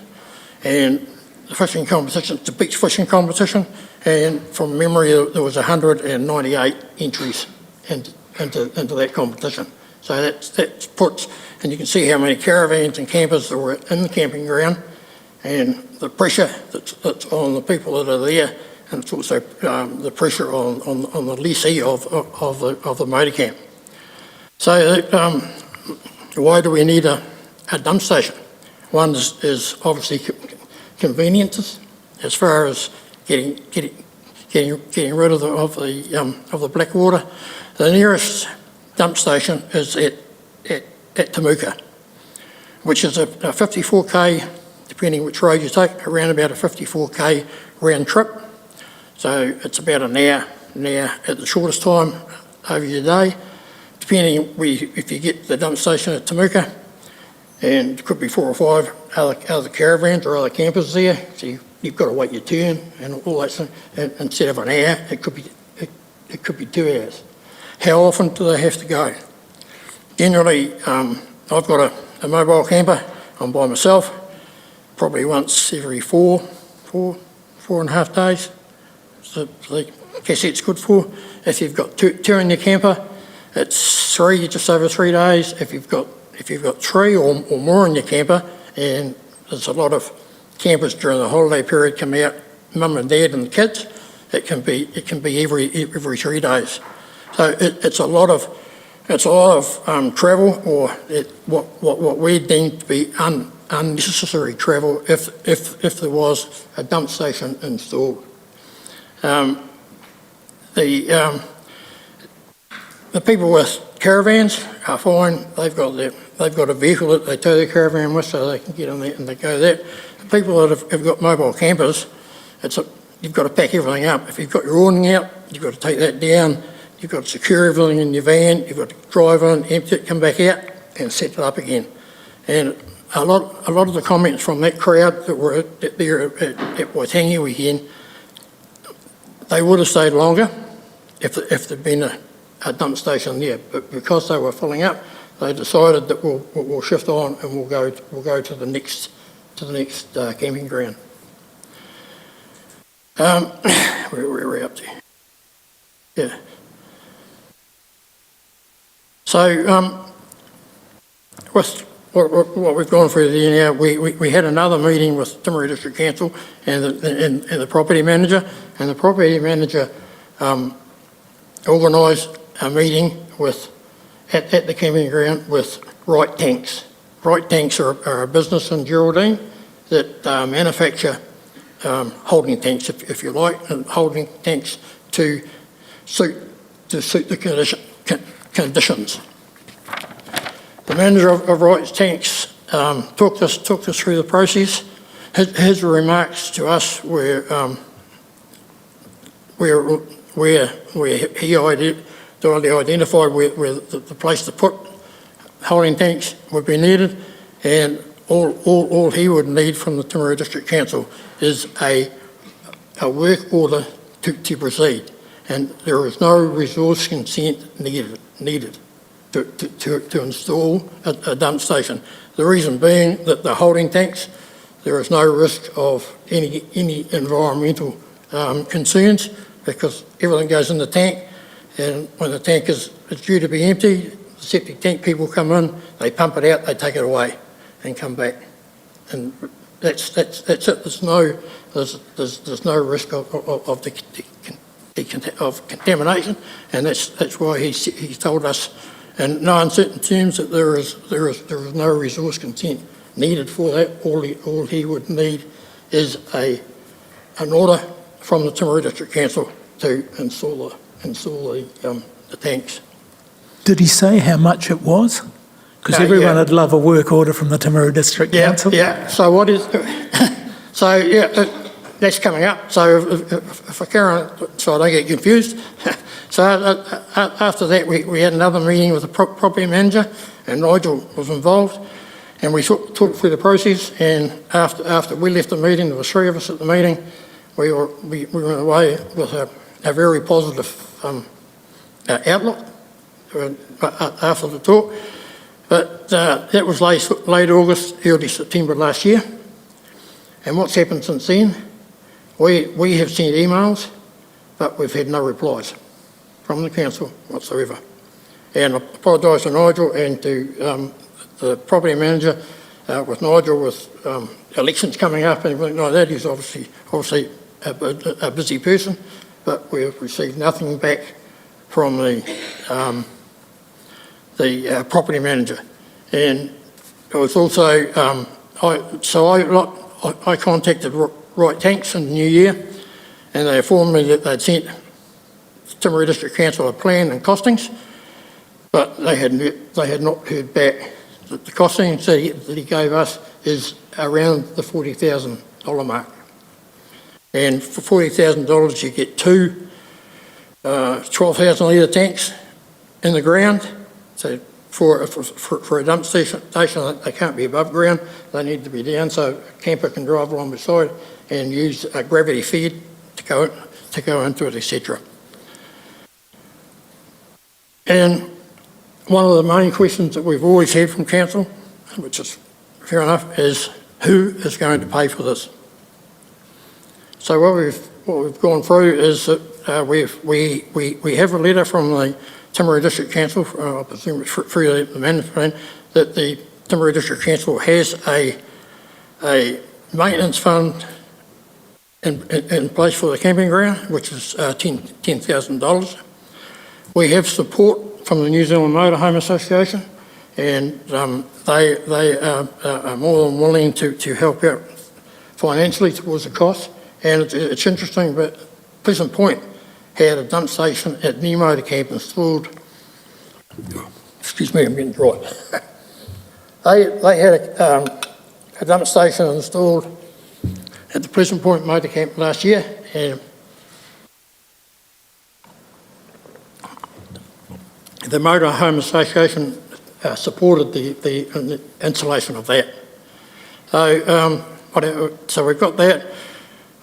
and the fishing competition, the beach fishing competition, and from memory there was 198 entries into that competition. So that puts, and you can see how many caravans and campers that were in the camping ground, and the pressure that's on the people that are there and it's also the pressure on the lessee of the motor camp. So why do we need a dump station? One is obviously conveniences as far as getting rid of the black water. The nearest dump station is at Temuka, which is a 54k, depending which road you take, around about a 54k round trip. So it's about an hour at the shortest time over your day, depending if you get the dump station at Temuka, and it could be 4 or 5 other caravans or other campers there, so you've got to wait your turn and all that stuff. And instead of an hour, it could be 2 hours. How often do they have to go? Generally, I've got a mobile camper. I'm by myself, probably once every four and a half days. So the cassette's good for. If you've got two in your camper, it's just over 3 days. If you've got 3 or more in your camper, and there's a lot of campers during the holiday period come out, mum and dad and the kids, it can be every 3 days. So it's a lot of travel, or what we deem to be unnecessary travel if there was a dump station installed. The people with caravans are fine. They've got a vehicle that they tow their caravan with, so they can get on there and they go there. The people that have got mobile campers, you've got to pack everything up. If you've got your awning out, you've got to take that down. You've got to secure everything in your van. You've got to drive on, empty it, come back out, and set it up again. And a lot of the comments from that crowd that were there at Waitangi weekend, they would have stayed longer if there'd been a dump station there. But because they were filling up, they decided that we'll shift on and we'll go to the next camping ground. Where are we up to? Yeah. So with what we've gone through there now, we had another meeting with Timaru District Council and the property manager, and the property manager organised a meeting at the camping ground with Wright Tanks. Wright Tanks are a business in Geraldine that manufacture holding tanks, if you like, and holding tanks to suit the conditions. The manager of Wright Tanks took us through the process. His remarks to us were where he identified where the place to put holding tanks would be needed, and all he would need from the Timaru District Council is a work order to proceed, and there is no resource consent needed to install a dump station. The reason being that the holding tanks, there is no risk of any environmental concerns, because everything goes in the tank, and when the tank is due to be empty, the septic tank people come in, they pump it out, they take it away and come back, and that's it. There's no risk of contamination, and that's why he told us in no uncertain terms that there is no resource consent needed for that. All he would need is an order from the Timaru District Council to install the tanks. Did he say how much it was? Because everyone would love a work order from the Timaru District Council. Yeah. So what is? So that's coming up. So if I carry on, so I don't get confused. So after that, we had another meeting with the property manager, and Nigel was involved, and we talked through the process. And after we left the meeting, there were 3 of us at the meeting. We went away with a very positive outlook after the talk. But that was late August, early September last year. And what's happened since then? We have sent emails, but we've had no replies from the council whatsoever. And I apologise to Nigel and to the property manager. With Nigel, with elections coming up and everything like that, he's obviously a busy person, but we've received nothing back from the property manager. And it was also, I contacted Right Tanks in the new year, and they informed me that they'd sent Timaru District Council a plan and costings, but they had not heard back. The costings that he gave us is around the $40,000 mark. And for $40,000 you get two 12,000 litre tanks in the ground. So for a dump station, they can't be above ground, they need to be down so a camper can drive along beside and use a gravity feed to go into it, etc. And one of the main questions that we've always had from council, which is fair enough, is who is going to pay for this? So what we've gone through is that we have a letter from the Timaru District Council, I presume it's through the management plan, that the Timaru District Council has a maintenance fund in place for the camping ground, which is $10,000. We have support from the New Zealand Motorhome Association, and they are more than willing to help out financially towards the cost. And it's interesting, but Pleasant Point had a dump station at New Motor Camp installed. Excuse me, I'm getting dry. They had a dump station installed at the Pleasant Point Motor Camp last year, and the Motorhome Association supported the installation of that. So we've got that.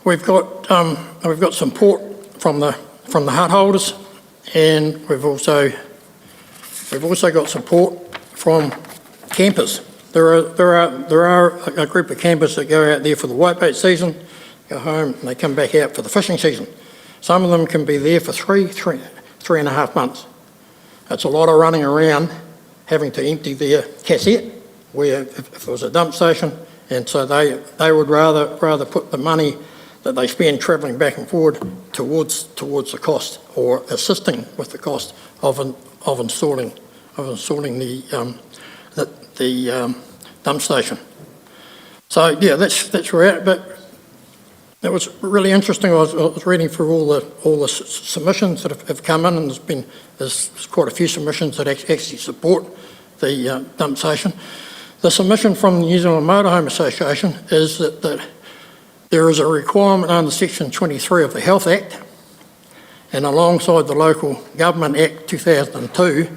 We've got support from the hut holders, and we've also got support from campers. There are a group of campers that go out there for the whitebait season, go home, and they come back out for the fishing season. Some of them can be there for three and a half months. That's a lot of running around, having to empty their cassette, where if there was a dump station, and so they would rather put the money that they spend travelling back and forward towards the cost, or assisting with the cost of installing the dump station. So yeah, that's where we're at. But it was really interesting. I was reading through all the submissions that have come in, and there's quite a few submissions that actually support the dump station. The submission from the New Zealand Motorhome Association is that there is a requirement under Section 23 of the Health Act, and alongside the Local Government Act 2002,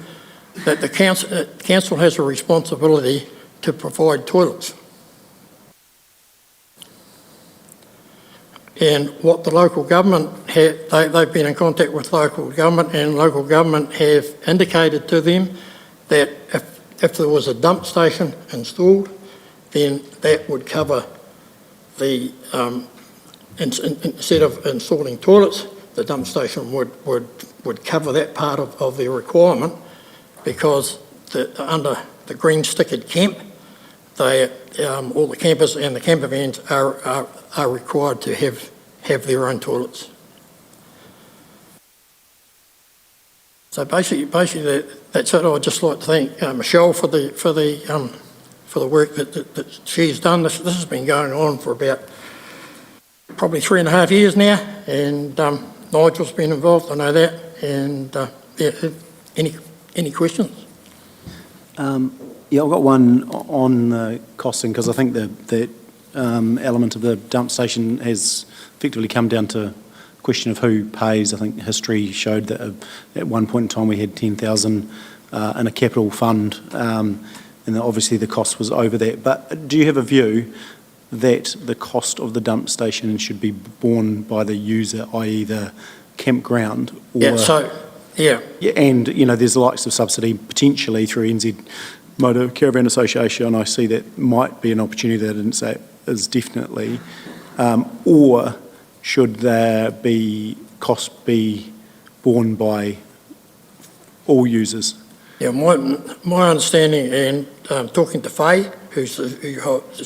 that the council has a responsibility to provide toilets. And what the local government they've been in contact with local government, and local government have indicated to them that if there was a dump station installed, then that would cover the, instead of installing toilets, the dump station would cover that part of their requirement, because under the green stickered camp, all the campers and the camper vans are required to have their own toilets. So basically that's it. I'd just like to thank Michelle for the work that she's done. This has been going on for about probably 3.5 years now, and Nigel's been involved, I know that. And yeah, any questions? Yeah, I've got one on the costing, because I think that element of the dump station has effectively come down to a question of who pays. I think history showed that at one point in time we had 10,000 in a capital fund, and obviously the cost was over that. But do you have a view that the cost of the dump station should be borne by the user, i.e. the campground? Or, yeah. And, there's the likes of subsidy potentially through NZ Motor Caravan Association. I see that might be an opportunity that I didn't say is definitely. Or should there be cost be borne by all users? Yeah, my understanding, and talking to Faye, who's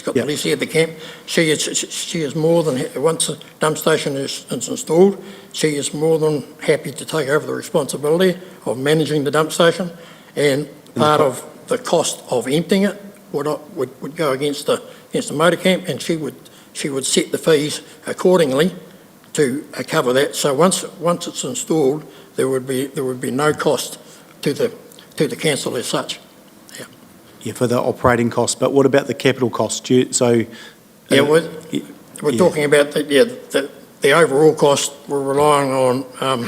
got the lease here at the camp, she is more than, once the dump station is installed, she is more than happy to take over the responsibility of managing the dump station, and part of the cost of emptying it would go against the motor camp, and she would set the fees accordingly to cover that. So once it's installed, there would be no cost to the council as such. Yeah, for the operating costs, but what about the capital cost? We're talking about the overall cost. We're relying on, our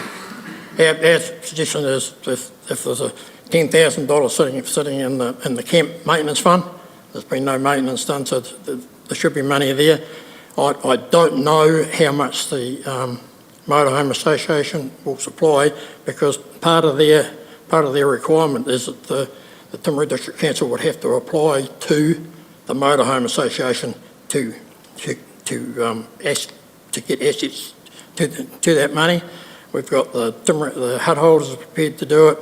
suggestion is if there's a $10,000 sitting in the camp maintenance fund, there's been no maintenance done, so there should be money there. I don't know how much the Motorhome Association will supply, because part of their requirement is that the Timaru District Council would have to apply to the Motorhome Association to get assets to that money. We've got the hut holders are prepared to do it.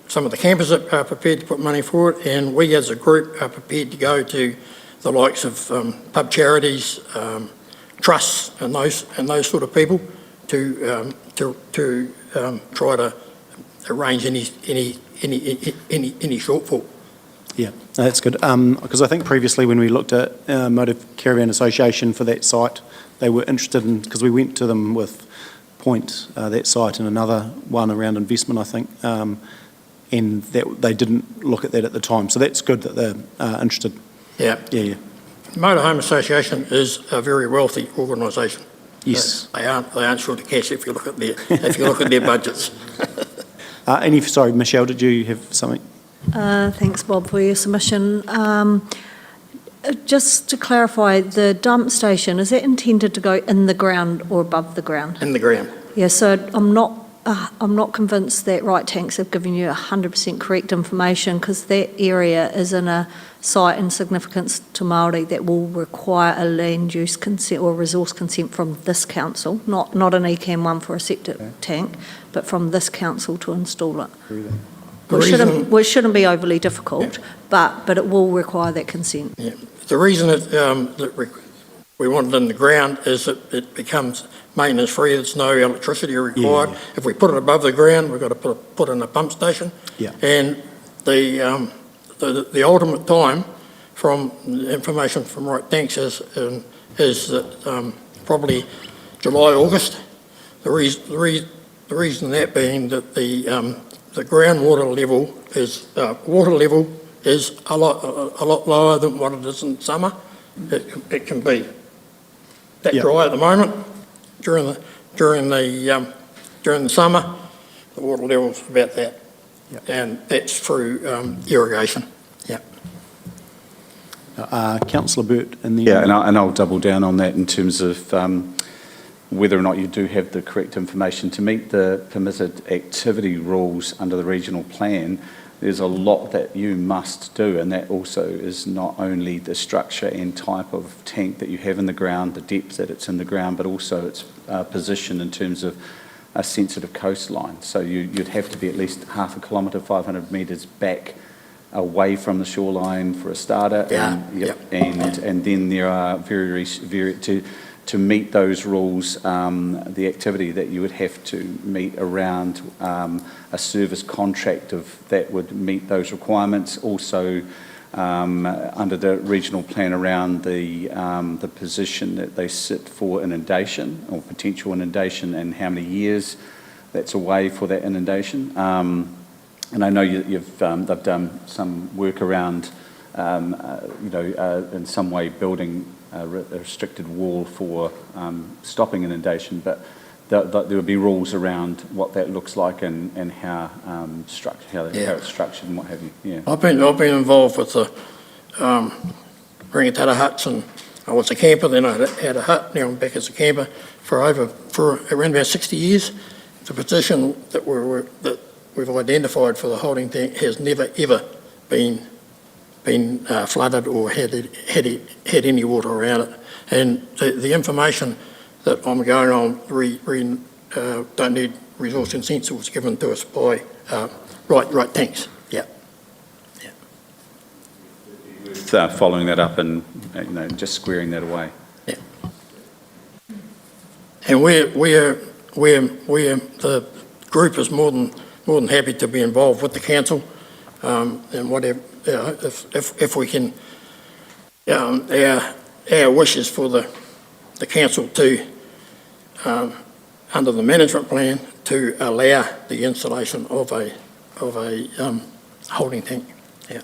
Some of the campers are prepared to put money for it, and we as a group are prepared to go to the likes of pub charities, trusts, and those sort of people to try to arrange any shortfall. Yeah, that's good. Because I think previously when we looked at Motor Caravan Association for that site, they were interested in, because we went to them with Point, that site, and another one around investment, I think, and that they didn't look at that at the time. So that's good that they're interested. Yeah. Yeah. Motorhome Association is a very wealthy organisation. Yes. They aren't short of cash if you look at their budgets. Sorry, Michelle, did you have something? Thanks, Bob, for your submission. Just to clarify, the dump station, is that intended to go in the ground or above the ground? In the ground. Yeah, so I'm not convinced that Right Tanks have given you 100% correct information, because that area is in a site in significance to Māori that will require a land use consent or resource consent from this council, not an ECAM one for a septic tank, but from this council to install it. Which shouldn't be overly difficult, but it will require that consent. Yeah. The reason that we want it in the ground is that it becomes maintenance free. There's no electricity required. Yeah. If we put it above the ground, we've got to put in a pump station. Yeah. And the ultimate time, from information from Right Tanks, is that probably July, August. The reason that being that the groundwater level is a lot lower than what it is in summer. It can be that dry at the moment. During the summer, the water level's about that, and that's through irrigation. Yeah. Councillor Burt, and then and I'll double down on that in terms of whether or not you do have the correct information to meet the permitted activity rules under the regional plan. There's a lot that you must do, and that also is not only the structure and type of tank that you have in the ground, the depth that it's in the ground, but also its position in terms of a sensitive coastline. So you'd have to be at least half a kilometre, 500 metres back away from the shoreline for a starter, and then there are very to meet those rules, the activity that you would have to meet around a service contract that would meet those requirements. Also, under the regional plan around the position that they sit for inundation or potential inundation, and how many years that's away for that inundation. And I know they've done some work around, in some way building a restricted wall for stopping inundation, but there would be rules around what that looks like and how it's structured and what have you. Yeah. I've been involved with the Ringatata huts, and I was a camper, then I had a hut, now I'm back as a camper for around about 60 years. The position that we've identified for the holding tank has never ever been flooded or had any water around it. And the information that I'm going on don't need resource consent was given to us by right tanks, yeah. Following that up and, just squaring that away. Yeah. And the group is more than happy to be involved with the council, and whatever, if we can, our wishes for the council to, under the management plan, to allow the installation of a holding tank. Yeah.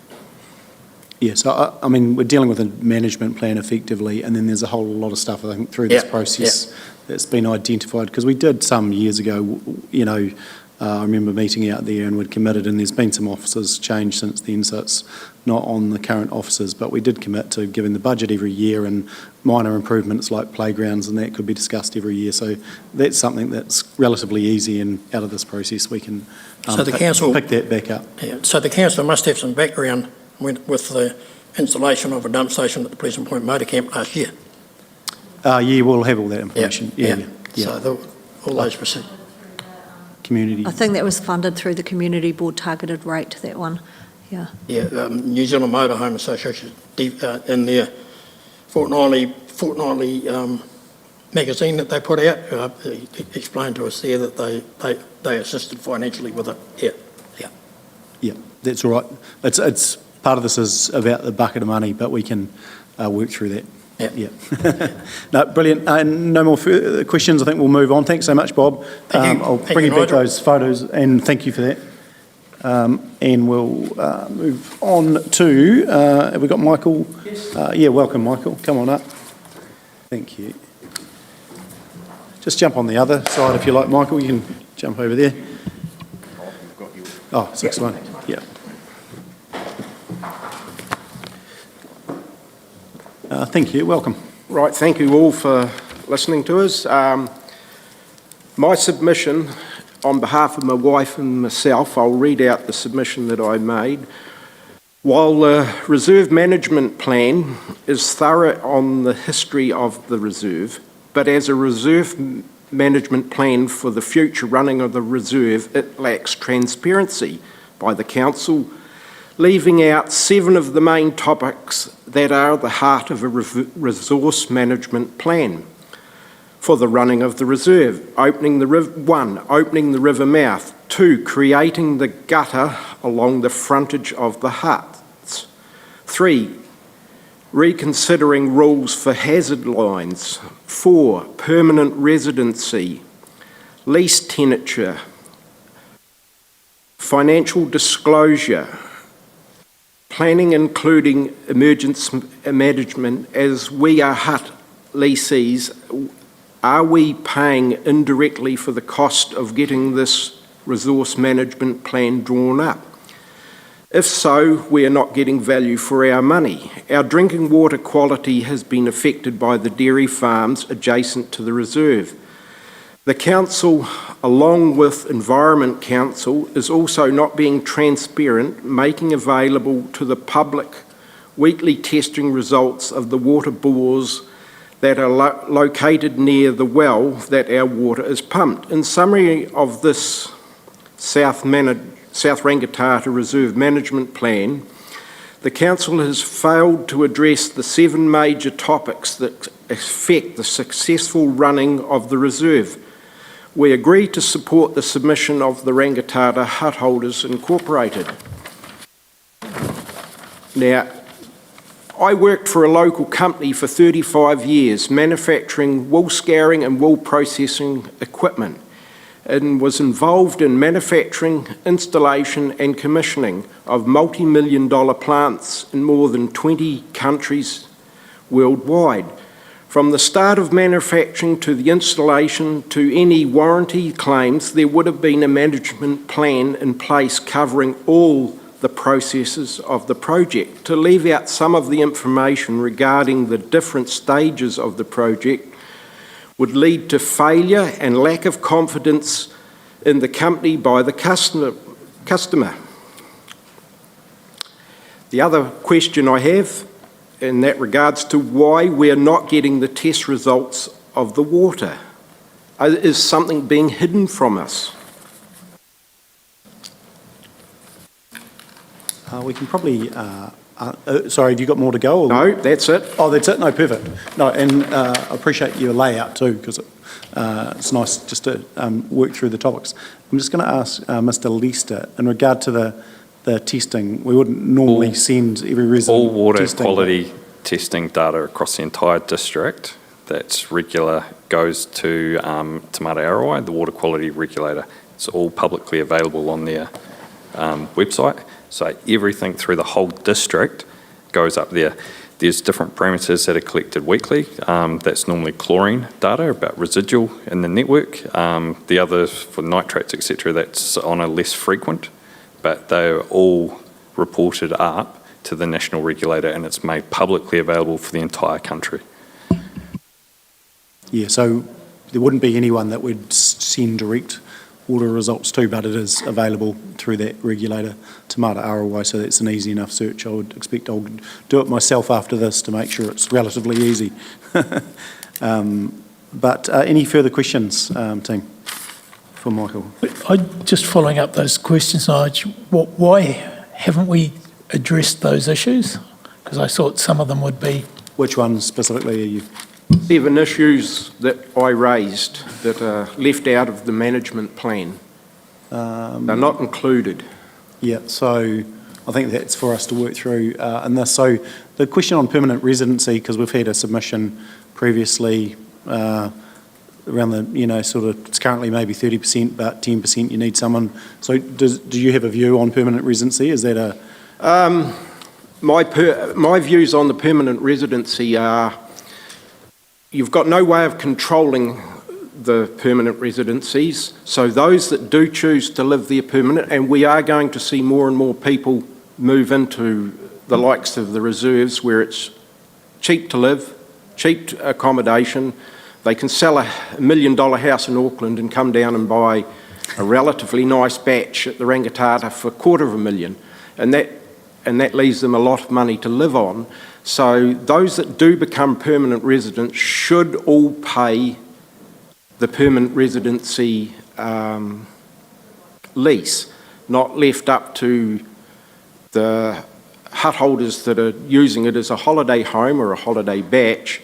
Yes, I mean, we're dealing with a management plan effectively, and then there's a whole lot of stuff, I think, through this process that's been identified, because we did some years ago, I remember meeting out there and we'd committed, and there's been some officers changed since then, so it's not on the current officers, but we did commit to giving the budget every year, and minor improvements like playgrounds and that could be discussed every year. So that's something that's relatively easy, and out of this process we can So the council pick that back up. Yeah. So the council must have some background with the installation of a dump station at the Pleasant Point Motor Camp last year. Yeah, we'll have all that information. Yeah. So all those proceed. Community. I think that was funded through the community board targeted rate, that one, yeah. Yeah, New Zealand Motorhome Association, in their fortnightly magazine that they put out, explained to us there that they assisted financially with it. Yeah, that's all right. It's part of this is about the bucket of money, but we can work through that. Yeah. No, brilliant. No more further questions. I think we'll move on. Thanks so much, Bob. I'll bring you back those photos, and thank you for that. And we'll move on to, have we got Michael? Yes. Yeah, welcome, Michael. Come on up. Thank you. Just jump on the other side if you like, Michael. You can jump over there. Oh, 6-1. Yeah. Thank you. Welcome. Right. Thank you all for listening to us. My submission, on behalf of my wife and myself, I'll read out the submission that I made. While the Reserve Management Plan is thorough on the history of the reserve, but as a reserve management plan for the future running of the reserve, it lacks transparency by the council, leaving out 7 of the main topics that are the heart of a resource management plan for the running of the reserve. Opening the river mouth. 2, creating the gutter along the frontage of the huts. 3, reconsidering rules for hazard lines. 4, permanent residency, lease tenure, financial disclosure, planning including emergency management. As we are hut lessees, are we paying indirectly for the cost of getting this resource management plan drawn up? If so, we are not getting value for our money. Our drinking water quality has been affected by the dairy farms adjacent to the reserve. The council, along with Environment Council, is also not being transparent, making available to the public weekly testing results of the water bores that are located near the well that our water is pumped. In summary of this South Rangitata Reserve Management Plan, the council has failed to address the 7 major topics that affect the successful running of the reserve. We agree to support the submission of the Rangitata Hut Holders Incorporated. Now, I worked for a local company for 35 years, manufacturing wool scouring and wool processing equipment, and was involved in manufacturing, installation and commissioning of multi-million-dollar plants in more than 20 countries worldwide. From the start of manufacturing to the installation to any warranty claims, there would have been a management plan in place covering all the processes of the project. To leave out some of the information regarding the different stages of the project would lead to failure and lack of confidence in the company by the customer. The other question I have in that regards to why we're not getting the test results of the water. Is something being hidden from us? We can probably, sorry, have you got more to go? Or? No, that's it. Oh, that's it? No, perfect. No, and I appreciate your layout too, because it's nice just to work through the topics. I'm just going to ask Mr. Leicester, in regard to the testing, we wouldn't normally send every resident all water testing, quality testing data across the entire district that's regular goes to Te Mata Arawai, the water quality regulator. It's all publicly available on their website. So everything through the whole district goes up there. There's different parameters that are collected weekly. That's normally chlorine data about residual in the network. The others for nitrates, etc., that's on a less frequent, but they're all reported up to the national regulator and it's made publicly available for the entire country. Yeah, so there wouldn't be anyone that would send direct water results to, but it is available through that regulator, Te Mata Arawai, so that's an easy enough search. I would expect I'll do it myself after this to make sure it's relatively easy. But any further questions, team, for Michael? Just following up those questions, Nigel, why haven't we addressed those issues? Because I thought some of them would be... Which ones specifically are you? 7 issues that I raised that are left out of the management plan. They're not included. Yeah, so I think that's for us to work through in this. So the question on permanent residency, because we've had a submission previously around the, sort of, it's currently maybe 30%, but 10% you need someone. So do you have a view on permanent residency? Is that a... My views on the permanent residency are you've got no way of controlling the permanent residencies, so those that do choose to live there permanent, and we are going to see more and more people move into the likes of the reserves where it's cheap to live, cheap accommodation. They can sell a $1 million house in Auckland and come down and buy a relatively nice batch at the Rangitata for $250,000, and that leaves them a lot of money to live on. So those that do become permanent residents should all pay the permanent residency lease, not left up to the hut holders that are using it as a holiday home or a holiday batch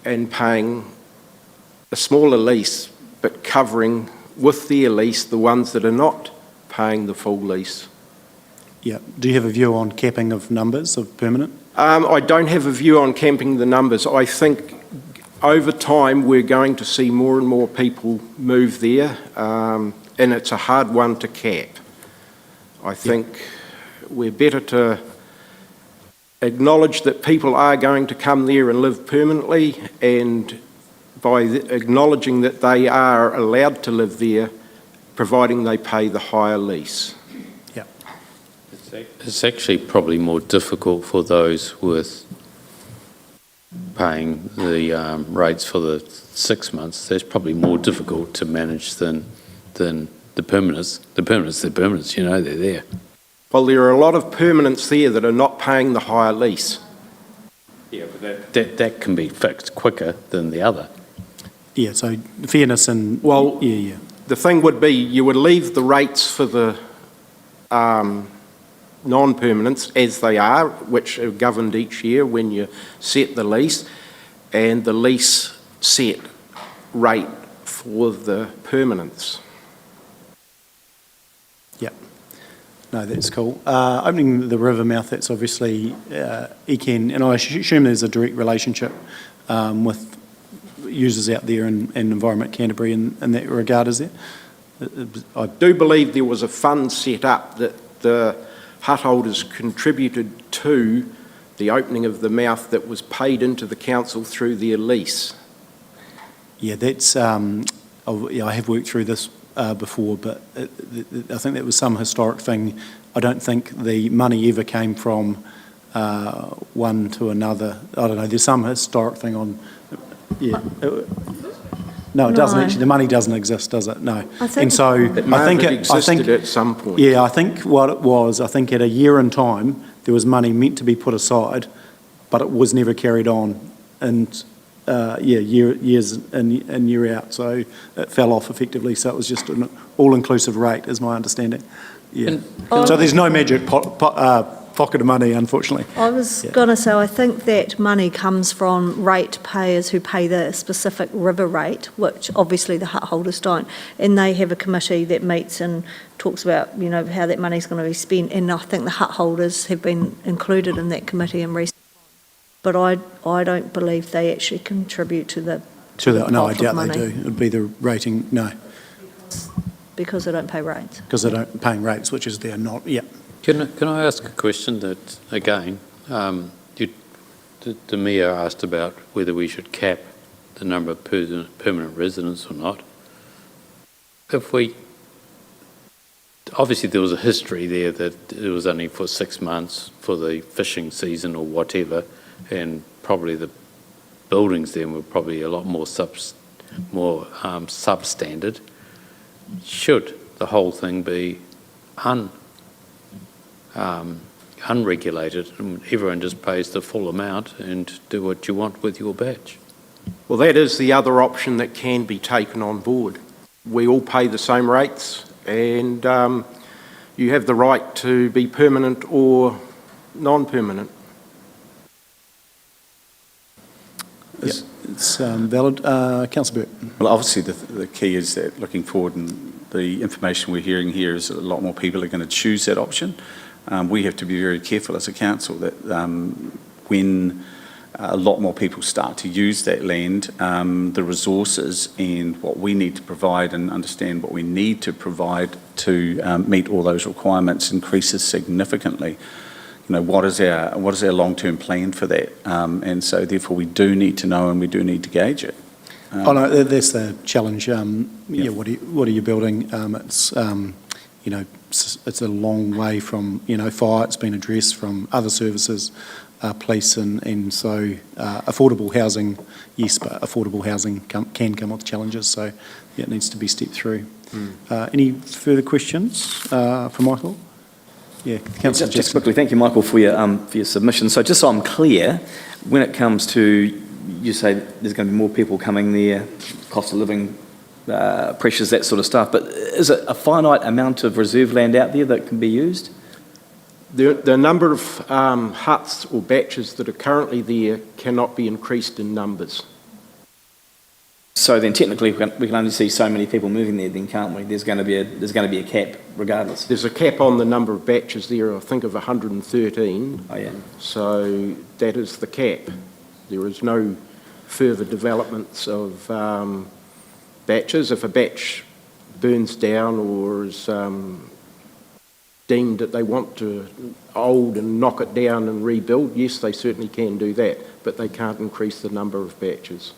and paying a smaller lease but covering with their lease the ones that are not paying the full lease. Yeah. Do you have a view on capping of numbers of permanent? I don't have a view on capping the numbers. I think over time we're going to see more and more people move there, and it's a hard one to cap. I think we're better to acknowledge that people are going to come there and live permanently, and by acknowledging that they are allowed to live there, providing they pay the higher lease. It's actually probably more difficult for those with paying the rates for the 6 months. That's probably more difficult to manage than the permanents. The permanents, they're permanents, they're there. Well, there are a lot of permanents there that are not paying the higher lease. Yeah, but that can be fixed quicker than the other. Yeah, so fairness and... Well, yeah. The thing would be you would leave the rates for the non-permanents as they are, which are governed each year when you set the lease, and the lease set rate for the permanents. Yeah. No, that's cool. Opening the river mouth, that's obviously ECAN, and I assume there's a direct relationship with users out there in Environment Canterbury in that regard, is there? I do believe there was a fund set up that the hut holders contributed to the opening of the mouth that was paid into the council through their lease. Yeah, that's, I have worked through this before, but I think that was some historic thing. I don't think the money ever came from one to another. I don't know, there's some historic thing on, yeah. No, it doesn't actually. The money doesn't exist, does it? No. And so I think it existed at some point. Yeah, I think what it was, I think at a year in time, there was money meant to be put aside, but it was never carried on. And years in and year out. So it fell off effectively. So it was just an all-inclusive rate, is my understanding. Yeah. So there's no magic pocket of money, unfortunately. I was going to say, I think that money comes from rate payers who pay the specific river rate, which obviously the hut holders don't. And they have a committee that meets and talks about, you know, how that money's going to be spent. And I think the hut holders have been included in that committee in recent times. But I don't believe they actually contribute to the No, I pot of doubt money. they do. It would be the rating, no, Because they don't pay rates. because they don't paying rates, which is they're not, yeah. Can I ask a question that, again, the Mayor asked about whether we should cap the number of permanent residents or not. Obviously there was a history there that it was only for 6 months for the fishing season or whatever, and probably the buildings then were probably a lot more substandard. Should the whole thing be unregulated and everyone just pays the full amount and do what you want with your badge? Well, that is the other option that can be taken on board. We all pay the same rates, and you have the right to be permanent or non-permanent. It's valid. Councillor Burt. Well, obviously the key is that looking forward, and the information we're hearing here is that a lot more people are going to choose that option. We have to be very careful as a council that when a lot more people start to use that land, the resources and what we need to provide and understand what we need to provide to meet all those requirements increases significantly. You know, what is our long-term plan for that? And so therefore we do need to know and we do need to gauge it. No, that's the challenge. Yeah, what are you building? It's you know, it's a long way from, you know, fire. It's been addressed from other services, police, and so affordable housing, yes, but affordable housing can come with challenges. So yeah, it needs to be stepped through. Any further questions for Michael? Yeah, Councillor Just quickly, thank you, Michael, for your submission. So just so I'm clear, when it comes to, you say there's going to be more people coming there, cost of living pressures, that sort of stuff, but is it a finite amount of reserve land out there that can be used? The number of huts or batches that are currently there cannot be increased in numbers. So then technically we can only see so many people moving there then, can't we? There's going to be a cap regardless. There's a cap on the number of batches there, I think of 113. Oh yeah. So that is the cap. There is no further developments of batches. If a batch burns down or is deemed that they want to old and knock it down and rebuild, yes, they certainly can do that, but they can't increase the number of batches.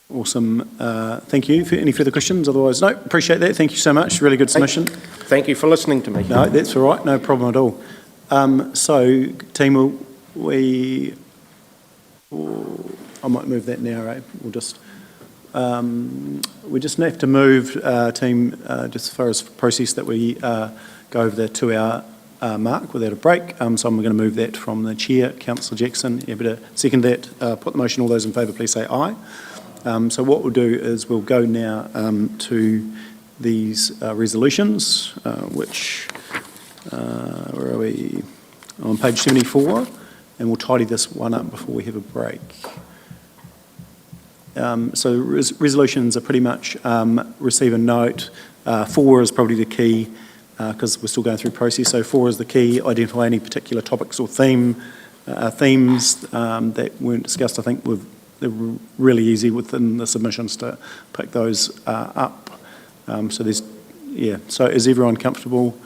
Awesome. Thank you. Any further questions? Otherwise, no, appreciate that. Thank you so much. Really good submission. Thank you for listening to me. No, that's all right. No problem at all. So, team, I might move that now, right? We just have to move, team, just as far as process that we go over the 2-hour mark without a break. So I'm going to move that from the chair, Councillor Jackson. Able to second that, put the motion. All those in favour, please say aye. So what we'll do is we'll go now to these resolutions, which, where are we? On page 74, and we'll tidy this one up before we have a break. So resolutions are pretty much receive a note. 4 is probably the key because we're still going through process. So 4 is the key, identify any particular topics or themes that weren't discussed. I think they're really easy within the submissions to pick those up. So so is everyone comfortable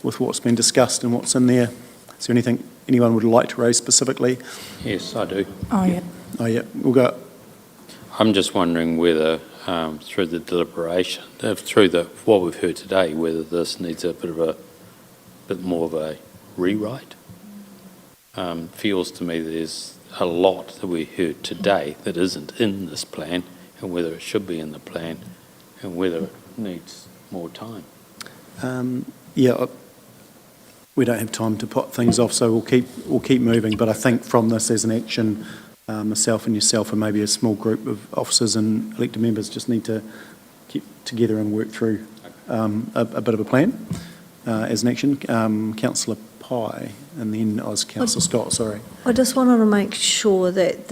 with what's been discussed and what's in there? Is there anything anyone would like to raise specifically? Yes, I do. Oh, yeah. Oh, yeah, we'll go. I'm just wondering whether, through the deliberation, what we've heard today, whether this needs a bit more of a rewrite. Feels to me there's a lot that we heard today that isn't in this plan, and whether it should be in the plan, and whether it needs more time. We don't have time to put things off, so we'll keep moving. But I think from this as an action, myself and yourself and maybe a small group of officers and elected members just need to get together and work through a bit of a plan. as an action. Councillor Pye, and then Councillor Scott, sorry. I just wanted to make sure that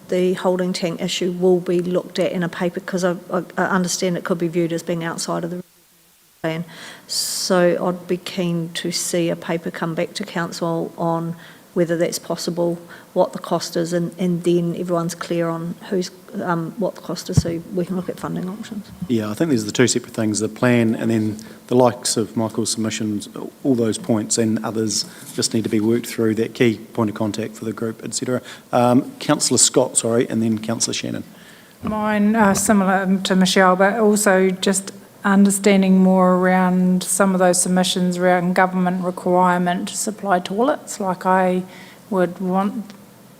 the holding tank issue will be looked at in a paper, because I understand it could be viewed as being outside of the plan. So I'd be keen to see a paper come back to council on whether that's possible, what the cost is, and then everyone's clear on what the cost is, so we can look at funding options. Yeah, I think there's the two separate things, the plan and then the likes of Michael's submissions, all those points and others just need to be worked through, that key point of contact for the group, etc. Councillor Scott, sorry, and then Councillor Shannon. Mine are similar to Michelle, but also just understanding more around some of those submissions around government requirement to supply toilets. Like I would want,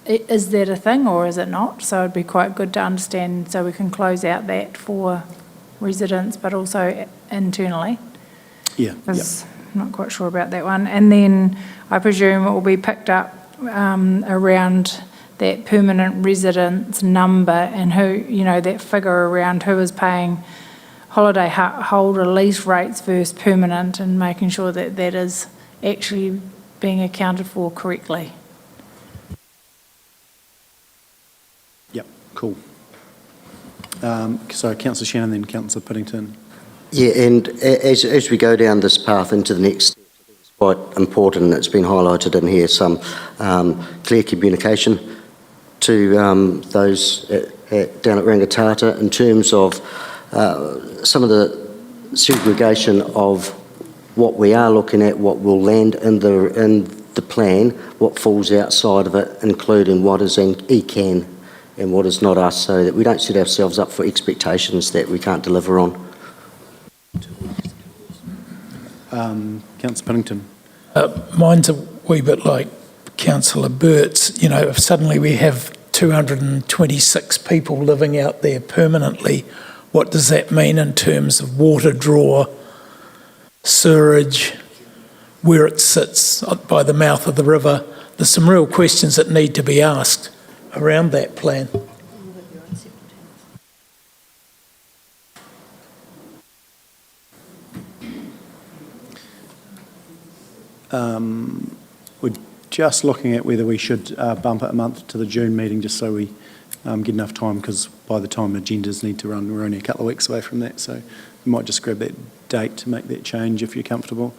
is that a thing or is it not? So it'd be quite good to understand so we can close out that for residents, but also internally. Yeah. Because I'm not quite sure about that one. And then I presume it will be picked up around that permanent residence number and who, you know, that figure around who is paying holiday holder lease rates versus permanent, and making sure that that is actually being accounted for correctly. Yep, cool. So Councillor Shannon, then Councillor Piddington. Yeah, and as we go down this path into the next step, it's quite important, and it's been highlighted in here, some clear communication to those down at Rangitata in terms of some of the segregation of what we are looking at, what will land in the plan, what falls outside of it, including what is in ECAN and what is not us, so that we don't set ourselves up for expectations that we can't deliver on. Councillor Piddington. Mine's a wee bit like Councillor Burt's. You know, if suddenly we have 226 people living out there permanently, what does that mean in terms of water draw, sewerage, where it sits by the mouth of the river? There's some real questions that need to be asked around that plan. We're just looking at whether we should bump it a month to the June meeting, just so we get enough time, because by the time agendas need to run, we're only a couple of weeks away from that, so we might just grab that date to make that change if you're comfortable.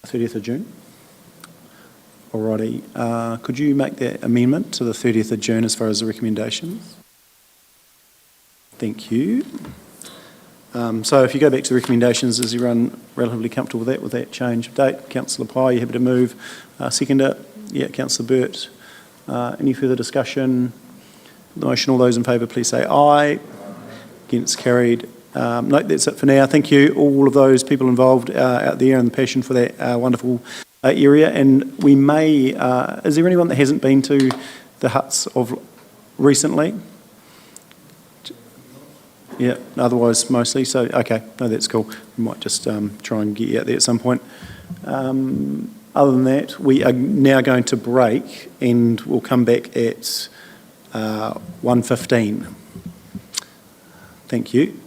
30th of June? Alrighty, could you make that amendment to the 30th of June as far as the recommendations? Thank you. So if you go back to the recommendations, is everyone relatively comfortable with that change of date? Councillor Pye, you happy to move? Seconder? Yeah, Councillor Burt. Any further discussion? The motion, all those in favour, please say aye. Against, carried. No, that's it for now. Thank you, all of those people involved out there and the passion for that wonderful area. And we may, is there anyone that hasn't been to the huts of recently? Yeah, otherwise mostly, so okay, no, that's cool. We might just try and get you out there at some point. Other than that, we are now going to break and we'll come back at 1:15. Thank you.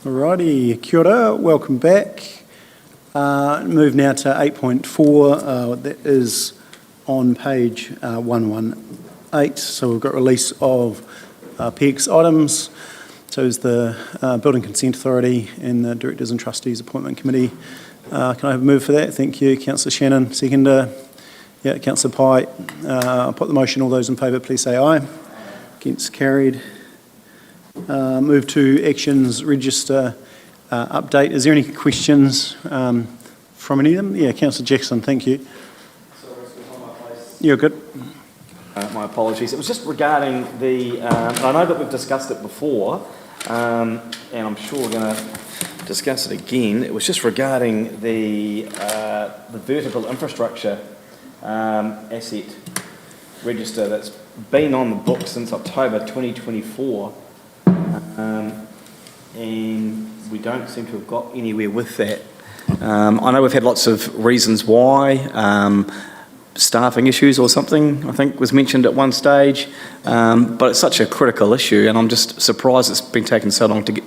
Alrighty, kia ora, welcome back. Move now to 8.4, that is on page 118. So we've got release of PX items. So is the Building Consent Authority and the Directors and Trustees Appointment Committee. Can I have a move for that? Thank you, Councillor Shannon. Seconder, yeah, Councillor Pye. I'll put the motion. All those in favour, please say aye. Against, carried. Move to Actions Register update. Is there any questions from any of them? Yeah, Councillor Jackson, thank you. You're good. My apologies. It was just regarding the, and I know that we've discussed it before, and I'm sure we're going to discuss it again. It was just regarding the vertical infrastructure asset register that's been on the books since October 2024, and we don't seem to have got anywhere with that. I know we've had lots of reasons why. Staffing issues or something, I think, was mentioned at one stage. But it's such a critical issue, and I'm just surprised it's been taking so long to get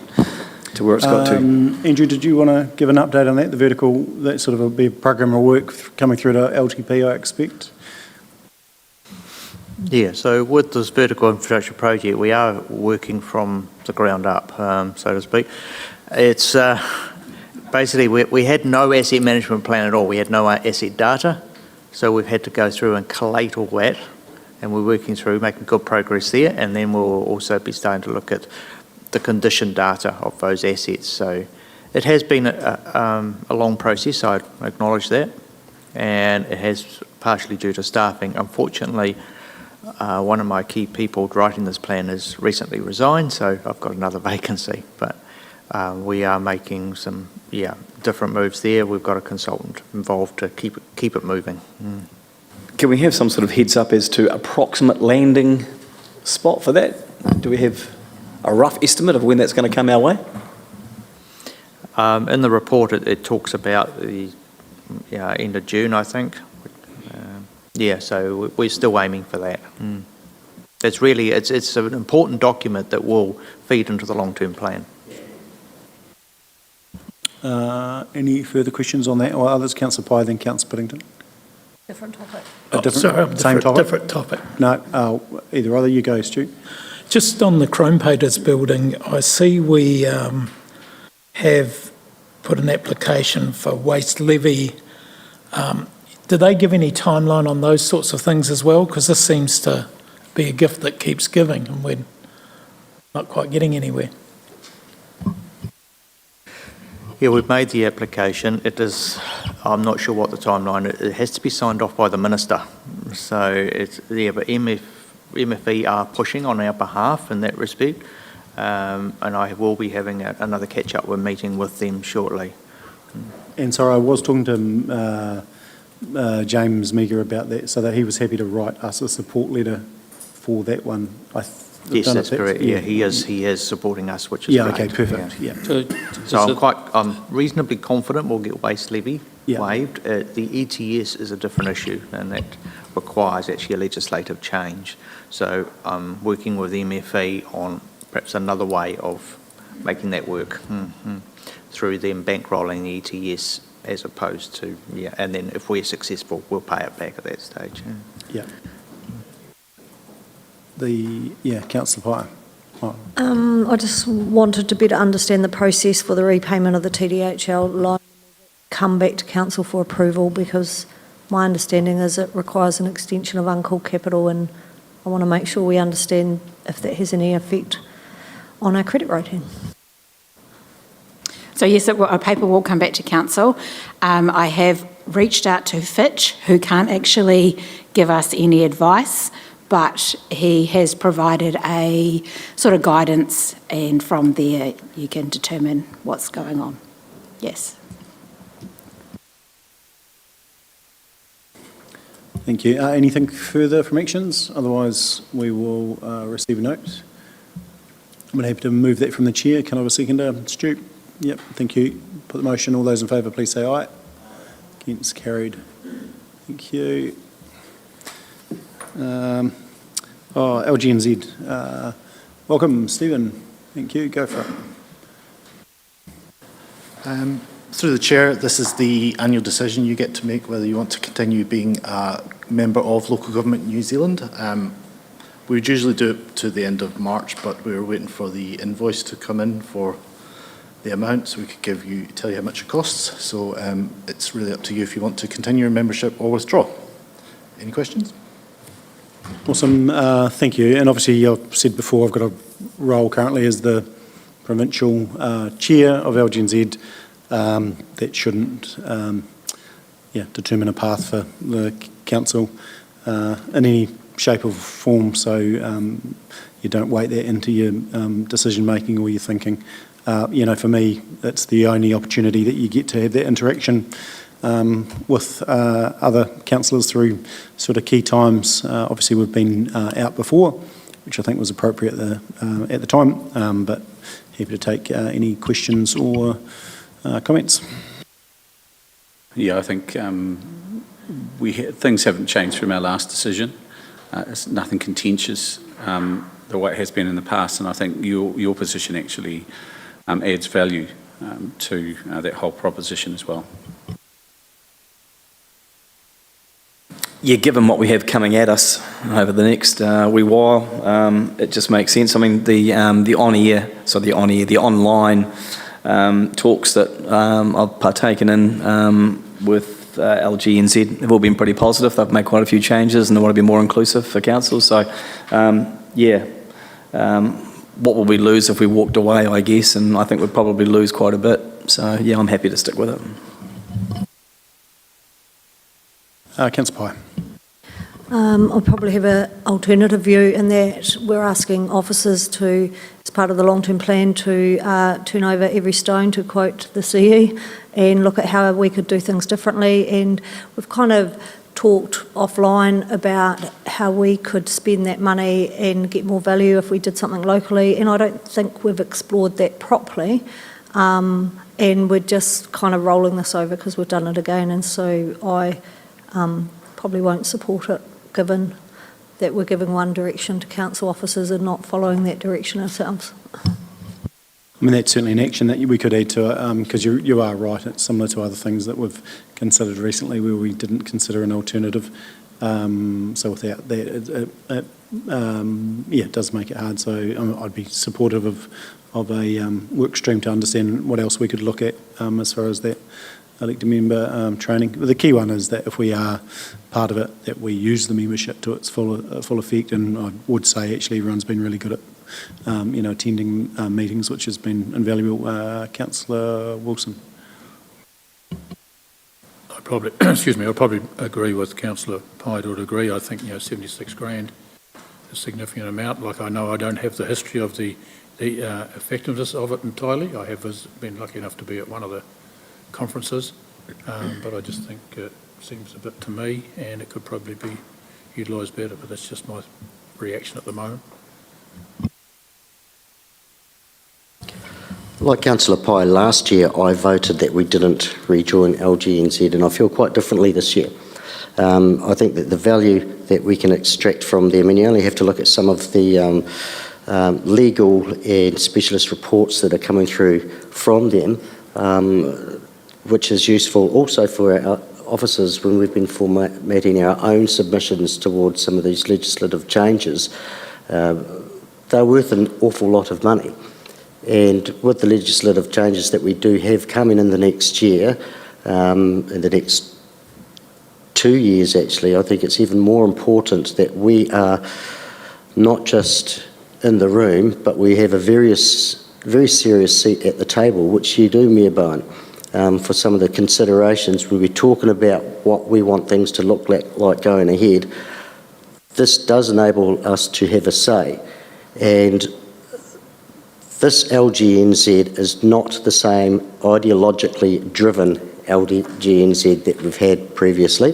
to where it's got to. Andrew, did you want to give an update on that? The vertical, that sort of will be a program of work coming through to LTP, I expect. Yeah, so with this vertical infrastructure project, we are working from the ground up, so to speak. It's basically, we had no asset management plan at all. We had no asset data. So we've had to go through and collate all that, and we're working through making good progress there, and then we'll also be starting to look at the condition data of those assets. So it has been a long process, I acknowledge that, and it has partially due to staffing. Unfortunately, one of my key people writing this plan has recently resigned, so I've got another vacancy, but we are making some, different moves there. We've got a consultant involved to keep it moving. Can we have some sort of heads up as to approximate landing spot for that? Do we have a rough estimate of when that's going to come our way? In the report, it talks about the end of June, I think. So we're still aiming for that. It's really, it's an important document that will feed into the long-term plan. Any further questions on that? Or others, Councillor Pye, then Councillor Piddington? Different topic. Different topic. No, either other. You go, Stu. Just on the Chrome Painters building, I see we have put an application for waste levy. Do they give any timeline on those sorts of things as well? Because this seems to be a gift that keeps giving, and we're not quite getting anywhere. Yeah, we've made the application. It is, I'm not sure what the timeline is. It has to be signed off by the Minister. So it's, but MFE are pushing on our behalf in that respect. And I will be having another catch-up meeting with them shortly. And sorry, I was talking to James Meager about that, so that he was happy to write us a support letter for that one. Yes, that's correct. Yeah, he is supporting us, which is great. Okay, perfect. Yeah. So I'm reasonably confident we'll get waste levy waived. The ETS is a different issue, and that requires actually a legislative change. So I'm working with MFE on perhaps another way of making that work through them bankrolling the ETS as opposed to and then if we're successful, we'll pay it back at that stage. Yeah. Councillor Pye. I just wanted to better understand the process for the repayment of the TDHL loan. Come back to council for approval, because my understanding is it requires an extension of uncalled capital, and I want to make sure we understand if that has any effect on our credit rating. So yes, a paper will come back to council. I have reached out to Fitch, who can't actually give us any advice, but he has provided a sort of guidance, and from there you can determine what's going on. Yes. Thank you. Anything further from Actions? Otherwise, we will receive a note. I'm happy to move that from the chair. Can I have a seconder? Stu? Yep, thank you. Put the motion. All those in favour, please say aye. Against, carried. Thank you. LGNZ. Welcome, Stephen. Thank you. Go for it. Through the chair, this is the annual decision you get to make whether you want to continue being a member of Local Government New Zealand. We would usually do it to the end of March, but we were waiting for the invoice to come in for the amount so we could tell you how much it costs. So it's really up to you if you want to continue your membership or withdraw. Any questions? Awesome, thank you. And obviously, I've said before, I've got a role currently as the provincial chair of LGNZ. That shouldn't determine a path for the council in any shape or form, so you don't weight that into your decision making or your thinking. For me, it's the only opportunity that you get to have that interaction with other councillors through sort of key times. Obviously, we've been out before, which I think was appropriate at the time, but happy to take any questions or comments. Yeah, I think things haven't changed from our last decision. It's nothing contentious the way it has been in the past, and I think your position actually adds value to that whole proposition as well. Yeah, given what we have coming at us over the next wee while, it just makes sense. I mean, the online talks that I've partaken in with LGNZ have all been pretty positive. They've made quite a few changes and they want to be more inclusive for council. So, what will we lose if we walked away, I guess, and I think we'd probably lose quite a bit. So, yeah, I'm happy to stick with it. Councillor Pye. I'll probably have an alternative view in that we're asking officers to, as part of the long-term plan, to turn over every stone, to quote the CE, and look at how we could do things differently. And we've kind of talked offline about how we could spend that money and get more value if we did something locally, and I don't think we've explored that properly. And we're just kind of rolling this over because we've done it again, and so I probably won't support it, given that we're giving one direction to council officers and not following that direction ourselves. I mean, that's certainly an action that we could add to it, because you are right, it's similar to other things that we've considered recently where we didn't consider an alternative. So without that, it does make it hard. So I'd be supportive of a work stream to understand what else we could look at as far as that elected member training. But the key one is that if we are part of it, that we use the membership to its full effect. And I would say actually everyone's been really good at attending meetings, which has been invaluable. Councillor Wilson. I'll probably agree with Councillor Pye to a degree. I think 76 grand is a significant amount. Like, I know I don't have the history of the effectiveness of it entirely. I have been lucky enough to be at one of the conferences, but I just think it seems a bit to me, and it could probably be utilised better, but that's just my reaction at the moment. Like Councillor Pye, last year I voted that we didn't rejoin LGNZ, and I feel quite differently this year. I think that the value that we can extract from them, and you only have to look at some of the legal and specialist reports that are coming through from them, which is useful also for our officers when we've been formatting our own submissions towards some of these legislative changes. They're worth an awful lot of money. And with the legislative changes that we do have coming in the next year, in the next 2 years actually, I think it's even more important that we are not just in the room, but we have a very serious seat at the table, which you do, Mayor Bowen, for some of the considerations. We'll be talking about what we want things to look like going ahead. This does enable us to have a say, and this LGNZ is not the same ideologically driven LGNZ that we've had previously.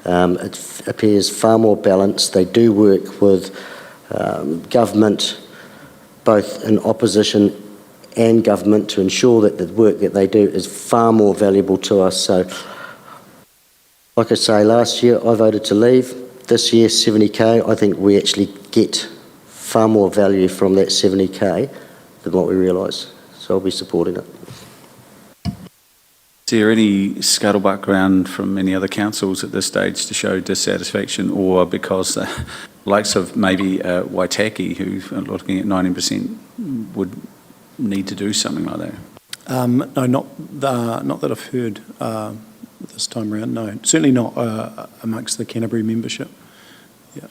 It appears far more balanced. They do work with government, both in opposition and government, to ensure that the work that they do is far more valuable to us. So, like I say, last year I voted to leave. This year, 70k, I think we actually get far more value from that 70k than what we realise. So I'll be supporting it. Is there any scuttlebutt around from any other councils at this stage to show dissatisfaction, or because likes of maybe Waitaki, who are looking at 19%, would need to do something like that? No, not that I've heard this time around, no. Certainly not amongst the Canterbury membership. Yeah.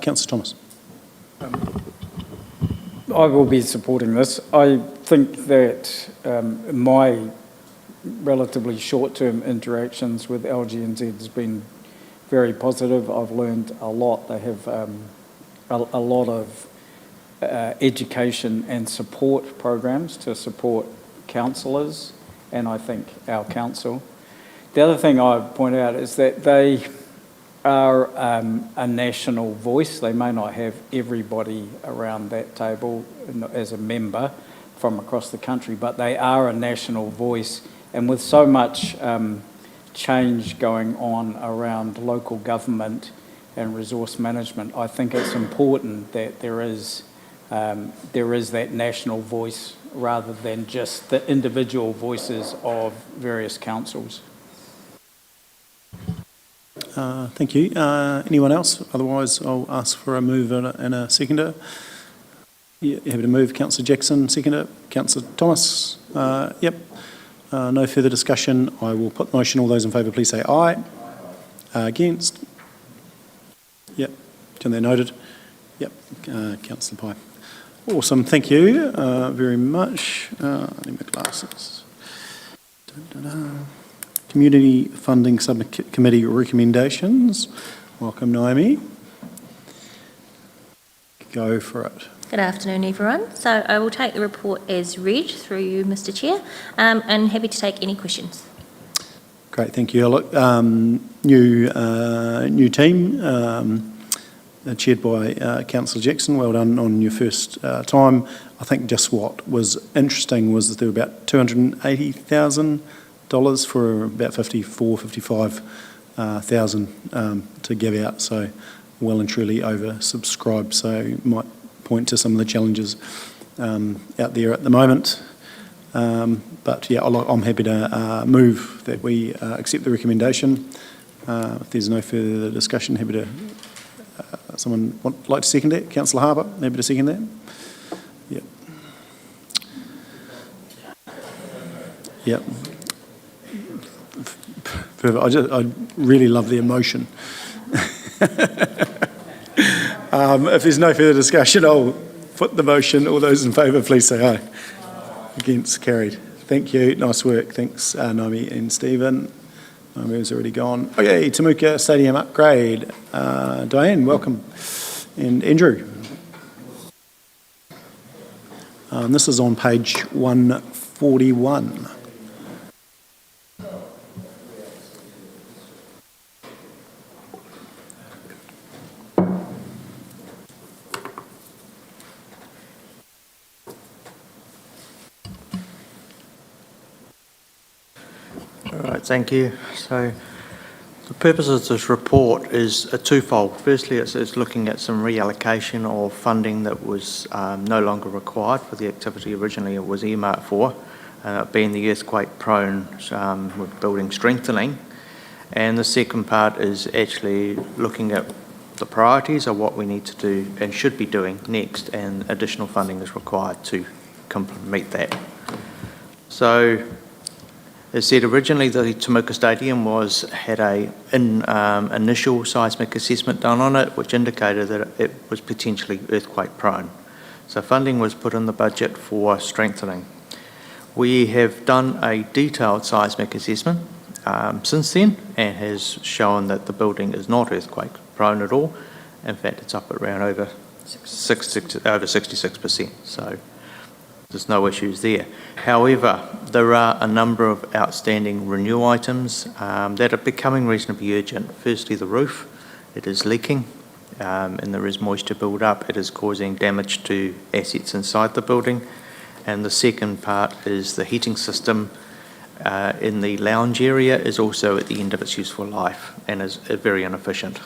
Councillor Thomas. I will be supporting this. I think that my relatively short-term interactions with LGNZ has been very positive. I've learned a lot. They have a lot of education and support programs to support councillors and I think our council. The other thing I would point out is that they are a national voice. They may not have everybody around that table as a member from across the country, but they are a national voice. And with so much change going on around local government and resource management, I think it's important that there is that national voice rather than just the individual voices of various councils. Thank you. Anyone else? Otherwise, I'll ask for a move and a seconder. Yeah, happy to move. Councillor Jackson, seconder. Councillor Thomas. Yep. No further discussion. I will put the motion. All those in favour, please say aye. Against? Yep. Turn that noted. Yep. Councillor Pye. Awesome. Thank you very much. I need my glasses. Community Funding Subcommittee recommendations. Welcome, Naomi. Go for it. Good afternoon, everyone. So I will take the report as read through you, Mr. Chair, and happy to take any questions. Great, thank you. Look, new team, chaired by Councillor Jackson. Well done on your first time. I think just what was interesting was that there were about $280,000 for about 55,000 to give out. So well and truly oversubscribed. So might point to some of the challenges out there at the moment. But yeah, I'm happy to move that we accept the recommendation. If there's no further discussion, happy to. Someone like to second that? Councillor Harper, happy to second that? Yep. Yep. Perfect. I really love the emotion. If there's no further discussion, I'll put the motion. All those in favour, please say aye. Against, carried. Thank you. Nice work. Thanks, Naomi and Stephen. Naomi's already gone. Okay, Temuka Stadium upgrade. Diane, welcome. And Andrew. This is on page 141. Thank you. So the purpose of this report is twofold. Firstly, it's looking at some reallocation of funding that was no longer required for the activity originally it was earmarked for, being the earthquake-prone building strengthening. And the second part is actually looking at the priorities of what we need to do and should be doing next, and additional funding is required to meet that. So, as said, originally the Temuka Stadium had an initial seismic assessment done on it, which indicated that it was potentially earthquake prone. So funding was put in the budget for strengthening. We have done a detailed seismic assessment since then, and has shown that the building is not earthquake prone at all. In fact, it's up at around over 66%. So there's no issues there. However, there are a number of outstanding renewal items that are becoming reasonably urgent. Firstly, the roof. It is leaking and there is moisture build up. It is causing damage to assets inside the building. And the second part is the heating system in the lounge area is also at the end of its useful life and is very inefficient.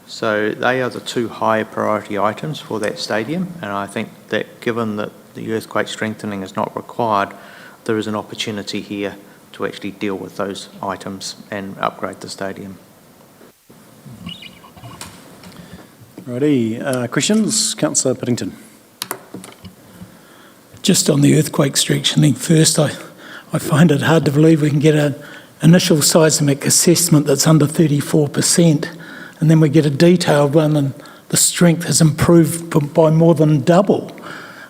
So they are the two high priority items for that stadium, and I think that given that the earthquake strengthening is not required, there is an opportunity here to actually deal with those items and upgrade the stadium. Righty, questions? Councillor Piddington. Just on the earthquake strengthening first, I find it hard to believe we can get an initial seismic assessment that's under 34%, and then we get a detailed one and the strength has improved by more than double.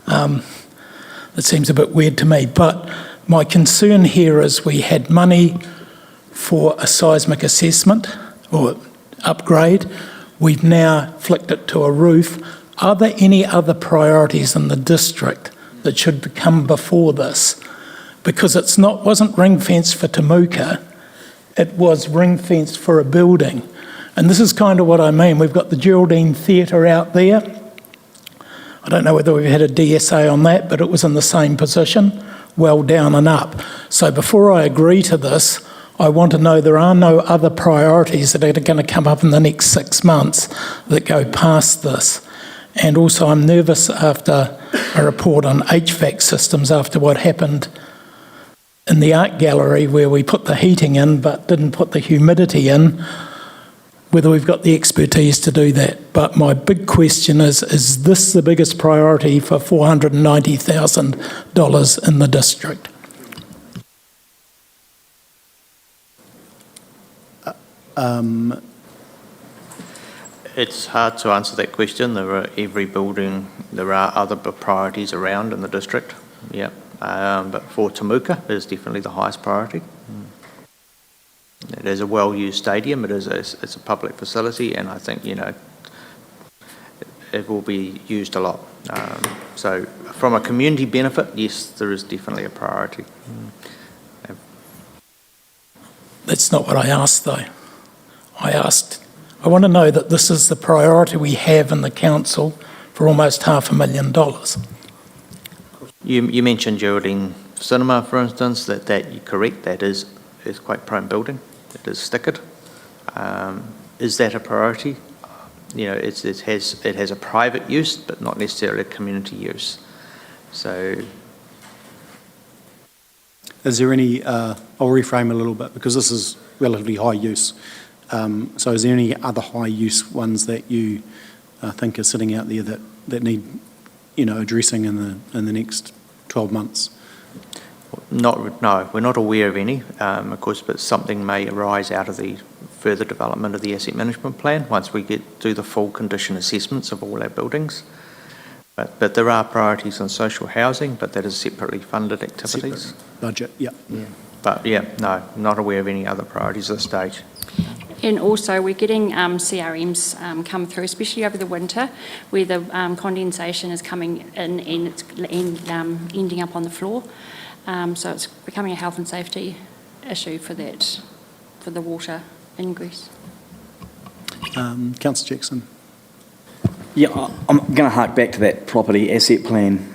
It seems a bit weird to me, but my concern here is we had money for a seismic assessment or upgrade. We've now flicked it to a roof. Are there any other priorities in the district that should come before this? Because wasn't ring-fenced for Temuka, it was ring-fenced for a building. And this is kind of what I mean. We've got the Geraldine Theatre out there. I don't know whether we've had a DSA on that, but it was in the same position, well down and up. So before I agree to this, I want to know there are no other priorities that are going to come up in the next 6 months that go past this. And also I'm nervous after a report on HVAC systems after what happened in the art gallery where we put the heating in but didn't put the humidity in, whether we've got the expertise to do that. But my big question is this the biggest priority for $490,000 in the district? It's hard to answer that question. There are other priorities around in the district, yeah. But for Temuka, it is definitely the highest priority. It is a well-used stadium. It's a public facility, and I think it will be used a lot. So, from a community benefit, yes, there is definitely a priority. That's not what I asked, though. I want to know that this is the priority we have in the council for almost $500,000. You mentioned Geraldine Cinema, for instance. That you're correct. That is quite prime building. It is stickered. Is that a priority? It has a private use, but not necessarily a community use. So, is there any? I'll reframe a little bit because this is relatively high use. So, is there any other high use ones that you think are sitting out there that need, addressing in the next 12 months? No, we're not aware of any, of course, but something may arise out of the further development of the asset management plan once we do the full condition assessments of all our buildings. But there are priorities on social housing, but that is separately funded activities. Separate budget, yeah. But no, not aware of any other priorities at this stage. And also we're getting CRMs come through, especially over the winter, where the condensation is coming in and it's ending up on the floor. So it's becoming a health and safety issue for the water ingress. Councillor Jackson. Yeah, I'm going to hark back to that property asset plan,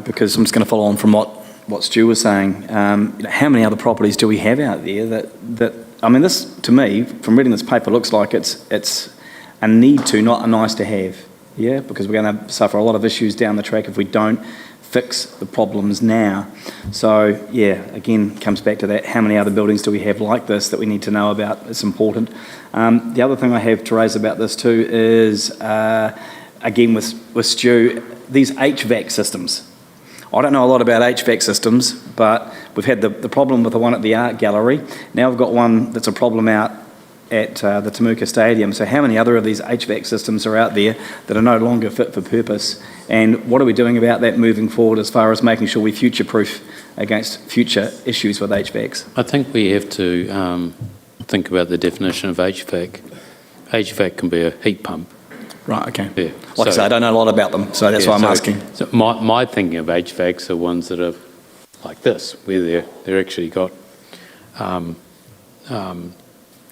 because I'm just going to follow on from what Stu was saying. How many other properties do we have out there that this, to me, from reading this paper, looks like it's a need to, not a nice to have, yeah? Because we're going to suffer a lot of issues down the track if we don't fix the problems now. So, yeah, again, comes back to that. How many other buildings do we have like this that we need to know about? It's important. The other thing I have to raise about this too is, again, with Stu, these HVAC systems. I don't know a lot about HVAC systems, but we've had the problem with the one at the art gallery. Now we've got one that's a problem out at the Temuka Stadium. So how many other of these HVAC systems are out there that are no longer fit for purpose? And what are we doing about that moving forward as far as making sure we future-proof against future issues with HVACs? I think we have to think about the definition of HVAC. HVAC can be a heat pump. Right, okay. Yeah. Like I say, I don't know a lot about them, so that's why I'm asking. So my thinking of HVACs are ones that are like this, where they're actually got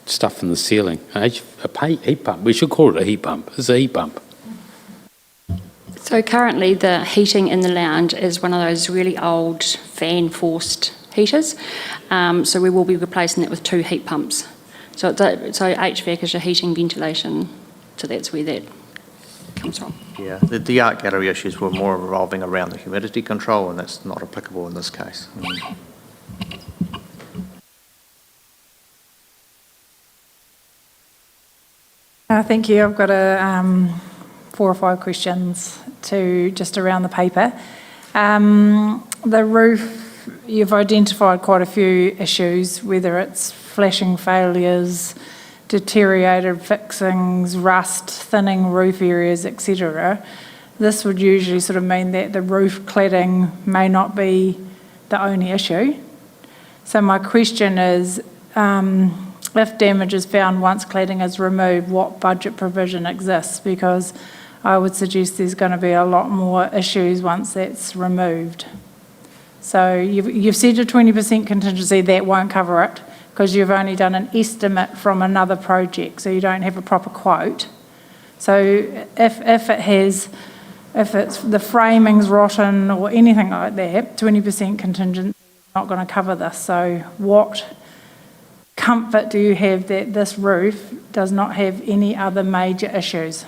stuff in the ceiling. A heat pump. We should call it a heat pump. It's a heat pump. So currently the heating in the lounge is one of those really old fan-forced heaters. So we will be replacing it with 2 heat pumps. So HVAC is your heating ventilation. So that's where that comes from. Yeah, the art gallery issues were more revolving around the humidity control, and that's not applicable in this case. Thank you. I've got 4 or 5 questions to just around the paper. The roof, you've identified quite a few issues, whether it's flashing failures, deteriorated fixings, rust, thinning roof areas, etc. This would usually sort of mean that the roof cladding may not be the only issue. So my question is, if damage is found once cladding is removed, what budget provision exists? Because I would suggest there's going to be a lot more issues once that's removed. So you've said a 20% contingency, that won't cover it because you've only done an estimate from another project, so you don't have a proper quote. So if it's the framing's rotten or anything like that, 20% contingency is not going to cover this. So what comfort do you have that this roof does not have any other major issues?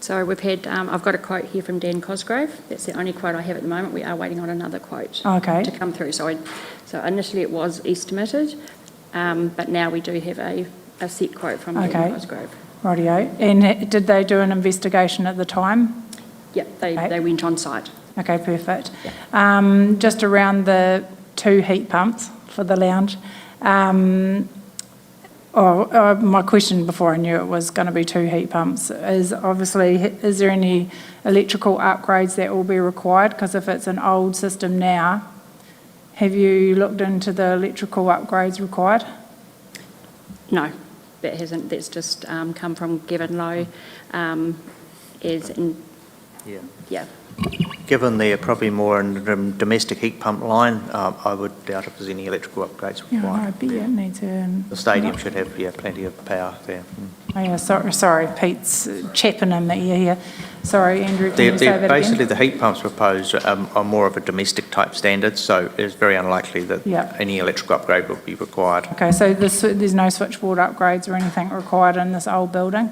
So we've had, I've got a quote here from Dan Cosgrove. That's the only quote I have at the moment. We are waiting on another quote to come through. So initially it was estimated, but now we do have a set quote from Dan Cosgrove. Rightio. And did they do an investigation at the time? Yep, they went on site. Okay, perfect. Just around the 2 heat pumps for the lounge. My question before I knew it was going to be 2 heat pumps is obviously, is there any electrical upgrades that will be required? Because if it's an old system now, have you looked into the electrical upgrades required? No, that hasn't. That's just come from Gavin Lowe. Yeah. Given they're probably more in the domestic heat pump line, I would doubt if there's any electrical upgrades required. Yeah, I bet it needs to. The stadium should have plenty of power there. Oh yeah, sorry, Pete's chapping in the ear here. Sorry, Andrew, can you say that basically, again? the heat pumps proposed are more of a domestic type standard, so it's very unlikely that any electrical upgrade will be required. Okay, so there's no switchboard upgrades or anything required in this old building?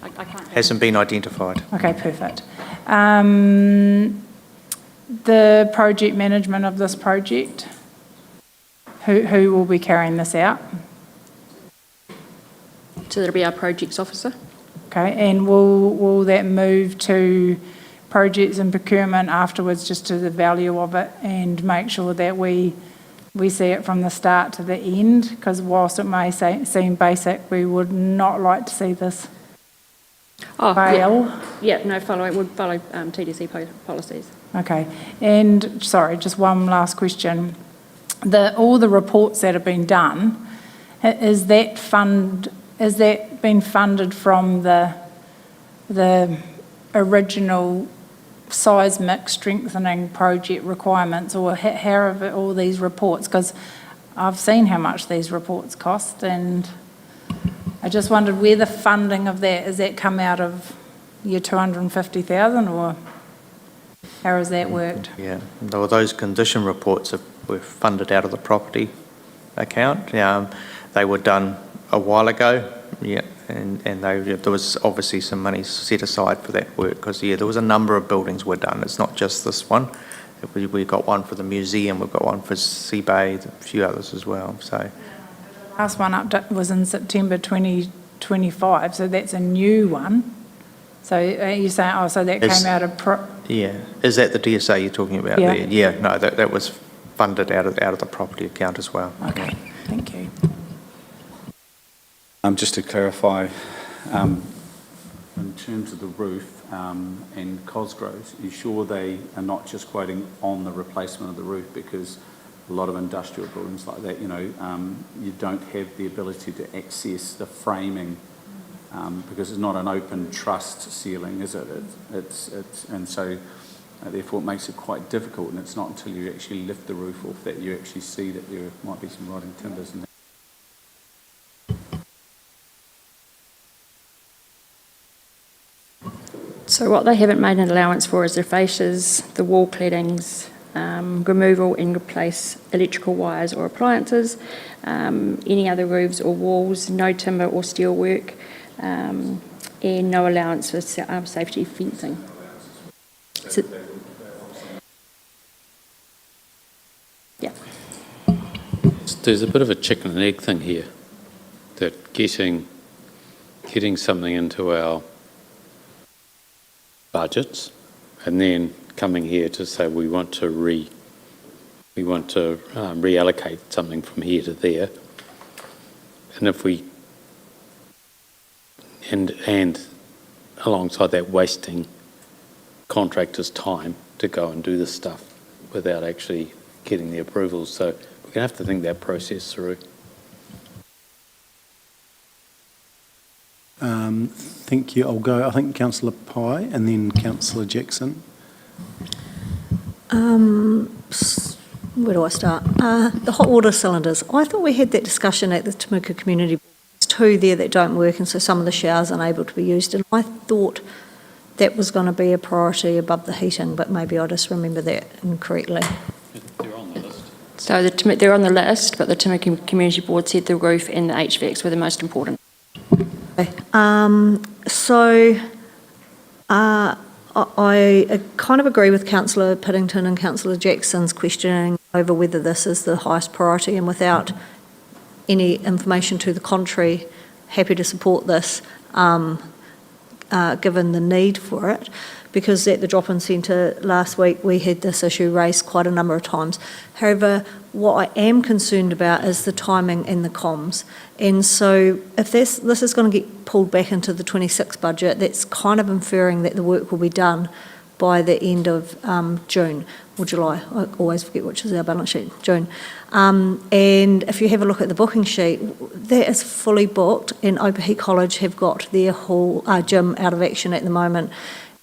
I can't. Hasn't been identified. Okay, perfect. The project management of this project, who will be carrying this out? So that'll be our projects officer. Okay, and will that move to projects and procurement afterwards, just to the value of it, and make sure that we see it from the start to the end? Because whilst it may seem basic, we would not like to see this fail. Yeah, no, it would follow TDC policies. Okay, and sorry, just one last question. All the reports that have been done, is that been funded from the original seismic strengthening project requirements, or how are all these reports? Because I've seen how much these reports cost, and I just wondered where the funding of that, is that come out of your 250,000, or how has that worked? Yeah, those condition reports were funded out of the property account. They were done a while ago, and there was obviously some money set aside for that work, because there was a number of buildings were done. It's not just this one. We got one for the museum, we've got one for Sea Bay, a few others as well. So. Last one up was in September 2025, so that's a new one. So you're saying, so that came out of... Yeah, is that the DSA you're talking about there? Yeah, no, that was funded out of the property account as well. Okay, thank you. Just to clarify, in terms of the roof and Cosgroves, are you sure they are not just quoting on the replacement of the roof? Because a lot of industrial buildings like that, you don't have the ability to access the framing because it's not an open trussed ceiling, is it? And so therefore it makes it quite difficult, and it's not until you actually lift the roof off that you actually see that there might be some rotting timbers in there. So what they haven't made an allowance for is the fascias, the wall claddings, removal and replace electrical wires or appliances, any other roofs or walls, no timber or steel work, and no allowance for safety fencing. So, yeah. There's a bit of a chicken and egg thing here, that getting something into our budgets and then coming here to say we want to reallocate something from here to there, and if we and alongside that wasting contractors' time to go and do this stuff without actually getting the approvals. So we're going to have to think that process through. Thank you. I'll go, I think, Councillor Pye and then Councillor Jackson. Where do I start? The hot water cylinders. I thought we had that discussion at the Temuka Community Board. There's two there that don't work, and so some of the showers are unable to be used. And I thought that was going to be a priority above the heating, but maybe I just remember that incorrectly. They're on the list. So they're on the list, but the Temuka Community Board said the roof and the HVACs were the most important. I kind of agree with Councillor Piddington and Councillor Jackson's questioning over whether this is the highest priority, and without any information to the contrary, happy to support this given the need for it, because at the drop-in centre last week we had this issue raised quite a number of times. However, what I am concerned about is the timing and the comms. And so if this is going to get pulled back into the 26 budget, that's kind of inferring that the work will be done by the end of June or July. I always forget which is our balance sheet, June. And if you have a look at the booking sheet, that is fully booked, and Otahuhu College have got their whole gym out of action at the moment.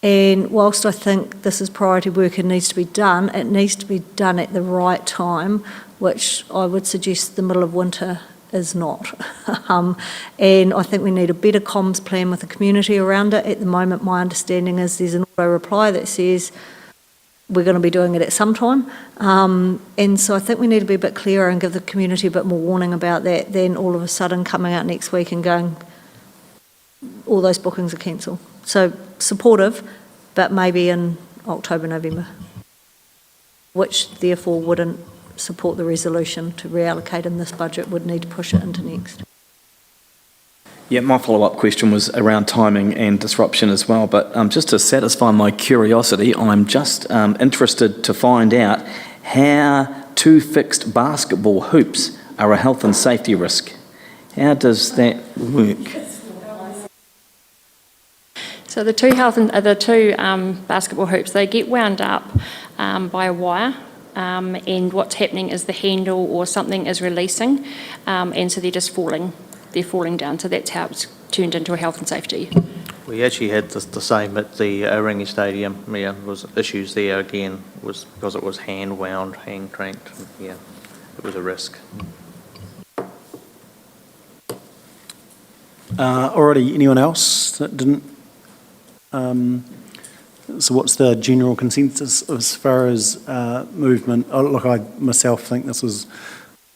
And whilst I think this is priority work and needs to be done, it needs to be done at the right time, which I would suggest the middle of winter is not. And I think we need a better comms plan with the community around it. At the moment, my understanding is there's an auto reply that says we're going to be doing it at some time. And so I think we need to be a bit clearer and give the community a bit more warning about that than all of a sudden coming out next week and going, all those bookings are cancelled. So supportive, but maybe in October, November, which therefore wouldn't support the resolution to reallocate in this budget, would need to push it into next. Yeah, my follow-up question was around timing and disruption as well, but just to satisfy my curiosity, I'm just interested to find out how 2 fixed basketball hoops are a health and safety risk. How does that work? So the two basketball hoops, they get wound up by a wire, and what's happening is the handle or something is releasing, and so they're just falling. They're falling down, so that's how it's turned into a health and safety. We actually had the same at the Orangi Stadium. Yeah, there was issues there again, was because it was hand wound, hand cranked. Yeah, it was a risk. Alrighty, anyone else that didn't? So what's the general consensus as far as movement? Look, I myself think this is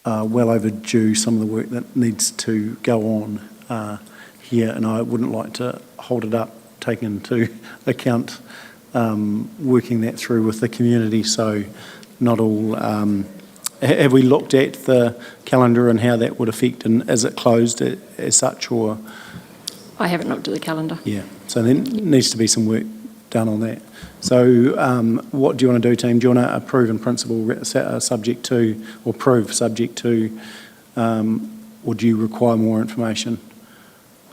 well overdue, some of the work that needs to go on here, and I wouldn't like to hold it up, taking into account working that through with the community. So not all, have we looked at the calendar and how that would affect, and is it closed as such, or? I haven't looked at the calendar. Yeah, so there needs to be some work done on that. So what do you want to do, team? Do you want to approve in principle subject to, or approve subject to, or do you require more information?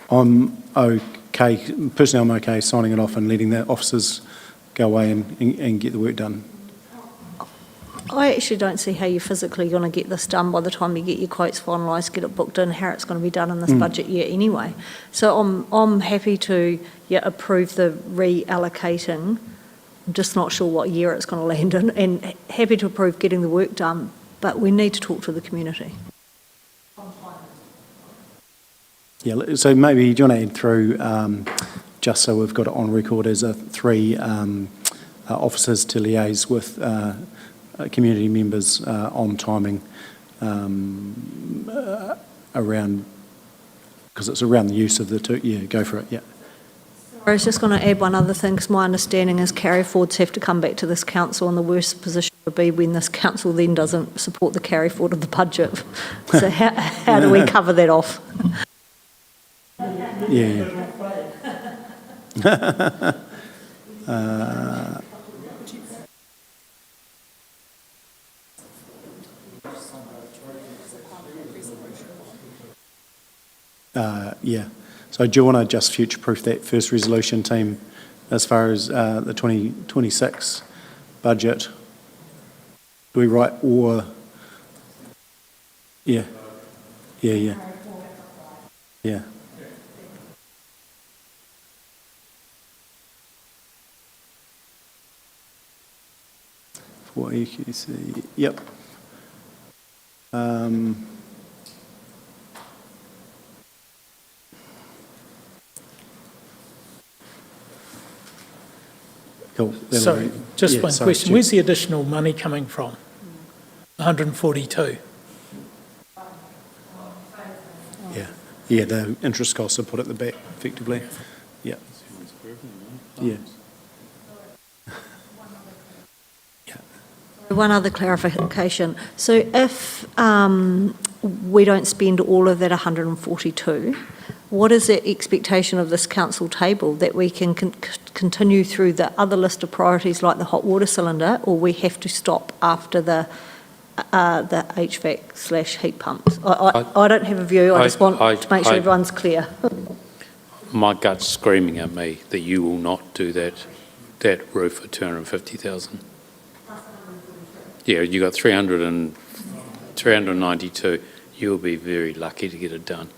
I'm okay, personally I'm okay signing it off and letting the officers go away and get the work done. I actually don't see how you're physically going to get this done by the time you get your quotes finalised, get it booked in, how it's going to be done in this budget year anyway. So I'm happy to approve the reallocating. I'm just not sure what year it's going to land in, and happy to approve getting the work done, but we need to talk to the community. Yeah, so maybe do you want to add through, just so we've got it on record as 3 officers to liaise with community members on timing around because it's around the use of the two. Yeah, go for it, yeah. I was just going to add one other thing, because my understanding is carry forwards have to come back to this council, and the worst position would be when this council then doesn't support the carry forward of the budget. So how do we cover that off? Yeah. Yeah. So do you want to just future-proof that first resolution, team, as far as the 2026 budget? Do we write or? Yeah. Yeah. For EQC, yep. Cool. Sorry, just Yeah, one sorry, question. Stu. Where's the additional money coming from? 142. Yeah, the interest costs are put at the back, effectively. Yeah. Yeah. One other clarification. So if we don't spend all of that 142, what is the expectation of this council table, that we can continue through the other list of priorities like the hot water cylinder, or we have to stop after the HVAC/heat pumps? I don't have a view. I just want to make sure everyone's clear. My gut's screaming at me that you will not do that roof for 250,000. Yeah, you got 392. You'll be very lucky to get it done.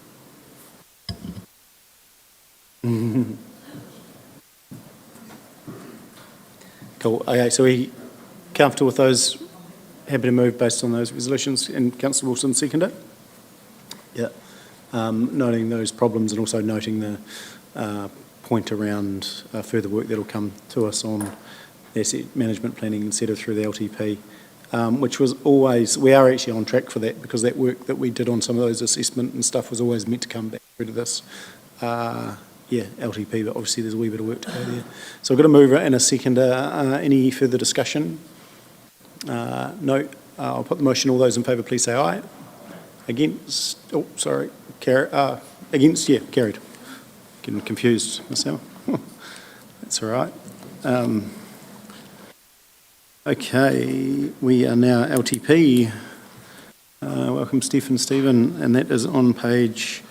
Cool. Okay, so we comfortable with those? Happy to move based on those resolutions, and Councillor Wilson seconded it? Yeah. Noting those problems and also noting the point around further work that'll come to us on asset management planning instead of through the LTP, which was always, we are actually on track for that, because that work that we did on some of those assessment and stuff was always meant to come back through to this. LTP, but obviously there's a wee bit of work to go there. So I've got a mover and a seconder. Any further discussion? No. I'll put the motion. All those in favour, please say aye. Against? Oh, sorry. Against? Yeah, carried. Getting confused myself. That's all right. Okay, we are now LTP. Welcome, Stephen, and that is on page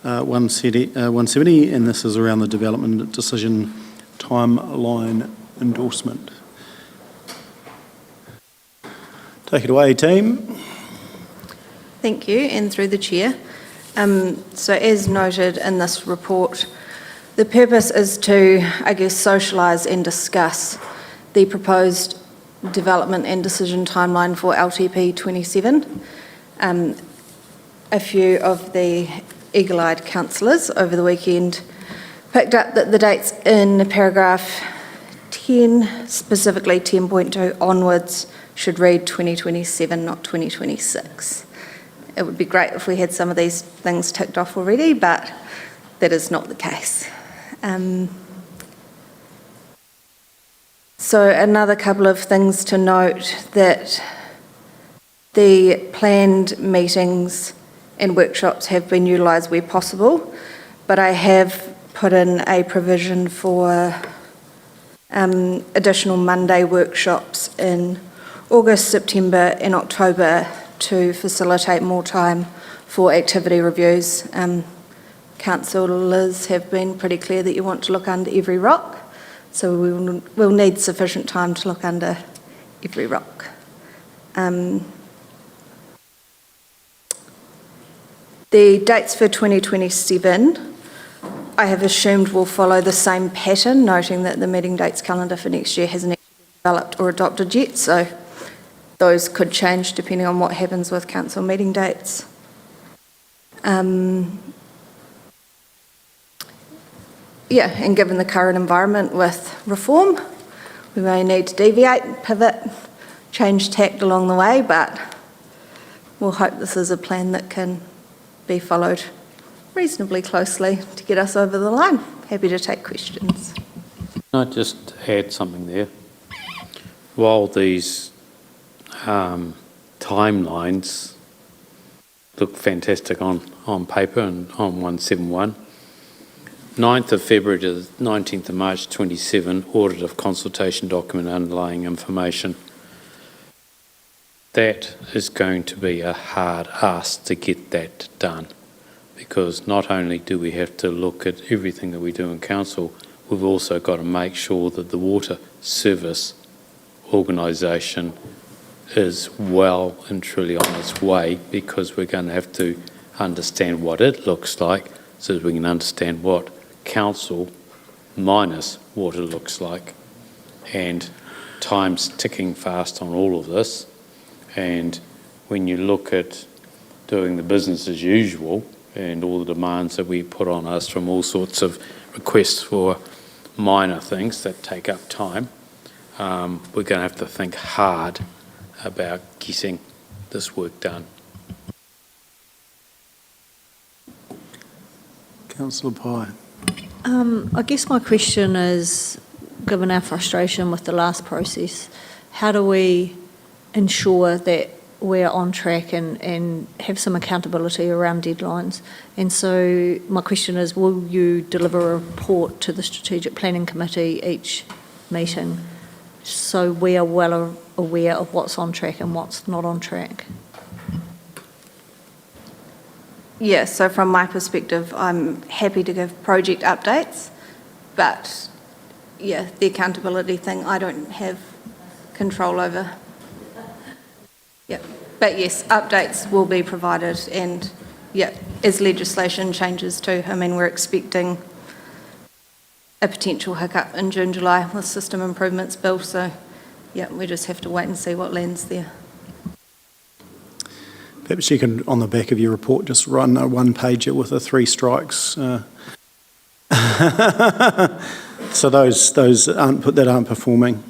170, and this is around the development decision timeline endorsement. Take it away, team. Thank you, and through the chair. So as noted in this report, the purpose is to, socialise and discuss the proposed development and decision timeline for LTP 27. A few of the eagle-eyed councillors over the weekend picked up that the dates in paragraph 10, specifically 10.2 onwards, should read 2027, not 2026. It would be great if we had some of these things ticked off already, but that is not the case. So another couple of things to note, that the planned meetings and workshops have been utilised where possible, but I have put in a provision for additional Monday workshops in August, September and October to facilitate more time for activity reviews. Councillors have been pretty clear that you want to look under every rock, so we'll need sufficient time to look under every rock. The dates for 2027, I have assumed will follow the same pattern, noting that the meeting dates calendar for next year hasn't actually been developed or adopted yet, so those could change depending on what happens with council meeting dates. And given the current environment with reform, we may need to deviate, pivot, change tact along the way, but we'll hope this is a plan that can be followed reasonably closely to get us over the line. Happy to take questions. Can I just add something there? While these timelines look fantastic on paper and on 171, 9th of February to 19th of March 27, audit of consultation document underlying information. That is going to be a hard ask to get that done, because not only do we have to look at everything that we do in council, we've also got to make sure that the water service organisation is well and truly on its way, because we're going to have to understand what it looks like so that we can understand what council minus water looks like. And time's ticking fast on all of this. And when you look at doing the business as usual and all the demands that we put on us from all sorts of requests for minor things that take up time, we're going to have to think hard about getting this work done. Councillor Pye. I guess my question is, given our frustration with the last process, how do we ensure that we're on track and have some accountability around deadlines? And so my question is, will you deliver a report to the Strategic Planning Committee each meeting so we are well aware of what's on track and what's not on track? Yeah, so from my perspective, I'm happy to give project updates, but yeah, the accountability thing I don't have control over. Yeah, but yes, updates will be provided, and yeah, as legislation changes too. I mean, we're expecting a potential hiccup in June, July with system improvements bill, so yeah, we just have to wait and see what lands there. Perhaps you can, on the back of your report, just run a one-pager with the 3 strikes. So those aren't performing.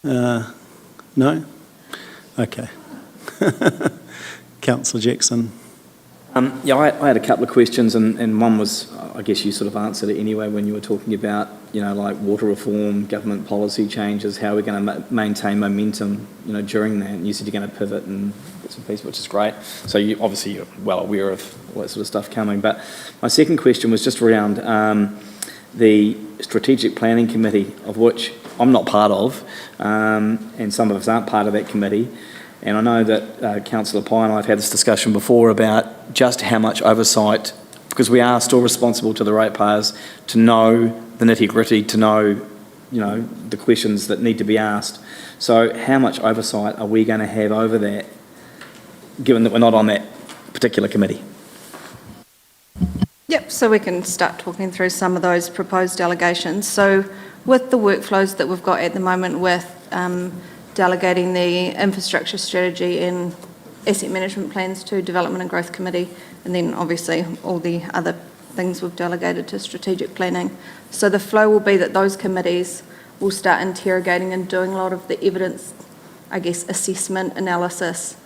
No? Okay. Councillor Jackson. Yeah, I had a couple of questions, and one was, I guess you sort of answered it anyway when you were talking about, like water reform, government policy changes, how we're going to maintain momentum, during that. And you said you're going to pivot and bits and pieces, which is great. So you're well aware of all that sort of stuff coming. But my second question was just around the Strategic Planning Committee, of which I'm not part of, and some of us aren't part of that committee. And I know that Councillor Pye and I have had this discussion before about just how much oversight, because we are still responsible to the ratepayers to know the nitty-gritty, to know, the questions that need to be asked. So how much oversight are we going to have over that, given that we're not on that particular committee? Yep, so we can start talking through some of those proposed delegations. So with the workflows that we've got at the moment with delegating the infrastructure strategy and asset management plans to Development and Growth Committee, and then obviously all the other things we've delegated to strategic planning. So the flow will be that those committees will start interrogating and doing a lot of the evidence, I guess, assessment, analysis,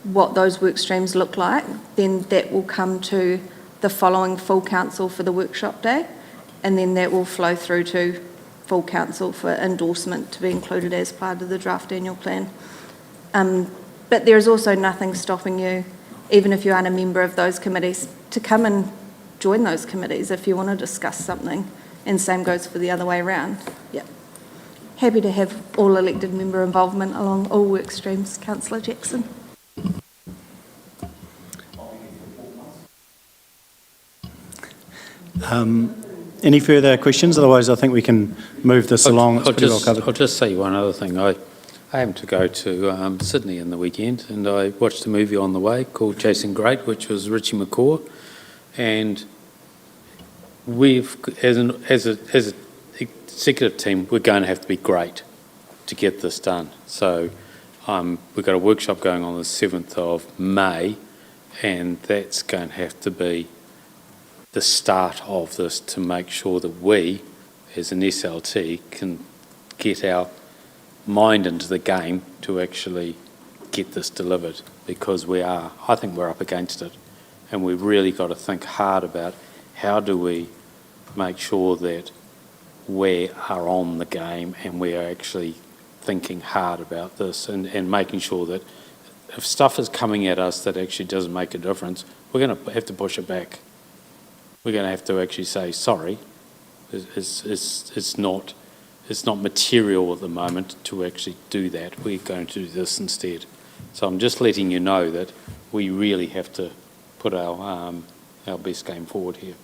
what those work streams look like. Then that will come to the following full council for the workshop day, and then that will flow through to full council for endorsement to be included as part of the draft annual plan. But there is also nothing stopping you, even if you aren't a member of those committees, to come and join those committees if you want to discuss something, and same goes for the other way around. Yeah. Happy to have all elected member involvement along all work streams, Councillor Jackson. Any further questions? Otherwise, I think we can move this along. It's pretty well covered. I'll just say one other thing. I happened to go to Sydney in the weekend, and I watched a movie on the way called Chasing Great, which was Richie McCaw, and we've, as an executive team, we're going to have to be great to get this done. So we've got a workshop going on the 7th of May, and that's going to have to be the start of this to make sure that we, as an SLT, can get our mind into the game to actually get this delivered, because I think we're up against it, And we've really got to think hard about how do we make sure that we are on the game and we are actually thinking hard about this and making sure that if stuff is coming at us that actually doesn't make a difference, we're going to have to push it back. We're going to have to actually say, sorry, it's not material at the moment to actually do that. We're going to do this instead. So I'm just letting you know that we really have to put our best game forward here.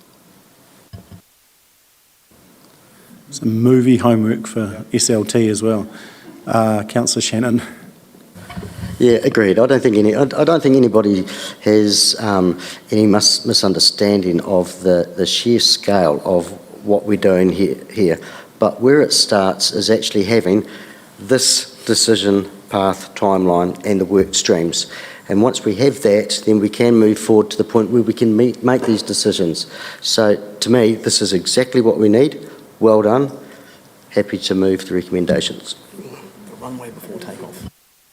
Some movie homework for SLT as well. Councillor Shannon. Yeah, agreed. I don't think anybody has any misunderstanding of the sheer scale of what we're doing here. But where it starts is actually having this decision path, timeline, and the work streams. And once we have that, then we can move forward to the point where we can make these decisions. So to me, this is exactly what we need. Well done. Happy to move the recommendations. Runway before takeoff.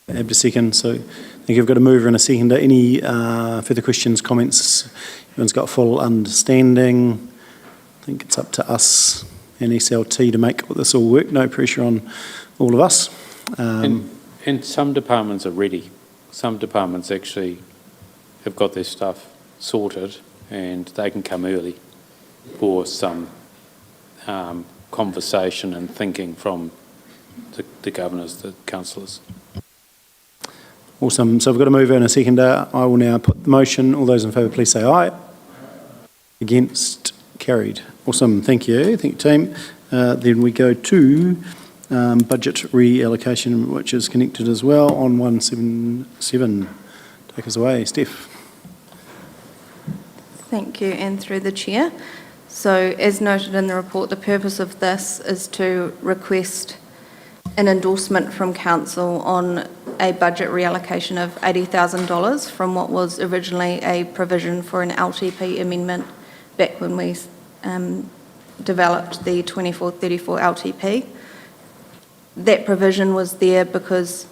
Have a second. So I think you've got a mover and a seconder. Any further questions, comments? Everyone's got full understanding. I think it's up to us and SLT to make this all work. No pressure on all of us. And some departments are ready. Some departments actually have got their stuff sorted and they can come early for some conversation and thinking from the governors, the councillors. Awesome. So I've got a mover and a seconder. I will now put the motion. All those in favour, please say aye. Against? Carried. Awesome. Thank you. Thank you, team. Then we go to budget reallocation, which is connected as well on 177. Take us away, Steph. Thank you, and through the chair. So as noted in the report, the purpose of this is to request an endorsement from council on a budget reallocation of $80,000 from what was originally a provision for an LTP amendment back when we developed the 24-34 LTP. That provision was there because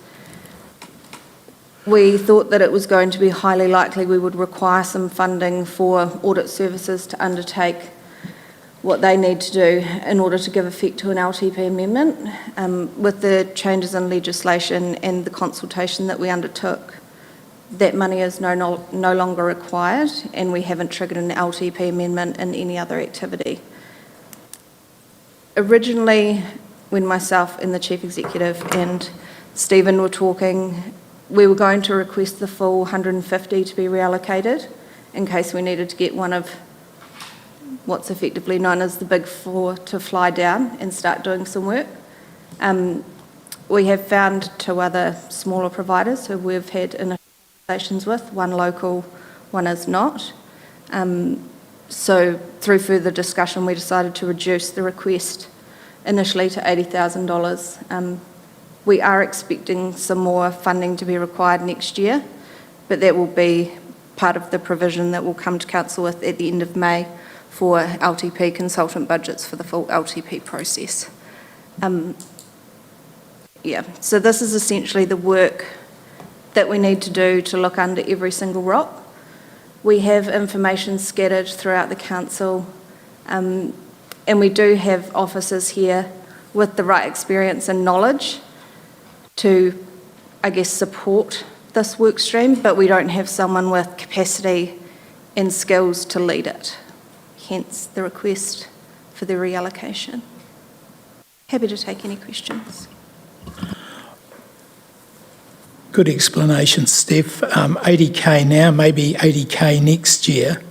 we thought that it was going to be highly likely we would require some funding for audit services to undertake what they need to do in order to give effect to an LTP amendment. With the changes in legislation and the consultation that we undertook, that money is no longer required, and we haven't triggered an LTP amendment in any other activity. Originally, when myself and the Chief Executive and Stephen were talking, we were going to request the full 150 to be reallocated in case we needed to get one of what's effectively known as the Big Four to fly down and start doing some work. We have found two other smaller providers who we've had initial conversations with, one local, one is not. So through further discussion, we decided to reduce the request initially to $80,000. We are expecting some more funding to be required next year, but that will be part of the provision that will come to council with at the end of May for LTP consultant budgets for the full LTP process. So this is essentially the work that we need to do to look under every single rock. We have information scattered throughout the council, and we do have officers here with the right experience and knowledge to, I guess, support this work stream, but we don't have someone with capacity and skills to lead it. Hence the request for the reallocation. Happy to take any questions. Good explanation, Steph. 80K now, maybe 80K next year.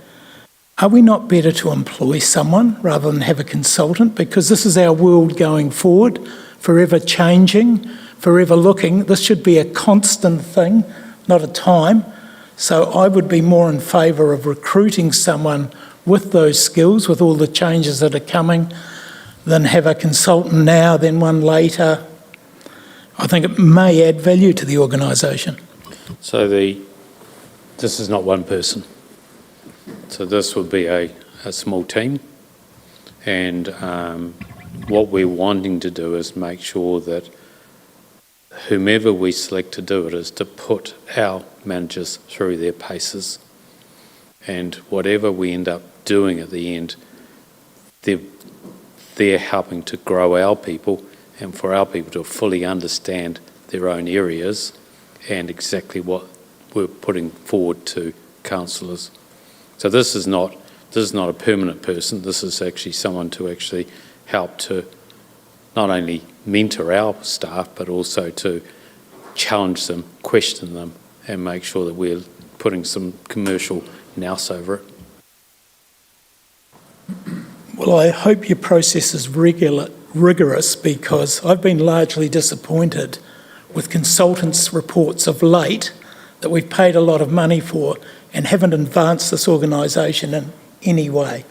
Are we not better to employ someone rather than have a consultant? Because this is our world going forward, forever changing, forever looking. This should be a constant thing, not a time. So I would be more in favour of recruiting someone with those skills, with all the changes that are coming, than have a consultant now, then one later. I think it may add value to the organisation. So this is not one person. So this would be a small team, and what we're wanting to do is make sure that whomever we select to do it is to put our managers through their paces. And whatever we end up doing at the end, they're helping to grow our people and for our people to fully understand their own areas and exactly what we're putting forward to councillors. So this is not a permanent person. This is actually someone to actually help to not only mentor our staff, but also to challenge them, question them, and make sure that we're putting some commercial nous over it. Well, I hope your process is rigorous, because I've been largely disappointed with consultants' reports of late that we've paid a lot of money for and haven't advanced this organisation in any way.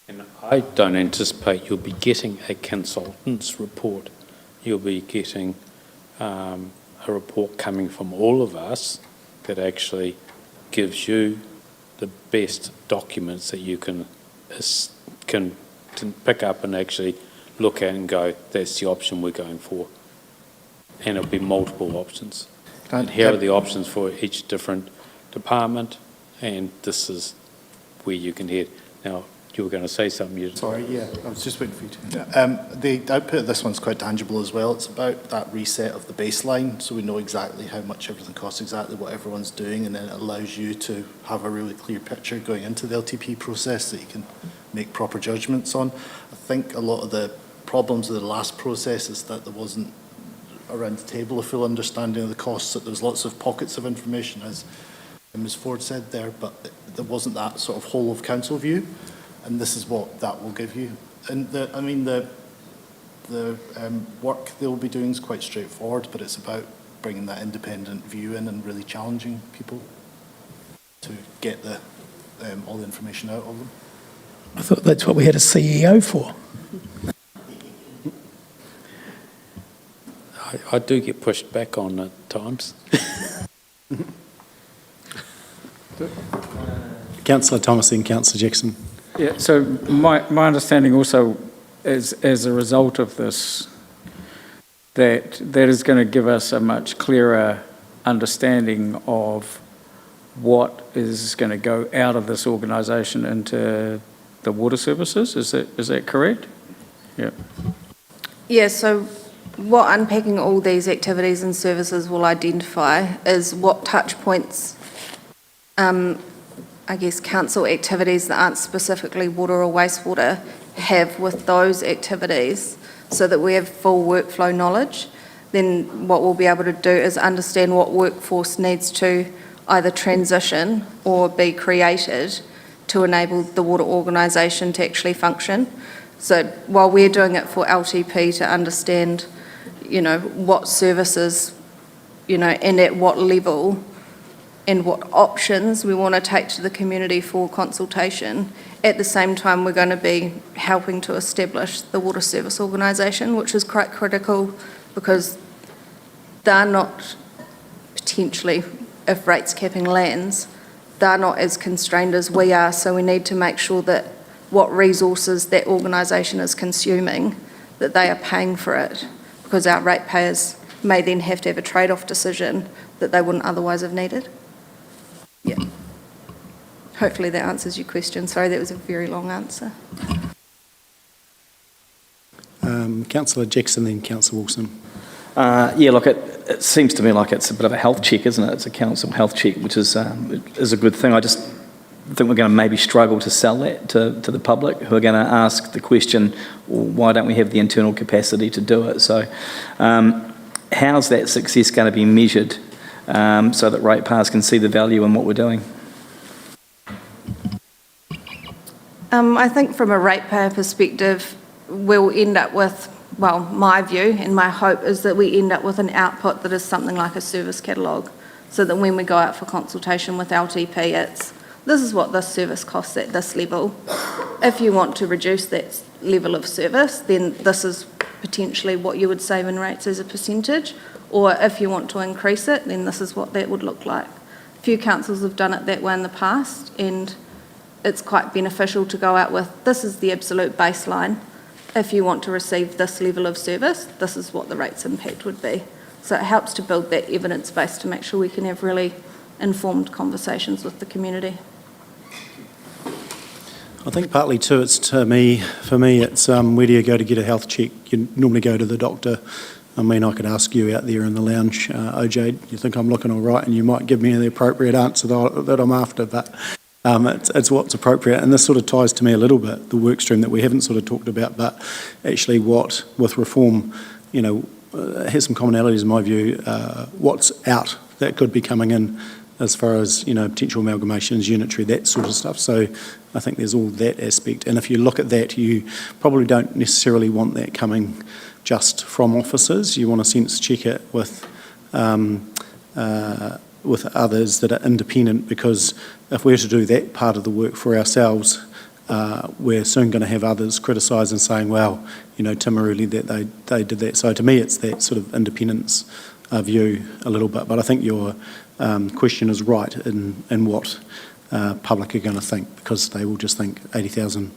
And I don't anticipate you'll be getting a consultant's report. You'll be getting a report coming from all of us that actually gives you the best documents that you can pick up and actually look at and go, that's the option we're going for. And it'll be multiple options. And here are the options for each different department, and this is where you can head. Now, you were going to say something. Sorry, yeah, I was just waiting for you to. The output of this one's quite tangible as well. It's about that reset of the baseline, so we know exactly how much everything costs, exactly what everyone's doing, and then it allows you to have a really clear picture going into the LTP process that you can make proper judgments on. I think a lot of the problems of the last process is that there wasn't around the table a full understanding of the costs, that there was lots of pockets of information, as Ms Ford said there, but there wasn't that sort of whole of council view. And this is what that will give you. And the work they'll be doing is quite straightforward, but it's about bringing that independent view in and really challenging people to get all the information out of them. I thought that's what we had a CEO for. I do get pushed back on at times. Councillor Thomas and Councillor Jackson. Yeah, so my understanding also is, as a result of this, that is going to give us a much clearer understanding of what is going to go out of this organisation into the water services. Is that correct? Yeah. Yeah, so what unpacking all these activities and services will identify is what touch points, I guess, council activities that aren't specifically water or wastewater have with those activities, so that we have full workflow knowledge. Then what we'll be able to do is understand what workforce needs to either transition or be created to enable the water organisation to actually function. So while we're doing it for LTP to understand, what services, and at what level and what options we want to take to the community for consultation, at the same time we're going to be helping to establish the water service organisation, which is quite critical, because they're not potentially, if rates capping lands, they're not as constrained as we are, so we need to make sure that what resources that organisation is consuming, that they are paying for it, because our ratepayers may then have to have a trade-off decision that they wouldn't otherwise have needed. Yeah. Hopefully that answers your question. Sorry, that was a very long answer. Councillor Jackson, then Councillor Wilson. Look, it seems to me like it's a bit of a health check, isn't it? It's a council health check, which is a good thing. I just think we're going to maybe struggle to sell that to the public, who are going to ask the question, well, why don't we have the internal capacity to do it? So how's that success going to be measured so that ratepayers can see the value in what we're doing? I think from a ratepayer perspective, we'll end up with, well, my view and my hope is that we end up with an output that is something like a service catalogue, so that when we go out for consultation with LTP, it's, this is what this service costs at this level. If you want to reduce that level of service, then this is potentially what you would save in rates as a percentage, or if you want to increase it, then this is what that would look like. A few councils have done it that way in the past, and it's quite beneficial to go out with, this is the absolute baseline. If you want to receive this level of service, this is what the rates impact would be. So it helps to build that evidence base to make sure we can have really informed conversations with the community. I think partly too, for me, it's where do you go to get a health check? You normally go to the doctor. I mean, I could ask you out there in the lounge, OJ, you think I'm looking all right? And you might give me the appropriate answer that I'm after, but it's what's appropriate. And this sort of ties to me a little bit, the work stream that we haven't sort of talked about, but actually what, with reform, has some commonalities in my view, what's out that could be coming in as far as, potential amalgamations, unitary, that sort of stuff. So I think there's all that aspect. And if you look at that, you probably don't necessarily want that coming just from officers. You want to sense check it with others that are independent, because if we're to do that part of the work for ourselves, we're soon going to have others criticise and saying, well, Timaruli, that they did that. So to me, it's that sort of independence view a little bit. But I think your question is right in what public are going to think, because they will just think 80,000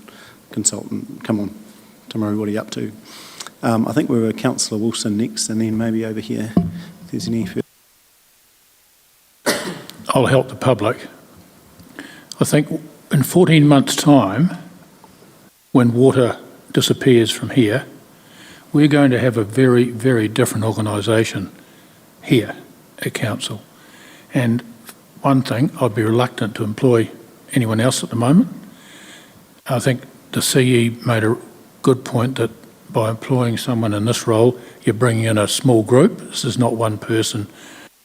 consultant, come on, Timaruli, what are you up to? I think we're with Councillor Wilson next, and then maybe over here, if there's any further. I'll help the public. I think in 14 months' time, when water disappears from here, we're going to have a very, very different organisation here at Council. And one thing, I'd be reluctant to employ anyone else at the moment. I think the CE made a good point that by employing someone in this role, you're bringing in a small group. This is not one person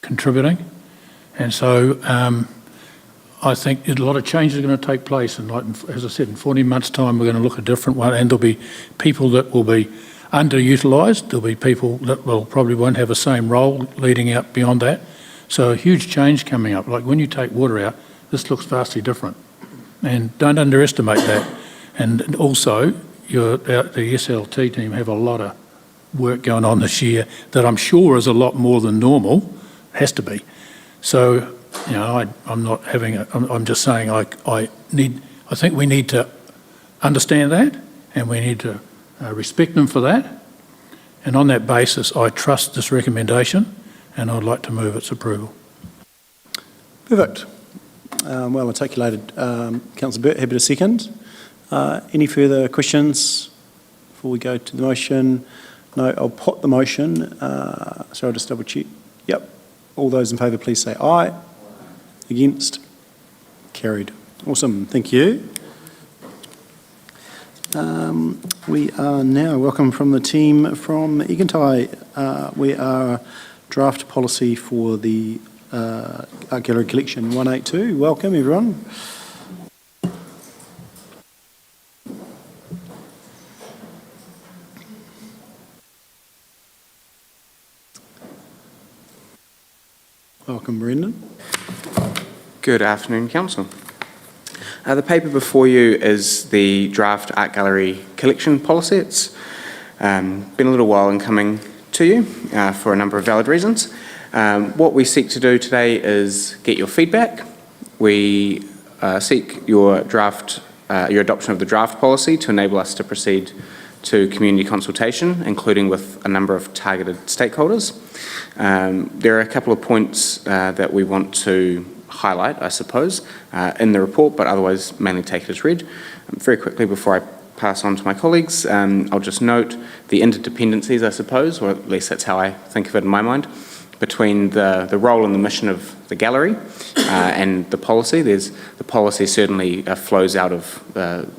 contributing. And so I think a lot of changes are going to take place. And like, as I said, in 14 months' time, we're going to look at a different one, and there'll be people that will be underutilised. There'll be people that probably won't have the same role leading out beyond that. So a huge change coming up. Like when you take water out, this looks vastly different. And don't underestimate that. And also, the SLT team have a lot of work going on this year that I'm sure is a lot more than normal. It has to be. So, I'm not having I'm just saying I think we need to understand that, and we need to respect them for that. And on that basis, I trust this recommendation, and I'd like to move its approval. Perfect. Well articulated. Councillor Burt, happy to second. Any further questions before we go to the motion? No, I'll put the motion. So I'll just double check. Yep. All those in favour, please say aye. Against? Carried. Awesome. Thank you. We are now welcome from the team from Egantai. We are draft policy for the Art Gallery Collection 182. Welcome, everyone. Welcome, Brendan. Good afternoon, Council. The paper before you is the draft Art Gallery Collection Policy. It's been a little while in coming to you for a number of valid reasons. What we seek to do today is get your feedback. We seek your adoption of the draft policy to enable us to proceed to community consultation, including with a number of targeted stakeholders. There are a couple of points that we want to highlight, I suppose, in the report, but otherwise mainly take it as read. Very quickly, before I pass on to my colleagues, I'll just note the interdependencies, I suppose, or at least that's how I think of it in my mind, between the role and the mission of the gallery and the policy. The policy certainly flows out of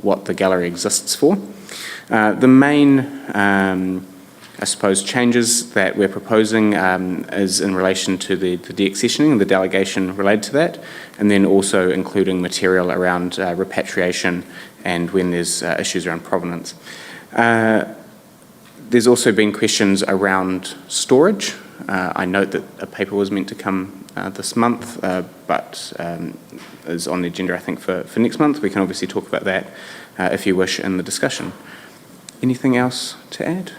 what the gallery exists for. The main, I suppose, changes that we're proposing is in relation to the deaccessioning and the delegation related to that, and then also including material around repatriation and when there's issues around provenance. There's also been questions around storage. I note that a paper was meant to come this month, but is on the agenda, I think, for next month. We can obviously talk about that if you wish in the discussion. Anything else to add?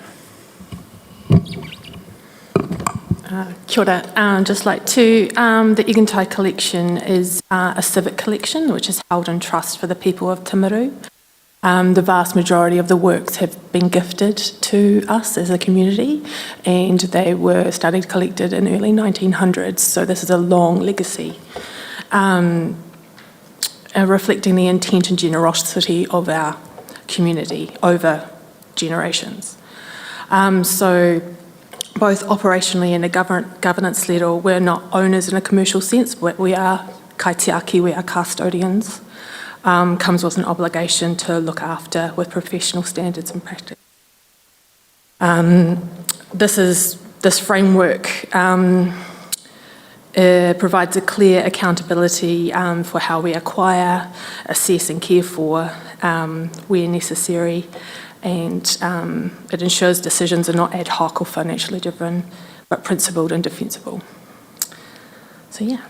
Kia ora. Just like to, the Egantai collection is a civic collection which is held in trust for the people of Timaru. The vast majority of the works have been gifted to us as a community, and they were studied collected in early 1900s, so this is a long legacy, reflecting the intent and generosity of our community over generations. So both operationally and a governance level, we're not owners in a commercial sense, but we are kaitiaki, we are custodians. Comes with an obligation to look after with professional standards and practice. This framework provides a clear accountability for how we acquire, assess and care for where necessary, and it ensures decisions are not ad hoc or financially driven, but principled and defensible. So yeah.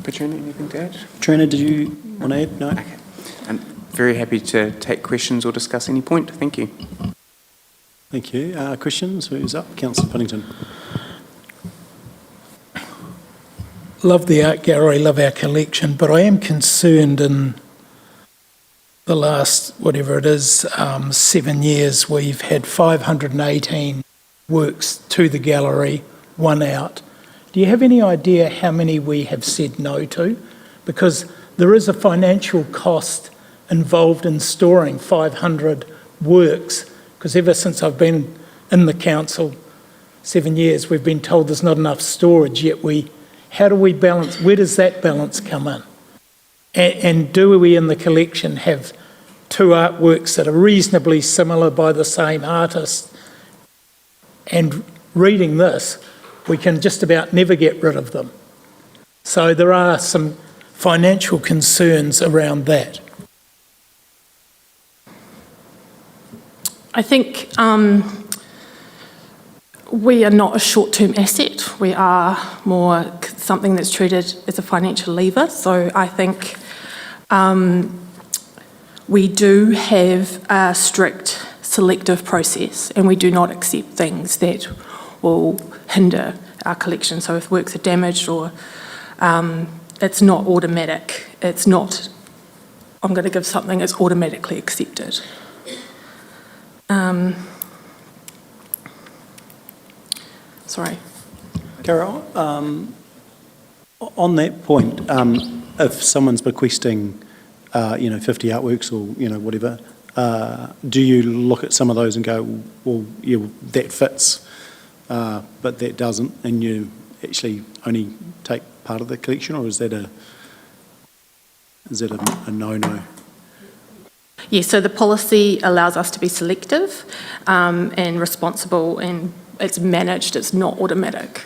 Petrina, anything to add? Trina, did you want to add? No? Okay. I'm very happy to take questions or discuss any point. Thank you. Thank you. Questions? Who's up? Councillor Puddington. Love the art gallery, love our collection, but I am concerned in the last, whatever it is, 7 years, we've had 518 works to the gallery, one out. Do you have any idea how many we have said no to? Because there is a financial cost involved in storing 500 works, because ever since I've been in the council, 7 years, we've been told there's not enough storage, yet how do we balance, where does that balance come in? And do we in the collection have two artworks that are reasonably similar by the same artist? And reading this, we can just about never get rid of them. So there are some financial concerns around that. I think we are not a short-term asset. We are more something that's treated as a financial lever. So I think we do have a strict selective process, and we do not accept things that will hinder our collection. So if works are damaged or it's not automatic, it's not, I'm going to give something that's automatically accepted. Sorry. Carol, on that point, if someone's bequesting, 50 artworks or, whatever, do you look at some of those and go, well, yeah, that fits, but that doesn't, and you actually only take part of the collection, or is that a no-no? Yeah, so the policy allows us to be selective and responsible, and it's managed, it's not automatic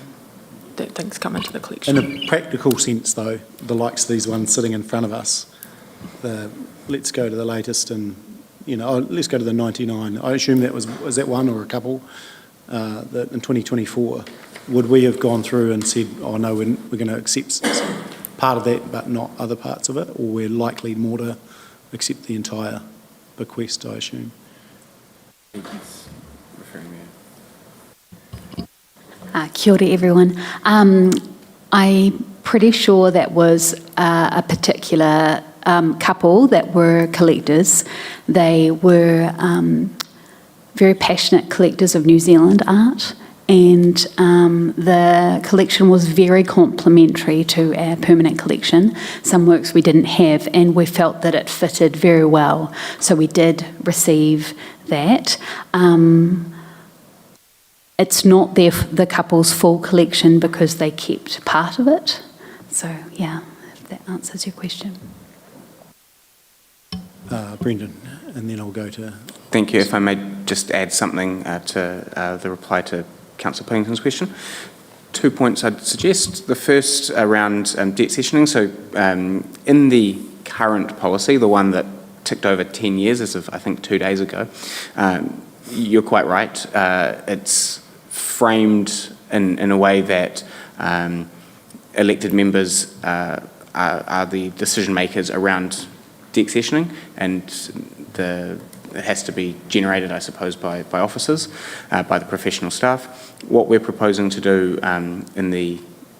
that things come into the collection. In a practical sense, though, the likes of these ones sitting in front of us, let's go to the latest and, let's go to the 99. I assume that was that one or a couple that in 2024. Would we have gone through and said, oh no, we're going to accept part of that but not other parts of it, or we're likely more to accept the entire bequest, I assume? Kia ora, everyone. I'm pretty sure that was a particular couple that were collectors. They were very passionate collectors of New Zealand art, and the collection was very complementary to our permanent collection. Some works we didn't have, and we felt that it fitted very well, so we did receive that. It's not the couple's full collection because they kept part of it. So, yeah, if that answers your question. Brendan, and then I'll go to... Thank you. If I may just add something to the reply to Councillor Puddington's question. 2 points I'd suggest. The first around debt sessioning. So in the current policy, the one that ticked over 10 years as of, I think, 2 days ago, you're quite right. It's framed in a way that elected members are the decision makers around debt sessioning, and it has to be generated, I suppose, by officers, by the professional staff. What we're proposing to do in the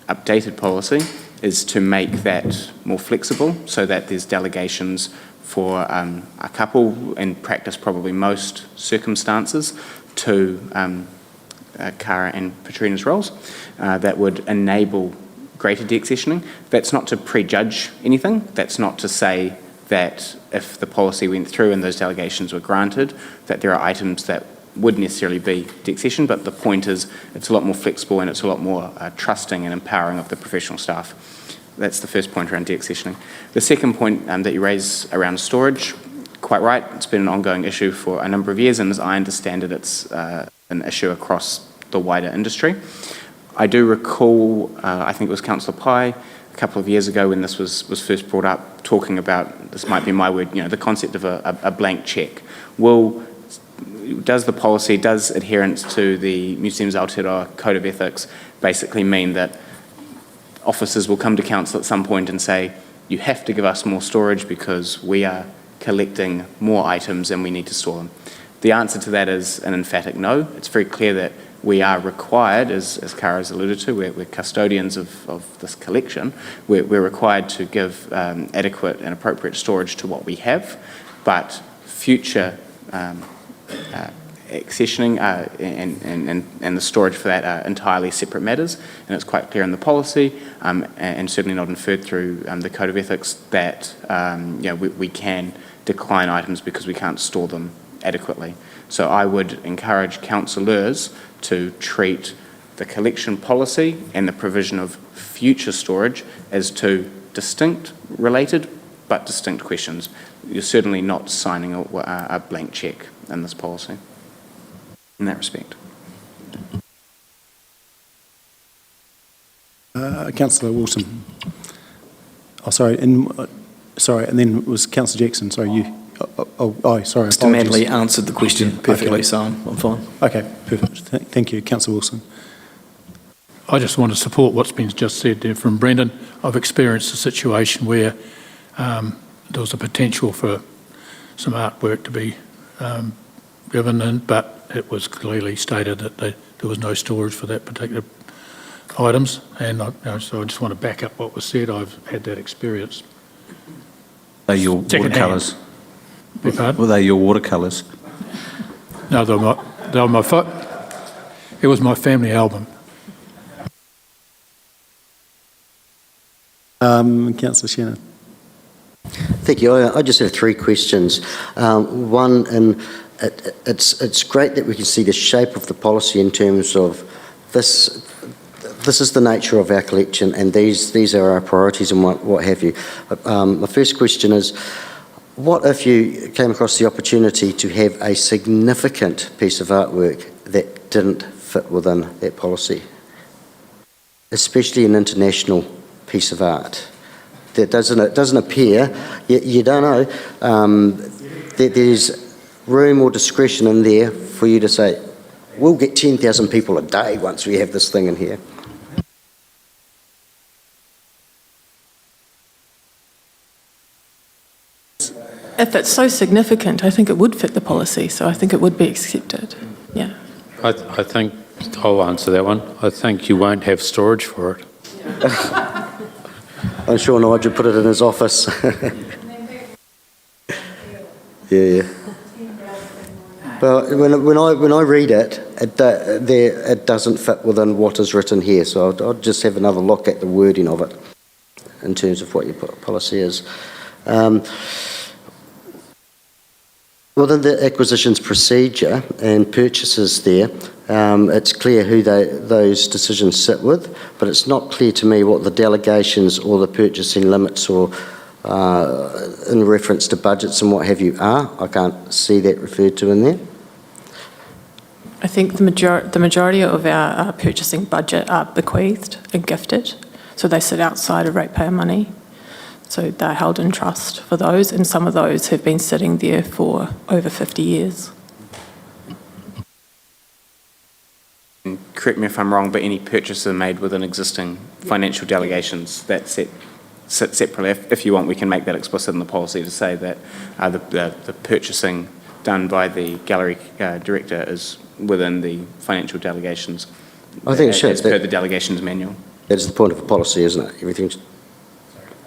updated policy is to make that more flexible so that there's delegations for a couple, in practice probably most circumstances, to Cara and Patrina's roles that would enable greater deaccessioning. That's not to prejudge anything. That's not to say that if the policy went through and those delegations were granted, that there are items that would necessarily be deaccession, but the point is it's a lot more flexible and it's a lot more trusting and empowering of the professional staff. That's the first point around deaccessioning. The second point that you raise around storage, quite right, it's been an ongoing issue for a number of years, and as I understand it, it's an issue across the wider industry. I do recall, I think it was Councillor Pye, a couple of years ago when this was first brought up, talking about, this might be my word, the concept of a blank cheque. Does the policy, does adherence to the Museums Aotearoa Code of Ethics basically mean that officers will come to council at some point and say, you have to give us more storage because we are collecting more items and we need to store them? The answer to that is an emphatic no. It's very clear that we are required, as Cara has alluded to, we're custodians of this collection. We're required to give adequate and appropriate storage to what we have, but future accessioning and the storage for that are entirely separate matters, and it's quite clear in the policy and certainly not inferred through the Code of Ethics that we can decline items because we can't store them adequately. So I would encourage councillors to treat the collection policy and the provision of future storage as two distinct, related, but distinct questions. You're certainly not signing a blank cheque in this policy in that respect. Councillor Wilson. Oh, sorry, and then it was Councillor Jackson. Sorry, you. Sorry. Mr. Manley answered the question perfectly, so I'm fine. Okay, perfect. Thank you, Councillor Wilson. I just want to support what's been just said there from Brendan. I've experienced a situation where there was a potential for some artwork to be given in, but it was clearly stated that there was no storage for that particular items, and so I just want to back up what was said. I've had that experience. Are your watercolours? Were they your watercolours? No, they were my it was my family album. Councillor Shannon. Thank you. I just have three questions. One, and it's great that we can see the shape of the policy in terms of this. This is the nature of our collection, and these are our priorities and what have you. My first question is, what if you came across the opportunity to have a significant piece of artwork that didn't fit within that policy, especially an international piece of art that doesn't appear, you don't know, that there's room or discretion in there for you to say, we'll get 10,000 people a day once we have this thing in here? If it's so significant, I think it would fit the policy, so I think it would be accepted. Yeah. I think I'll answer that one. I think you won't have storage for it. I'm sure Nigel put it in his office. Yeah. But when I read it, it doesn't fit within what is written here. So I'll just have another look at the wording of it in terms of what your policy is. Within the acquisitions procedure and purchases there, it's clear who those decisions sit with, but it's not clear to me what the delegations or the purchasing limits or in reference to budgets and what have you are. I can't see that referred to in there. I think the majority of our purchasing budget are bequeathed and gifted, so they sit outside of ratepayer money. So they're held in trust for those, and some of those have been sitting there for over 50 years. Correct me if I'm wrong, but any purchases made within existing financial delegations that sit separately. If you want, we can make that explicit in the policy to say that the purchasing done by the gallery director is within the financial delegations. I think it should. As per the delegations manual. That is the point of a policy, isn't it?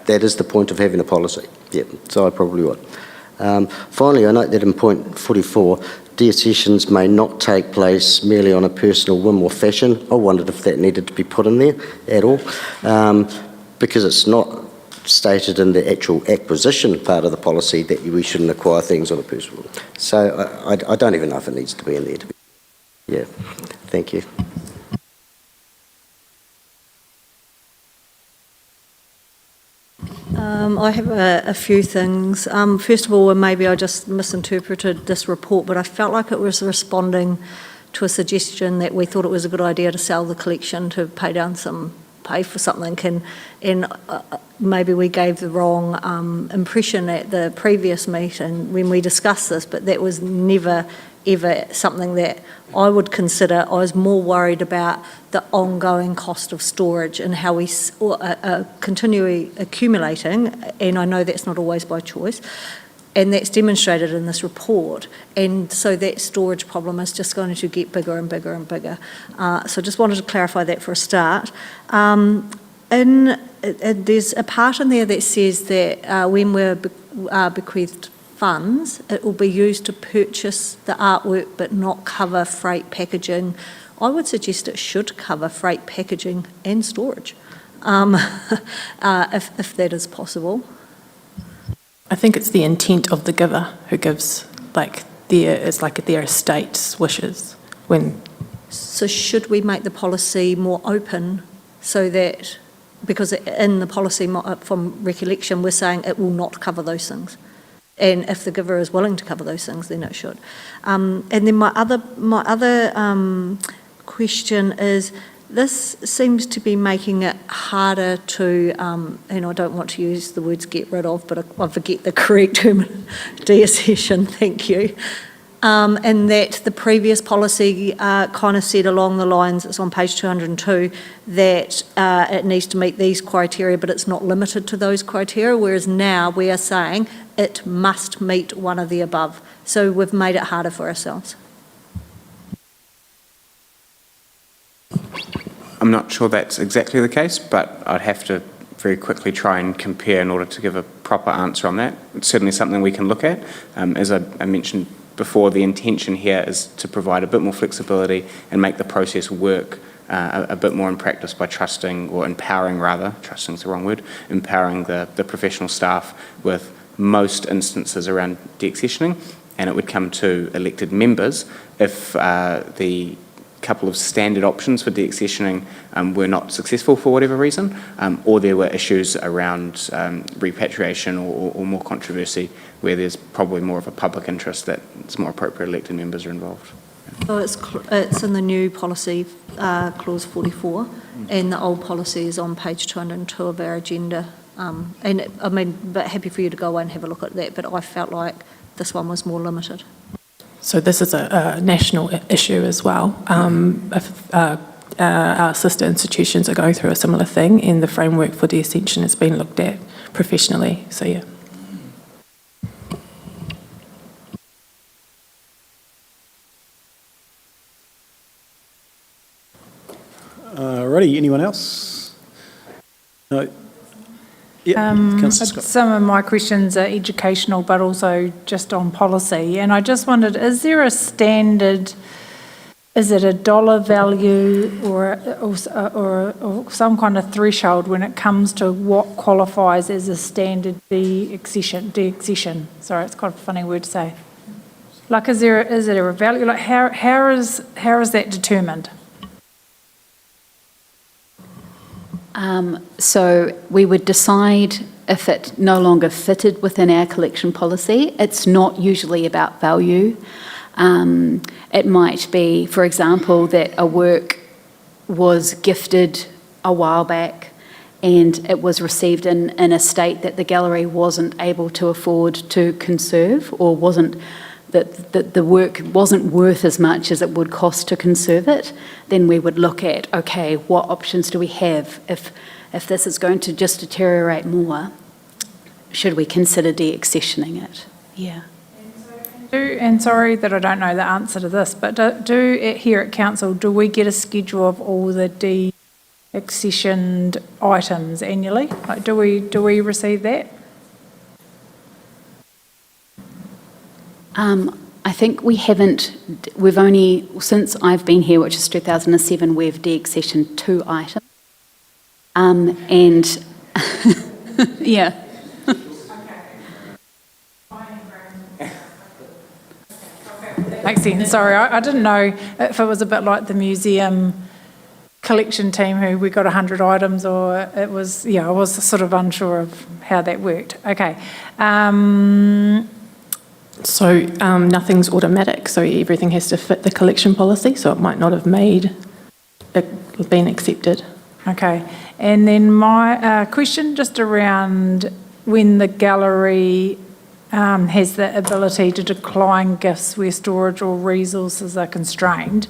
That is the point of having a policy. Yeah, so I probably would. Finally, I note that in point 44, deaccessions may not take place merely on a personal whim or fashion. I wondered if that needed to be put in there at all, because it's not stated in the actual acquisition part of the policy that we shouldn't acquire things on a personal whim. So I don't even know if it needs to be in there. Yeah, thank you. I have a few things. First of all, and maybe I just misinterpreted this report, but I felt like it was responding to a suggestion that we thought it was a good idea to sell the collection to pay for something, and maybe we gave the wrong impression at the previous meeting when we discussed this, but that was never ever something that I would consider. I was more worried about the ongoing cost of storage and how we are continually accumulating, and I know that's not always by choice, and that's demonstrated in this report, and so that storage problem is just going to get bigger and bigger and bigger. So I just wanted to clarify that for a start. There's a part in there that says that when we're bequeathed funds, it will be used to purchase the artwork but not cover freight, packaging. I would suggest it should cover freight, packaging and storage, if that is possible. I think it's the intent of the giver who gives, it's like their estate's wishes. So should we make the policy more open so that, because in the policy from recollection we're saying it will not cover those things, and if the giver is willing to cover those things then it should. And then my other question is, this seems to be making it harder to, and I don't want to use the words get rid of, but I forget the correct term, deaccession, thank you. And that the previous policy kind of said along the lines, it's on page 202, that it needs to meet these criteria, but it's not limited to those criteria, whereas now we are saying it must meet one of the above. So we've made it harder for ourselves. I'm not sure that's exactly the case, but I'd have to very quickly try and compare in order to give a proper answer on that. It's certainly something we can look at. As I mentioned before, the intention here is to provide a bit more flexibility and make the process work a bit more in practice by trusting, or empowering rather, trusting is the wrong word, empowering the professional staff with most instances around deaccessioning, and it would come to elected members if the couple of standard options for deaccessioning were not successful for whatever reason, or there were issues around repatriation or more controversy where there's probably more of a public interest that it's more appropriate elected members are involved. So it's in the new policy, clause 44, and the old policy is on page 202 of our agenda. But happy for you to go away and have a look at that, but I felt like this one was more limited. So this is a national issue as well. If our sister institutions are going through a similar thing, and the framework for deaccession has been looked at professionally. So yeah. Alrighty, anyone else? No. Yeah, Councillor Scott. Some of my questions are educational, but also just on policy. And I just wondered, is there a standard, is it a dollar value or some kind of threshold when it comes to what qualifies as a standard deaccession? Sorry, it's quite a funny word to say. Like, is it a value? Like, how is that determined? So we would decide if it no longer fitted within our collection policy. It's not usually about value. It might be, for example, that a work was gifted a while back and it was received in a state that the gallery wasn't able to afford to conserve, or that the work wasn't worth as much as it would cost to conserve it. Then we would look at, okay, what options do we have if this is going to just deteriorate more? Should we consider deaccessioning it? Yeah. And sorry that I don't know the answer to this, but here at council, do we get a schedule of all the accessioned items annually? Like, do we receive that? I think we haven't, we've only, since I've been here, which is 2007, we've de-accessioned 2 items. And, yeah. Makes sense. Sorry, I didn't know if it was a bit like the museum collection team who we got 100 items, or it was, yeah, I was sort of unsure of how that worked. Okay. So nothing's automatic, so everything has to fit the collection policy, so it might not have been accepted. Okay. And then my question just around when the gallery has the ability to decline gifts where storage or resources are constrained.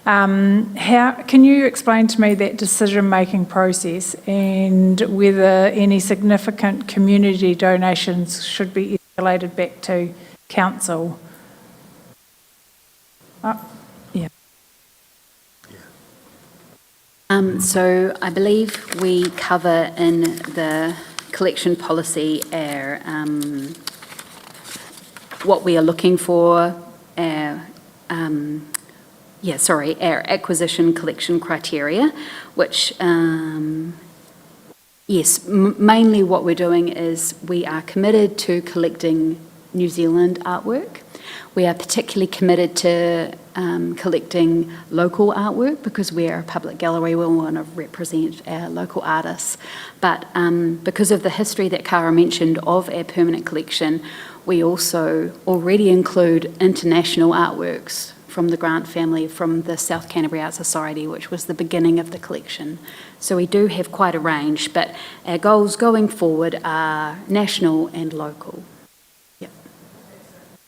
How can you explain to me that decision-making process and whether any significant community donations should be escalated back to council? Yeah. So I believe we cover in the collection policy our what we are looking for, our acquisition collection criteria, which, mainly what we're doing is we are committed to collecting New Zealand artwork. We are particularly committed to collecting local artwork because we are a public gallery, we want to represent our local artists. But because of the history that Cara mentioned of our permanent collection, we also already include international artworks from the Grant family, from the South Canterbury Art Society, which was the beginning of the collection. So we do have quite a range, but our goals going forward are national and local. Yep.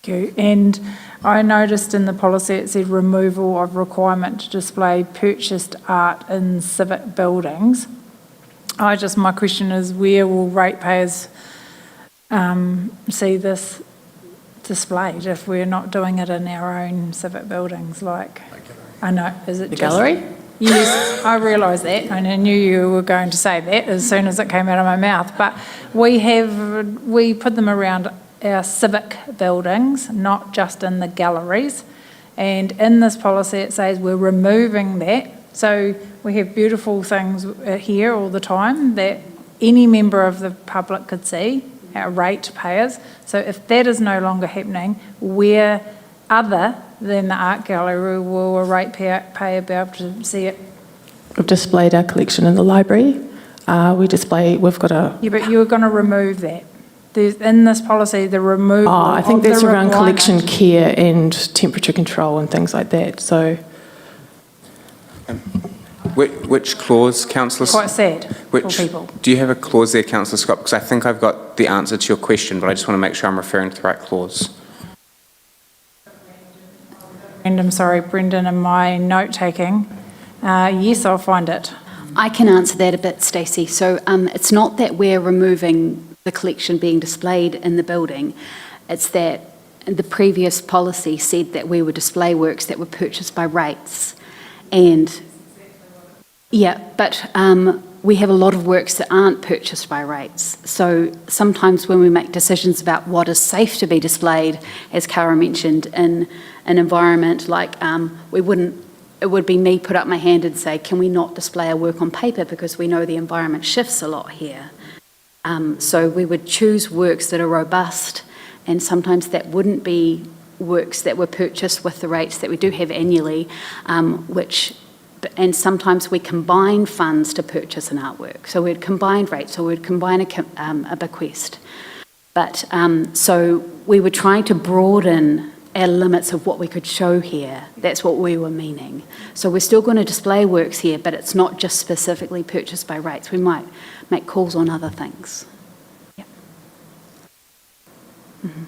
Thank you. And I noticed in the policy it said removal of requirement to display purchased art in civic buildings. My question is, where will ratepayers see this displayed if we're not doing it in our own civic buildings? Like, I know, is it the gallery? Yes, I realise that, and I knew you were going to say that as soon as it came out of my mouth. But we put them around our civic buildings, not just in the galleries. And in this policy, it says we're removing that. So we have beautiful things here all the time that any member of the public could see, our ratepayers. So if that is no longer happening, where other than the art gallery will a ratepayer be able to see it? We've displayed our collection in the library. We've got a... Yeah, but you were going to remove that. There's, in this policy, the removal I think of the that's around requirement. collection care and temperature control and things like that, so... Which clause, Councillor? Quite sad for people. Do you have a clause there, Councillor Scott? Because I think I've got the answer to your question, but I just want to make sure I'm referring to the right clause. And I'm sorry, Brendan, in my note-taking, yes, I'll find it. I can answer that a bit, Stacey. So it's not that we're removing the collection being displayed in the building, it's that the previous policy said that we would display works that were purchased by rates. And yeah, but we have a lot of works that aren't purchased by rates. So sometimes when we make decisions about what is safe to be displayed, as Cara mentioned, in an environment like it would be me put up my hand and say, can we not display our work on paper because we know the environment shifts a lot here. So we would choose works that are robust, and sometimes that wouldn't be works that were purchased with the rates that we do have annually, and sometimes we combine funds to purchase an artwork. So we'd combine rates, or we'd combine a bequest. But so we were trying to broaden our limits of what we could show here. That's what we were meaning. So we're still going to display works here, but it's not just specifically purchased by rates. We might make calls on other things. Yeah. Mm-hmm.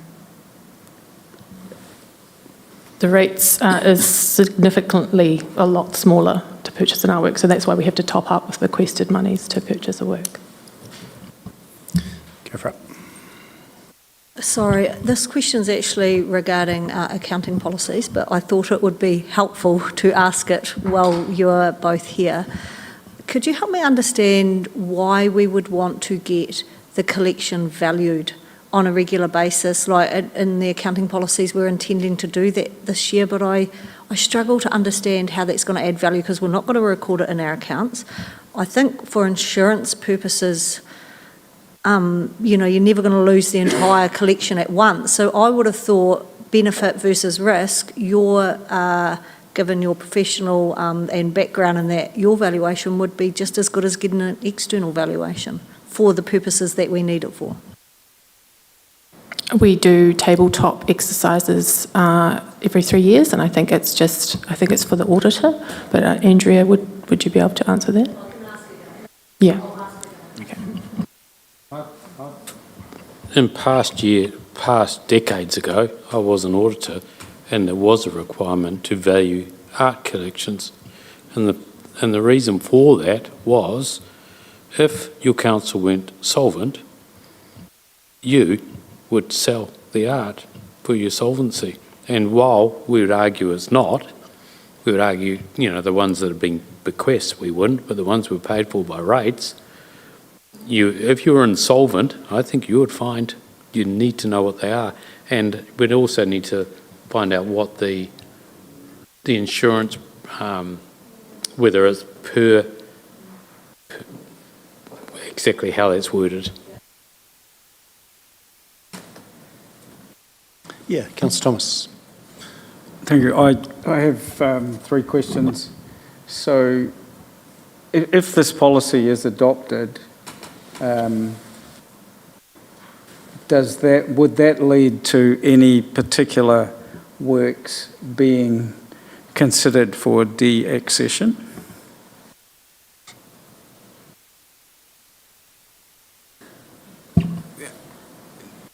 The rates is significantly a lot smaller to purchase an artwork, so that's why we have to top up with bequested monies to purchase a work. Go for it. Sorry, this question is actually regarding accounting policies, but I thought it would be helpful to ask it while you're both here. could you help me understand why we would want to get the collection valued on a regular basis? Like in the accounting policies, we're intending to do that this year, but I struggle to understand how that's going to add value because we're not going to record it in our accounts. I think for insurance purposes, you're never going to lose the entire collection at once. So I would have thought benefit versus risk, given your professional and background in that, your valuation would be just as good as getting an external valuation for the purposes that we need it for. We do tabletop exercises every 3 years, and I think it's for the auditor. But Andrea, would you be able to answer that? Yeah. In past decades ago, I was an auditor, and there was a requirement to value art collections. And the reason for that was if your council went solvent, you would sell the art for your solvency. And while we would argue it's not, we would argue, the ones that have been bequests we wouldn't, but the ones we were paid for by rates, if you were insolvent, I think you would find you need to know what they are. And we'd also need to find out what the insurance, whether it's per exactly how that's worded. Yeah, Councillor Thomas. Thank you. I have 3 questions. So if this policy is adopted, would that lead to any particular works being considered for de-accession?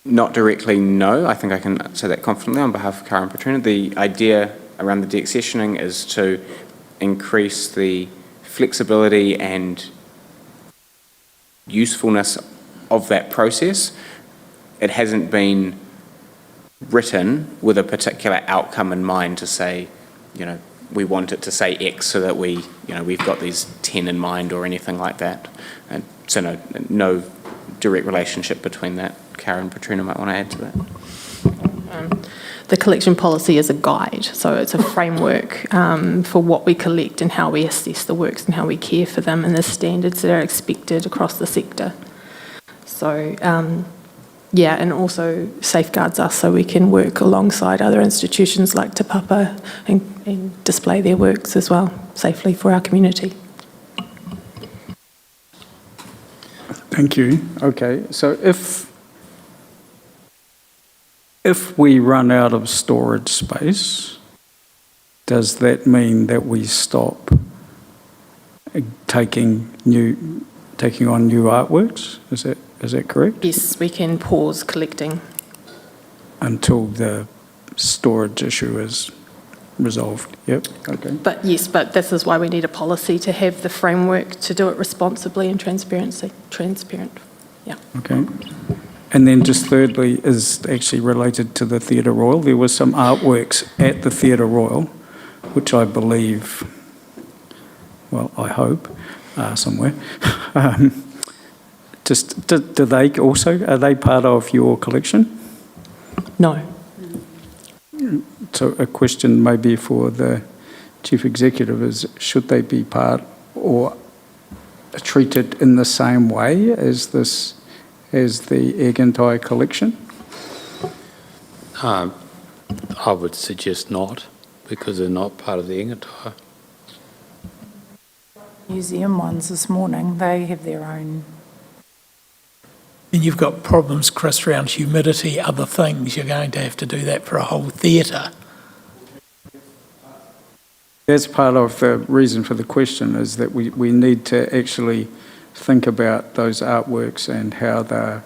Not directly, no. I think I can say that confidently on behalf of Karen Petrina. The idea around the de-accessioning is to increase the flexibility and usefulness of that process. It hasn't been written with a particular outcome in mind to say, we want it to say X so that we've got these 10 in mind or anything like that. And so no direct relationship between that. Karen Petrina might want to add to that. The collection policy is a guide, so it's a framework for what we collect and how we assess the works and how we care for them and the standards that are expected across the sector. So, and also safeguards us so we can work alongside other institutions like Te Papa and display their works as well safely for our community. Thank you. Okay, so if we run out of storage space, does that mean that we stop taking on new artworks? Is that correct? Yes, we can pause collecting. Until the storage issue is resolved, yep, okay. But this is why we need a policy to have the framework to do it responsibly and transparent, yeah. Okay. And then just thirdly is actually related to the Theatre Royal. There were some artworks at the Theatre Royal, which I believe, well, I hope, somewhere. Do they also, are they part of your collection? No. So a question maybe for the Chief Executive is, should they be part or treated in the same way as the Eglantine collection? I would suggest not, because they're not part of the Eglantine. Museum ones this morning, they have their own. And you've got problems, Chris, around humidity, other things. You're going to have to do that for a whole theatre. That's part of the reason for the question, is that we need to actually think about those artworks and how they're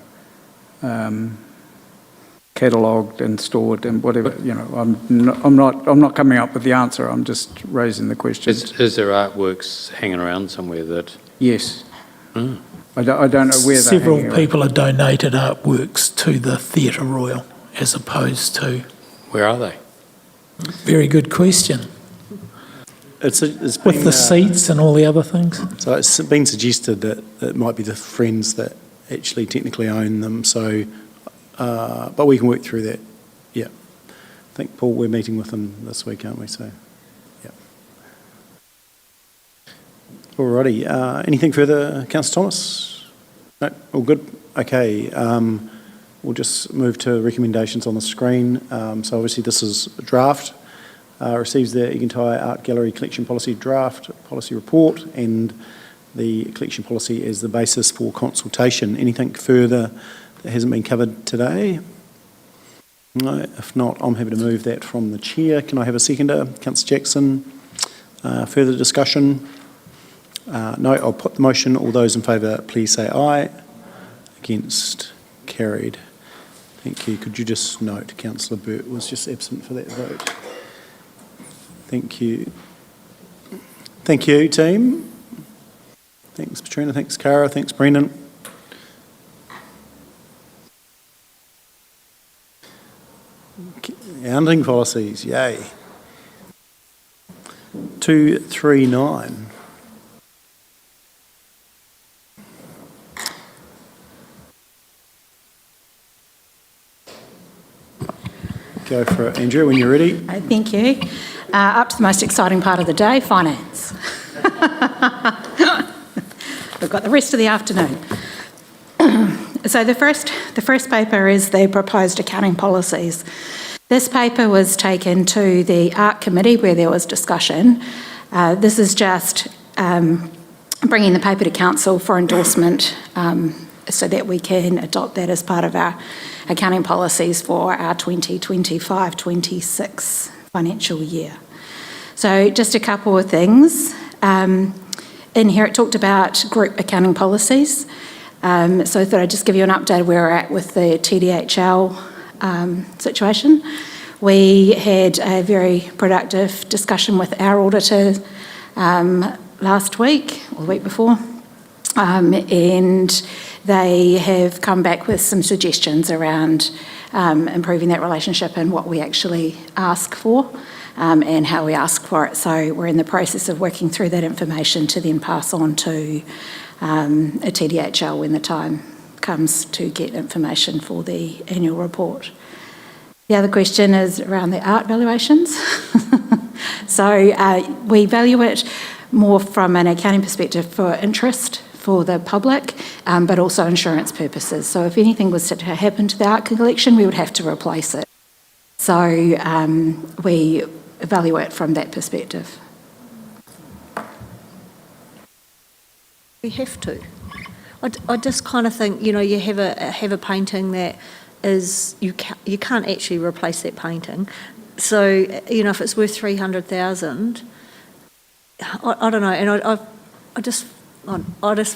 catalogued and stored and whatever. I'm not coming up with the answer. I'm just raising the question. Is there artworks hanging around somewhere that? Yes. I don't know where they're Several people have donated artworks to the Theatre Royal as opposed to... Where are they? Very good question. it's been, With the seats and all the other things? So it's been suggested that it might be the Friends that actually technically own them, so, but we can work through that, yeah. I think, Paul, we're meeting with them this week, aren't we, so, yeah. Alrighty, anything further, Councillor Thomas? No, all good? Okay, we'll just move to recommendations on the screen. So obviously this is a draft. Receives the Egantai Art Gallery Collection Policy Draft Policy Report and the collection policy as the basis for consultation. Anything further that hasn't been covered today? No, if not, I'm happy to move that from the chair. Can I have a seconder? Councillor Jackson. Further discussion? No, I'll put the motion. All those in favour, please say aye. Against? Carried. Thank you. Could you just note Councillor Burt was just absent for that vote? Thank you. Thank you, team. Thanks, Patrina. Thanks, Cara. Thanks, Brendan. Hunting policies, yay. 239. Go for it, Andrew, when you're ready. Thank you. Up to the most exciting part of the day, finance. We've got the rest of the afternoon. So the first paper is the proposed accounting policies. This paper was taken to the Art Committee where there was discussion. This is just bringing the paper to Council for endorsement so that we can adopt that as part of our accounting policies for our 2025-26 financial year. So just a couple of things. In here it talked about group accounting policies. So I thought I'd just give you an update where we're at with the TDHL situation. We had a very productive discussion with our auditor last week, or the week before, and they have come back with some suggestions around improving that relationship and what we actually ask for and how we ask for it. So we're in the process of working through that information to then pass on to a TDHL when the time comes to get information for the annual report. The other question is around the art valuations. So we value it more from an accounting perspective for interest for the public, but also insurance purposes. So if anything was to happen to the art collection, we would have to replace it. So we evaluate from that perspective. We have to. I just kind of think, you know, you have a painting that is, you can't actually replace that painting. So, you know, if it's worth 300,000, I don't know, and I just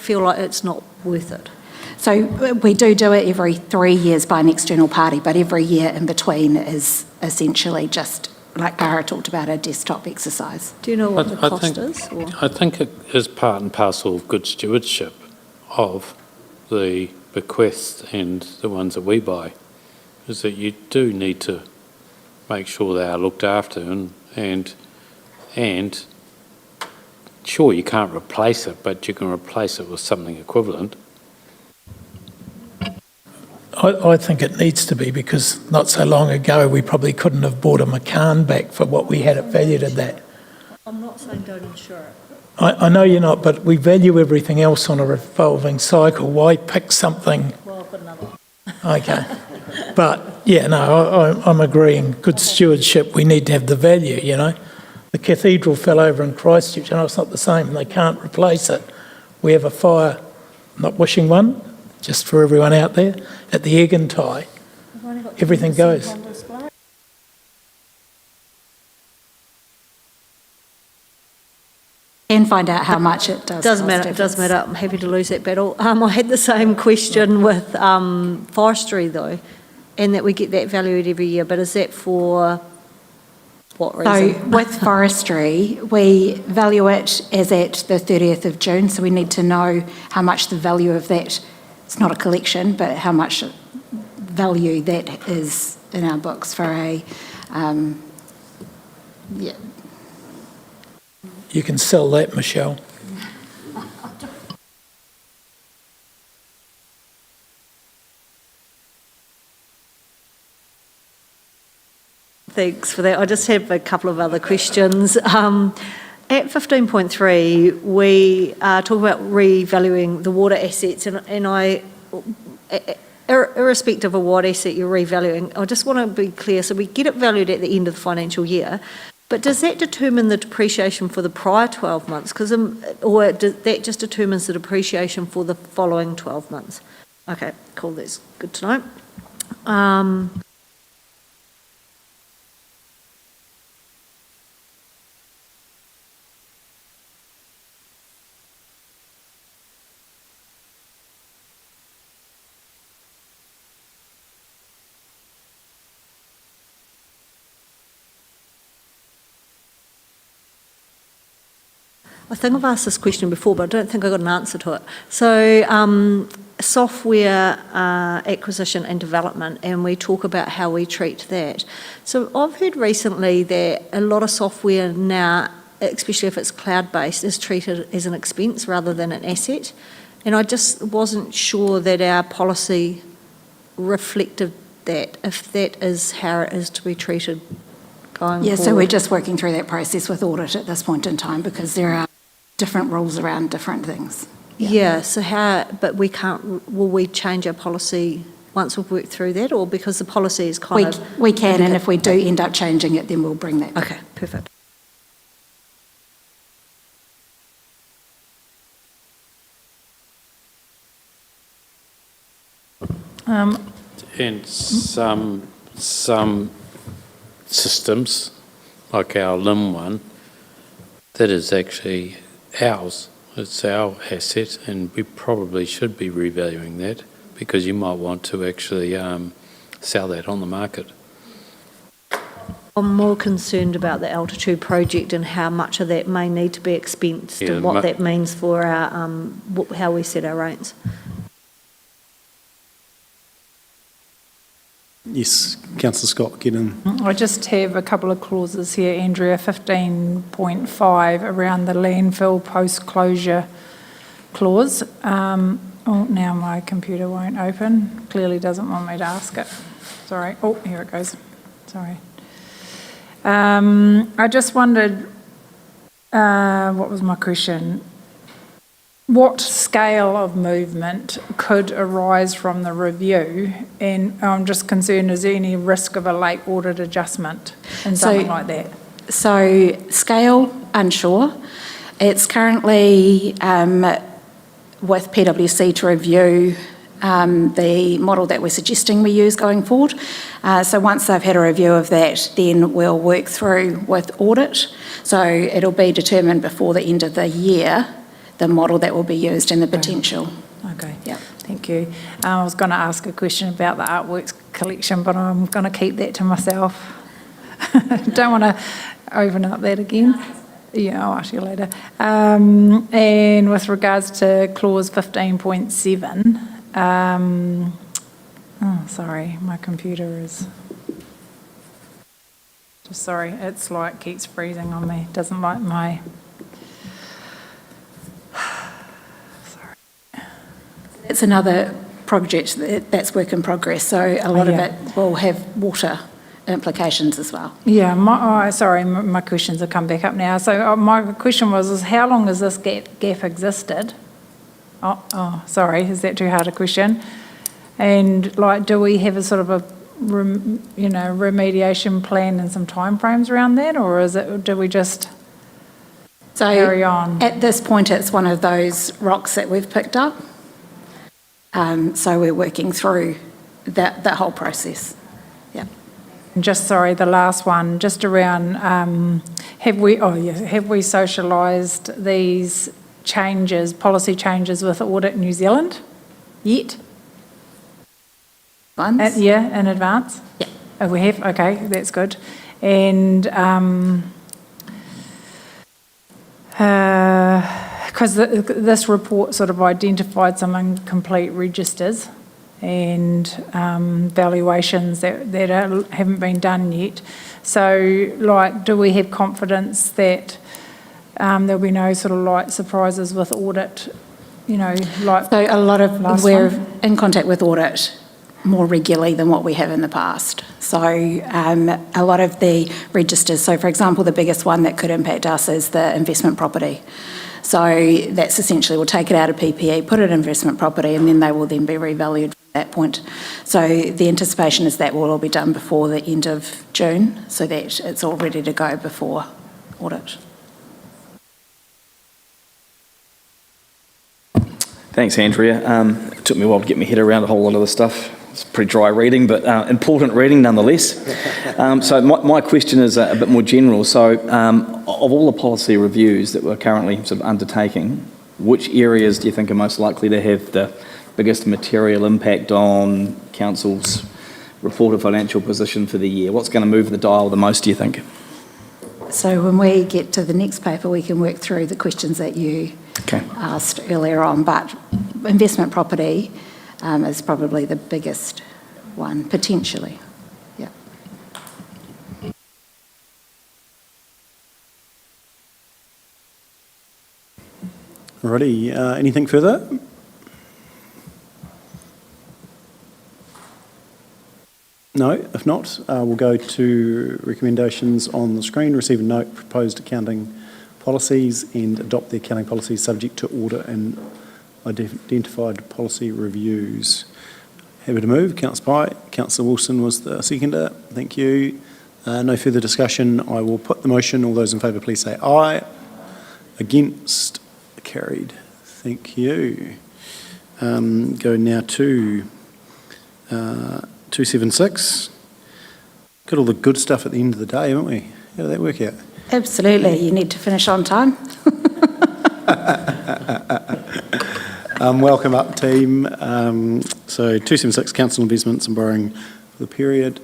feel like it's not worth it. So we do it every 3 years by an external party, but every year in between is essentially just, like Cara talked about, a desktop exercise. Do you know what the cost is? Or? I think it is part and parcel of good stewardship of the bequests and the ones that we buy, is that you do need to make sure they are looked after and sure, you can't replace it, but you can replace it with something equivalent. I think it needs to be, because not so long ago we probably couldn't have bought a McCann back for what we had it valued at that. I'm not saying don't insure it. I know you're not, but we value everything else on a revolving cycle. Why pick something? Well, I've got another one. Okay. But, yeah, no, I'm agreeing. Good stewardship, we need to have the value, you know. The cathedral fell over in Christchurch, and it's not the same, and they can't replace it. We have a fire, not wishing one, just for everyone out there, at the Egantai. Everything goes. And find out how much it does. Doesn't matter. It doesn't matter. I'm happy to lose that battle. I had the same question with forestry though, and that we get that valued every year. But is that for what reason? So with forestry, we value it as at the 30th of June. So we need to know how much the value of that. It's not a collection, but how much value that is in our books for a You can sell that, Michelle. Thanks for that. I just have a couple of other questions. At 15.3, we talk about revaluing the water assets, and I, irrespective of what asset you're revaluing, I just want to be clear. So we get it valued at the end of the financial year, but does that determine the depreciation for the prior 12 months? Or that just determines the depreciation for the following 12 months? Okay, cool. That's good to know. I think I've asked this question before, but I don't think I got an answer to it. So, software acquisition and development, and we talk about how we treat that. So I've heard recently that a lot of software now, especially if it's cloud-based, is treated as an expense rather than an asset. And I just wasn't sure that our policy reflected that, if that is how it is to be treated going forward. Yeah, so we're just working through that process with audit at this point in time because there are different rules around different things. Yeah, so will we change our policy once we've worked through that, or because the policy is We can, and if we do end up changing it, then we'll bring that back. Okay, perfect. And some systems, like our LIM one, that is actually ours. It's our asset, and we probably should be revaluing that because you might want to actually sell that on the market. I'm more concerned about the Altitude project and how much of that may need to be expensed and what that means for our how we set our rates. Yes, Councillor Scott, get in. I just have a couple of clauses here, Andrea, 15.5 around the landfill post-closure clause. Oh, now my computer won't open. Clearly doesn't want me to ask it. Sorry. Oh, here it goes. Sorry. I just wondered, what was my question? What scale of movement could arise from the review? And I'm just concerned, is there any risk of a late audit adjustment and something like that? So scale, unsure. It's currently with PwC to review the model that we're suggesting we use going forward. So once they've had a review of that, then we'll work through with audit. So it'll be determined before the end of the year, the model that will be used and the potential. Okay. Yeah. Thank you. I was going to ask a question about the artworks collection, but I'm going to keep that to myself. Don't want to open up that again. Yeah, I'll ask you later. And with regards to clause 15.7, oh, sorry, my computer is... Just sorry, it's like keeps freezing on me. Doesn't like my... It's another project that's work in progress, so a lot of it will have water implications as well. Yeah, my questions have come back up now. So my question was how long has this gap existed? Sorry, is that too hard a question? And do we have a sort of a remediation plan and some timeframes around that, or do we just carry on? At this point, it's one of those rocks that we've picked up. So we're working through that whole process. Yeah. Just sorry, the last one, just around have we socialised these changes, policy changes with Audit New Zealand yet? Once? In advance? Yeah. Oh, we have? Okay, that's good. And because this report sort of identified some incomplete registers and valuations that haven't been done yet. So, do we have confidence that There'll be no sort of light surprises with audit, like. So a lot of, last we're one. in contact with audit more regularly than what we have in the past. So a lot of the registers, so for example, the biggest one that could impact us is the investment property. So that's essentially, we'll take it out of PPE, put it in investment property, and then they will then be revalued from that point. So the anticipation is that will all be done before the end of June, so that it's all ready to go before audit. Thanks, Andrea. It took me a while to get my head around a whole lot of the stuff. It's pretty dry reading, but important reading nonetheless. So my question is a bit more general. So of all the policy reviews that we're currently sort of undertaking, which areas do you think are most likely to have the biggest material impact on Council's reported financial position for the year? What's going to move the dial the most, do you think? So when we get to the next paper, we can work through the questions that you asked earlier on, but investment property is probably the biggest one, potentially. Yeah. Alrighty, anything further? No, if not, we'll go to recommendations on the screen. Receive and note proposed accounting policies and adopt the accounting policies subject to audit and identified policy reviews. Happy to move. Councillor Pye. Councillor Wilson was the seconder. Thank you. No further discussion. I will put the motion. All those in favour, please say aye. Against? Carried. Thank you. Go now to 276. Got all the good stuff at the end of the day, haven't we? How did that work out? Absolutely. You need to finish on time. Welcome up, team. So 276, council investments and borrowing for the period.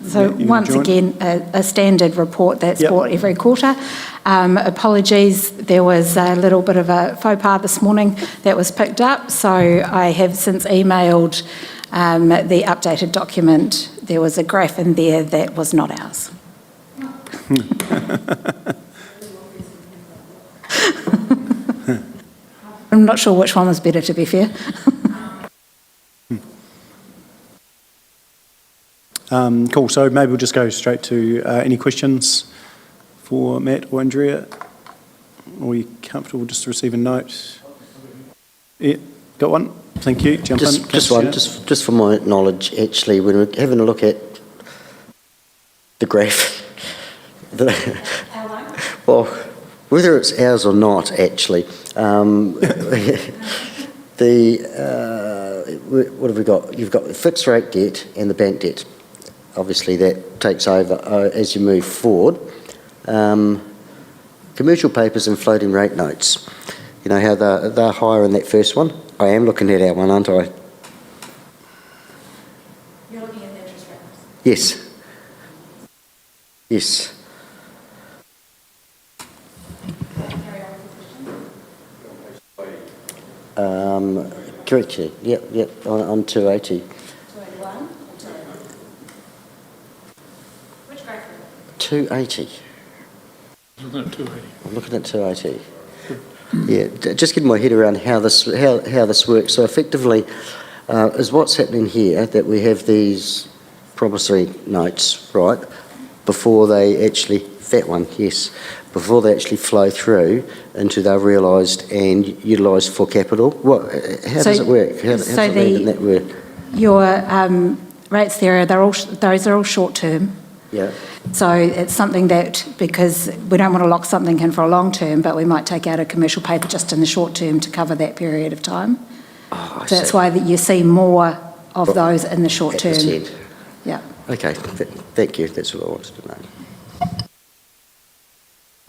So once again, a standard report that's brought every quarter. Apologies, there was a little bit of a faux pas this morning that was picked up, so I have since emailed the updated document. There was a graph in there that was not ours. I'm not sure which one was better, to be fair. Cool, so maybe we'll just go straight to any questions for Matt or Andrea? Are you comfortable just to receive a note? Yeah, got one? Thank you. Jump in. Just one, just for my knowledge, actually, when we're having a look at the graph, well, whether it's ours or not, actually, what have we got? You've got the fixed rate debt and the bank debt. Obviously, that takes over as you move forward. Commercial papers and floating rate notes. You know how they're higher in that first one? I am looking at our one, aren't I? You're looking at the interest rates? Yes. Yes. Correct, yep, on 280. 281? Which graph? 280. Isn't it 280? I'm looking at 280. Yeah, just getting my head around how this works. So effectively, is what's happening here that we have these promissory notes, right, before they actually, that one, yes, before they actually flow through into they're realised and utilised for capital. How does it work? How does that work? Your rates there, those are all short term. Yeah. So it's something that, because we don't want to lock something in for a long term, but we might take out a commercial paper just in the short term to cover that period of time. Oh, so that's why that you see more of those in the short term. Yeah. Okay, thank you. That's what I wanted to know.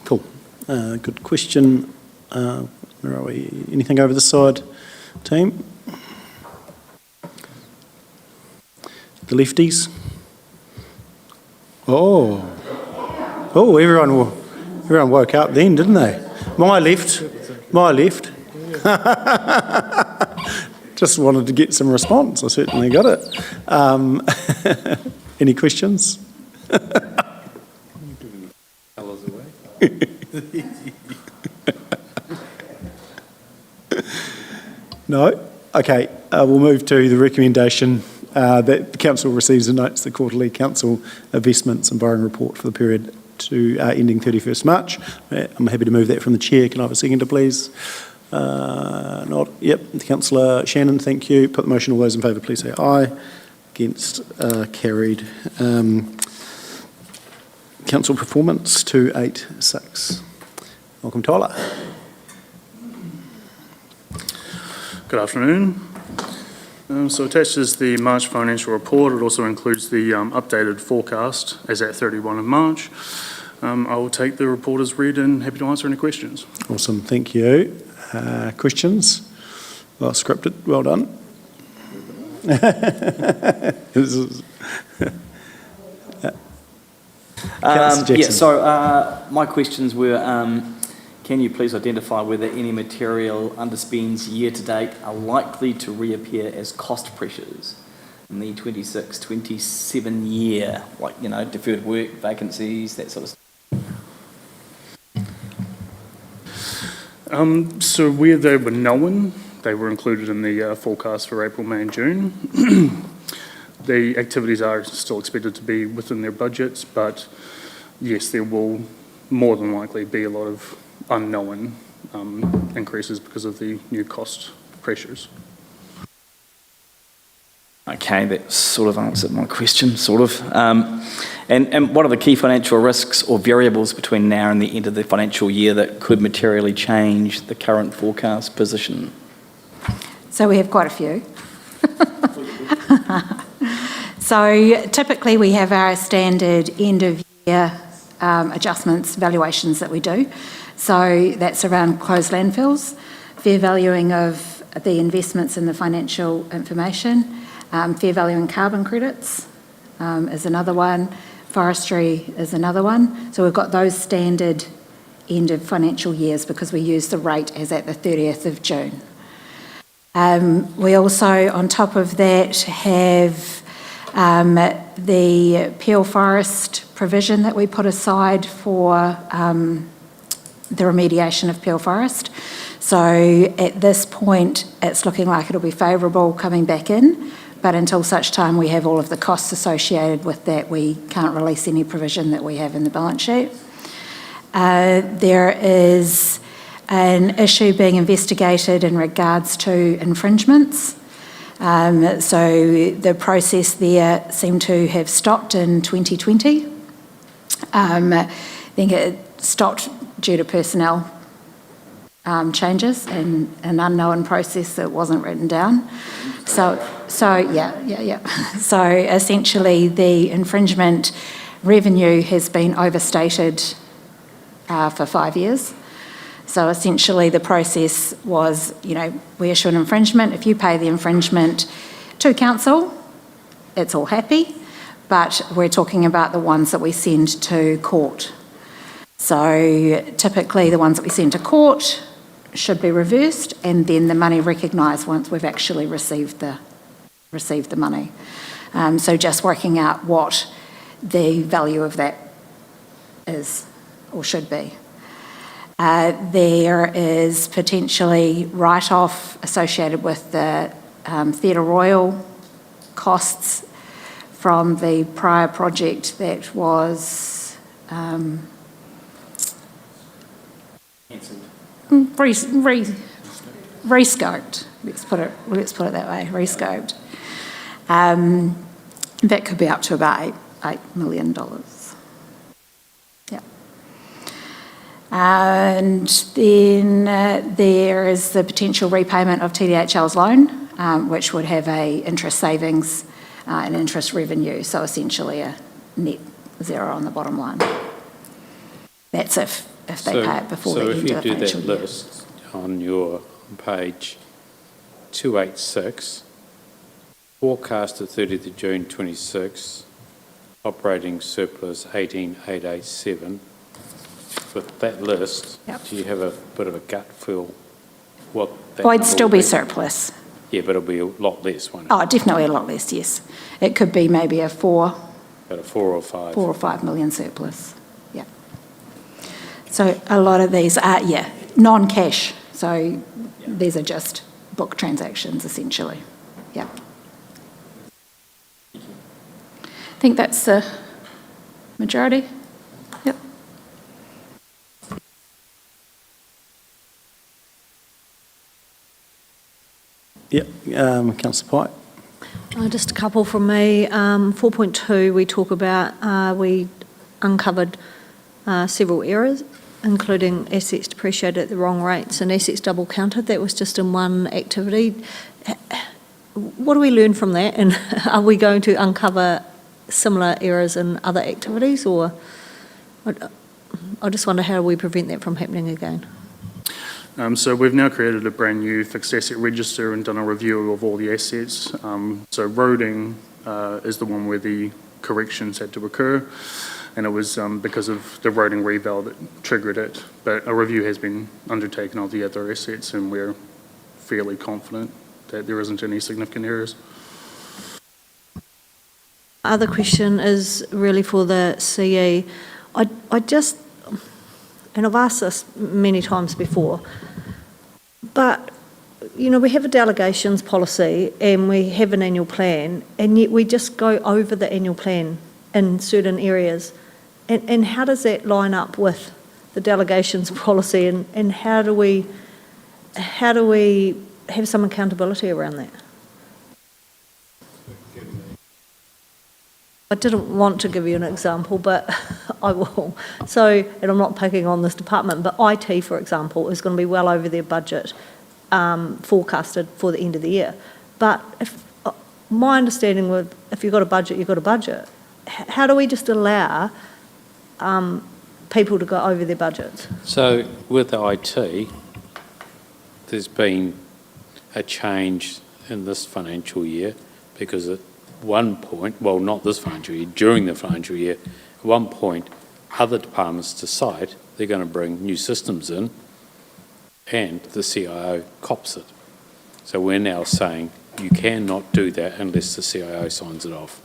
Cool. Good question. Where are we? Anything over this side, team? The lefties? Oh, everyone woke up then, didn't they? My left. Just wanted to get some response. I certainly got it. Any questions? No? Okay, we'll move to the recommendation that the council receives and notes the quarterly council investments and borrowing report for the period to ending 31st March. I'm happy to move that from the chair. Can I have a seconder, please? Not. Yep. Councillor Shannon, thank you. Put the motion. All those in favour, please say aye. Against, carried. Council performance 286. Welcome, Tyler. Good afternoon. So attached is the March financial report. It also includes the updated forecast as at 31 of March. I will take the report as read and happy to answer any questions. Awesome, thank you. Questions? Well scripted, well done. My questions were, can you please identify whether any material underspends year to date are likely to reappear as cost pressures in the 26-27 year, like, deferred work, vacancies, that sort of stuff? So where they were known, they were included in the forecast for April, May and June. The activities are still expected to be within their budgets, but yes, there will more than likely be a lot of unknown increases because of the new cost pressures. Okay, that sort of answered my question, sort of. And what are the key financial risks or variables between now and the end of the financial year that could materially change the current forecast position? So we have quite a few. So typically we have our standard end of year adjustments, valuations that we do. So that's around closed landfills, fair valuing of the investments in the financial information, fair valuing carbon credits is another one, forestry is another one. So we've got those standard end of financial years because we use the rate as at the 30th of June. We also, on top of that, have the Peel Forest provision that we put aside for the remediation of Peel Forest. So at this point, it's looking like it'll be favourable coming back in, but until such time we have all of the costs associated with that, we can't release any provision that we have in the balance sheet. There is an issue being investigated in regards to infringements. So the process there seemed to have stopped in 2020. I think it stopped due to personnel changes and an unknown process that wasn't written down. So essentially the infringement revenue has been overstated for 5 years. So essentially the process was, we issue an infringement. If you pay the infringement to council, it's all happy, but we're talking about the ones that we send to court. So typically the ones that we send to court should be reversed and then the money recognised once we've actually received the money. So just working out what the value of that is or should be. There is potentially write-off associated with the Theatre Royal costs from the prior project that was rescoped. Let's put it that way. Rescoped. That could be up to about $8 million. And then there is the potential repayment of TDHL's loan, which would have a interest savings and interest revenue, so essentially a net zero on the bottom line. That's if they pay it before the end of the financial year. So if you do that list on your page 286, forecast to 30th of June 26, operating surplus 18,887. With that list, do you have a bit of a gut feel what that I'd still be surplus. Yeah, but it'll be a lot less, won't it? Oh, definitely a lot less, yes. It could be maybe a 4 or 5 million surplus, yeah. So a lot of these are, non-cash. So these are just book transactions, essentially. Yeah. I think that's the majority. Yep. Yep, Councillor Pike. Just a couple from me. 4.2, we talk about, we uncovered several errors, including assets depreciated at the wrong rates and assets double counted. That was just in one activity. What do we learn from that? And are we going to uncover similar errors in other activities? Or I just wonder, how do we prevent that from happening again? So we've now created a brand new fixed asset register and done a review of all the assets. So roading is the one where the corrections had to occur, and it was because of the roading reval that triggered it. But a review has been undertaken of the other assets, and we're fairly confident that there isn't any significant errors. Other question is really for the CE. I just, and I've asked this many times before, but, you know, we have a delegations policy and we have an annual plan, and yet we just go over the annual plan in certain areas. And how does that line up with the delegations policy, and how do we have some accountability around that? I didn't want to give you an example, but I will. So, and I'm not picking on this department, but IT, for example, is going to be well over their budget forecasted for the end of the year. But my understanding with, if you've got a budget, you've got a budget. How do we just allow people to go over their budgets? So with IT, there's been a change in this financial year because at one point, well, not this financial year, during the financial year, at one point, other departments decide they're going to bring new systems in, and the CIO cops it. So we're now saying you cannot do that unless the CIO signs it off.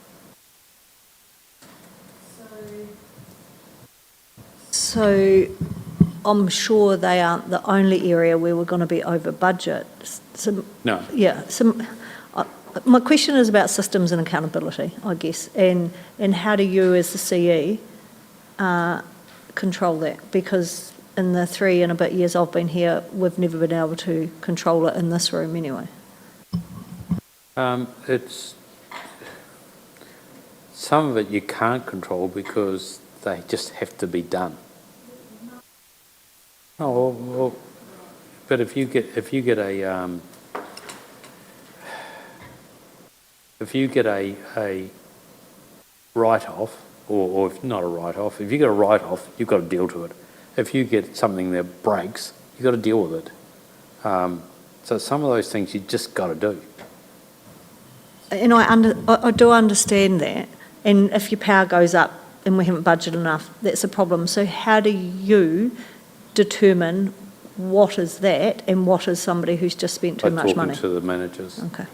So I'm sure they aren't the only area where we're going to be over budget. No. Yeah. My question is about systems and accountability, I guess, and how do you as the CE control that? Because in the 3 and a bit years I've been here, we've never been able to control it in this room anyway. It's some of it you can't control because they just have to be done. Oh well, but if you get a write-off, or if not a write-off, if you get a write-off, you've got to deal to it. If you get something that breaks, you've got to deal with it. So some of those things you just got to do. And I do understand that. And if your power goes up and we haven't budgeted enough, that's a problem. So how do you determine what is that and what is somebody who's just spent too much money? By talking to the managers. Okay.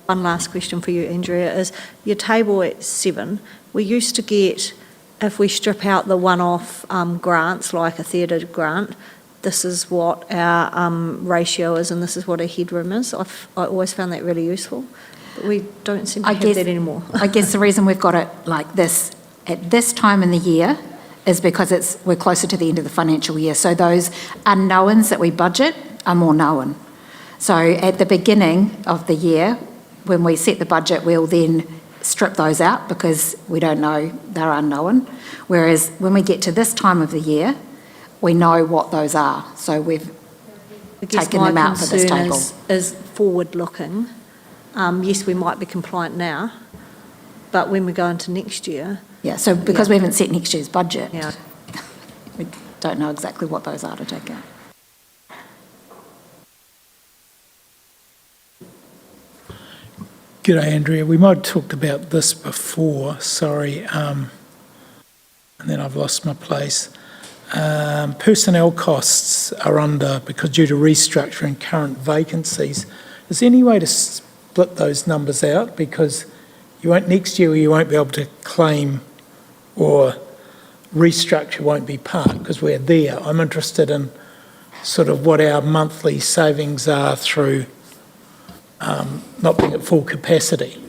One last question for you, Andrea, is your table at 7, we used to get, if we strip out the one-off grants, like a theatre grant, this is what our ratio is and this is what our headroom is. I always found that really useful, but we don't seem to have that anymore. I guess the reason we've got it like this at this time in the year is because we're closer to the end of the financial year. So those unknowns that we budget are more known. So at the beginning of the year, when we set the budget, we'll then strip those out because we don't know, they're unknown. Whereas when we get to this time of the year, we know what those are. So we've taken them out for this table. Is forward-looking. Yes, we might be compliant now, but when we go into next year... Yeah, so because we haven't set next year's budget, yeah, we don't know exactly what those are to take out. G'day, Andrea. We might have talked about this before, sorry, and then I've lost my place. Personnel costs are under, because due to restructuring current vacancies. Is there any way to split those numbers out? Because next year you won't be able to claim or restructure won't be part because we're there. I'm interested in sort of what our monthly savings are through not being at full capacity.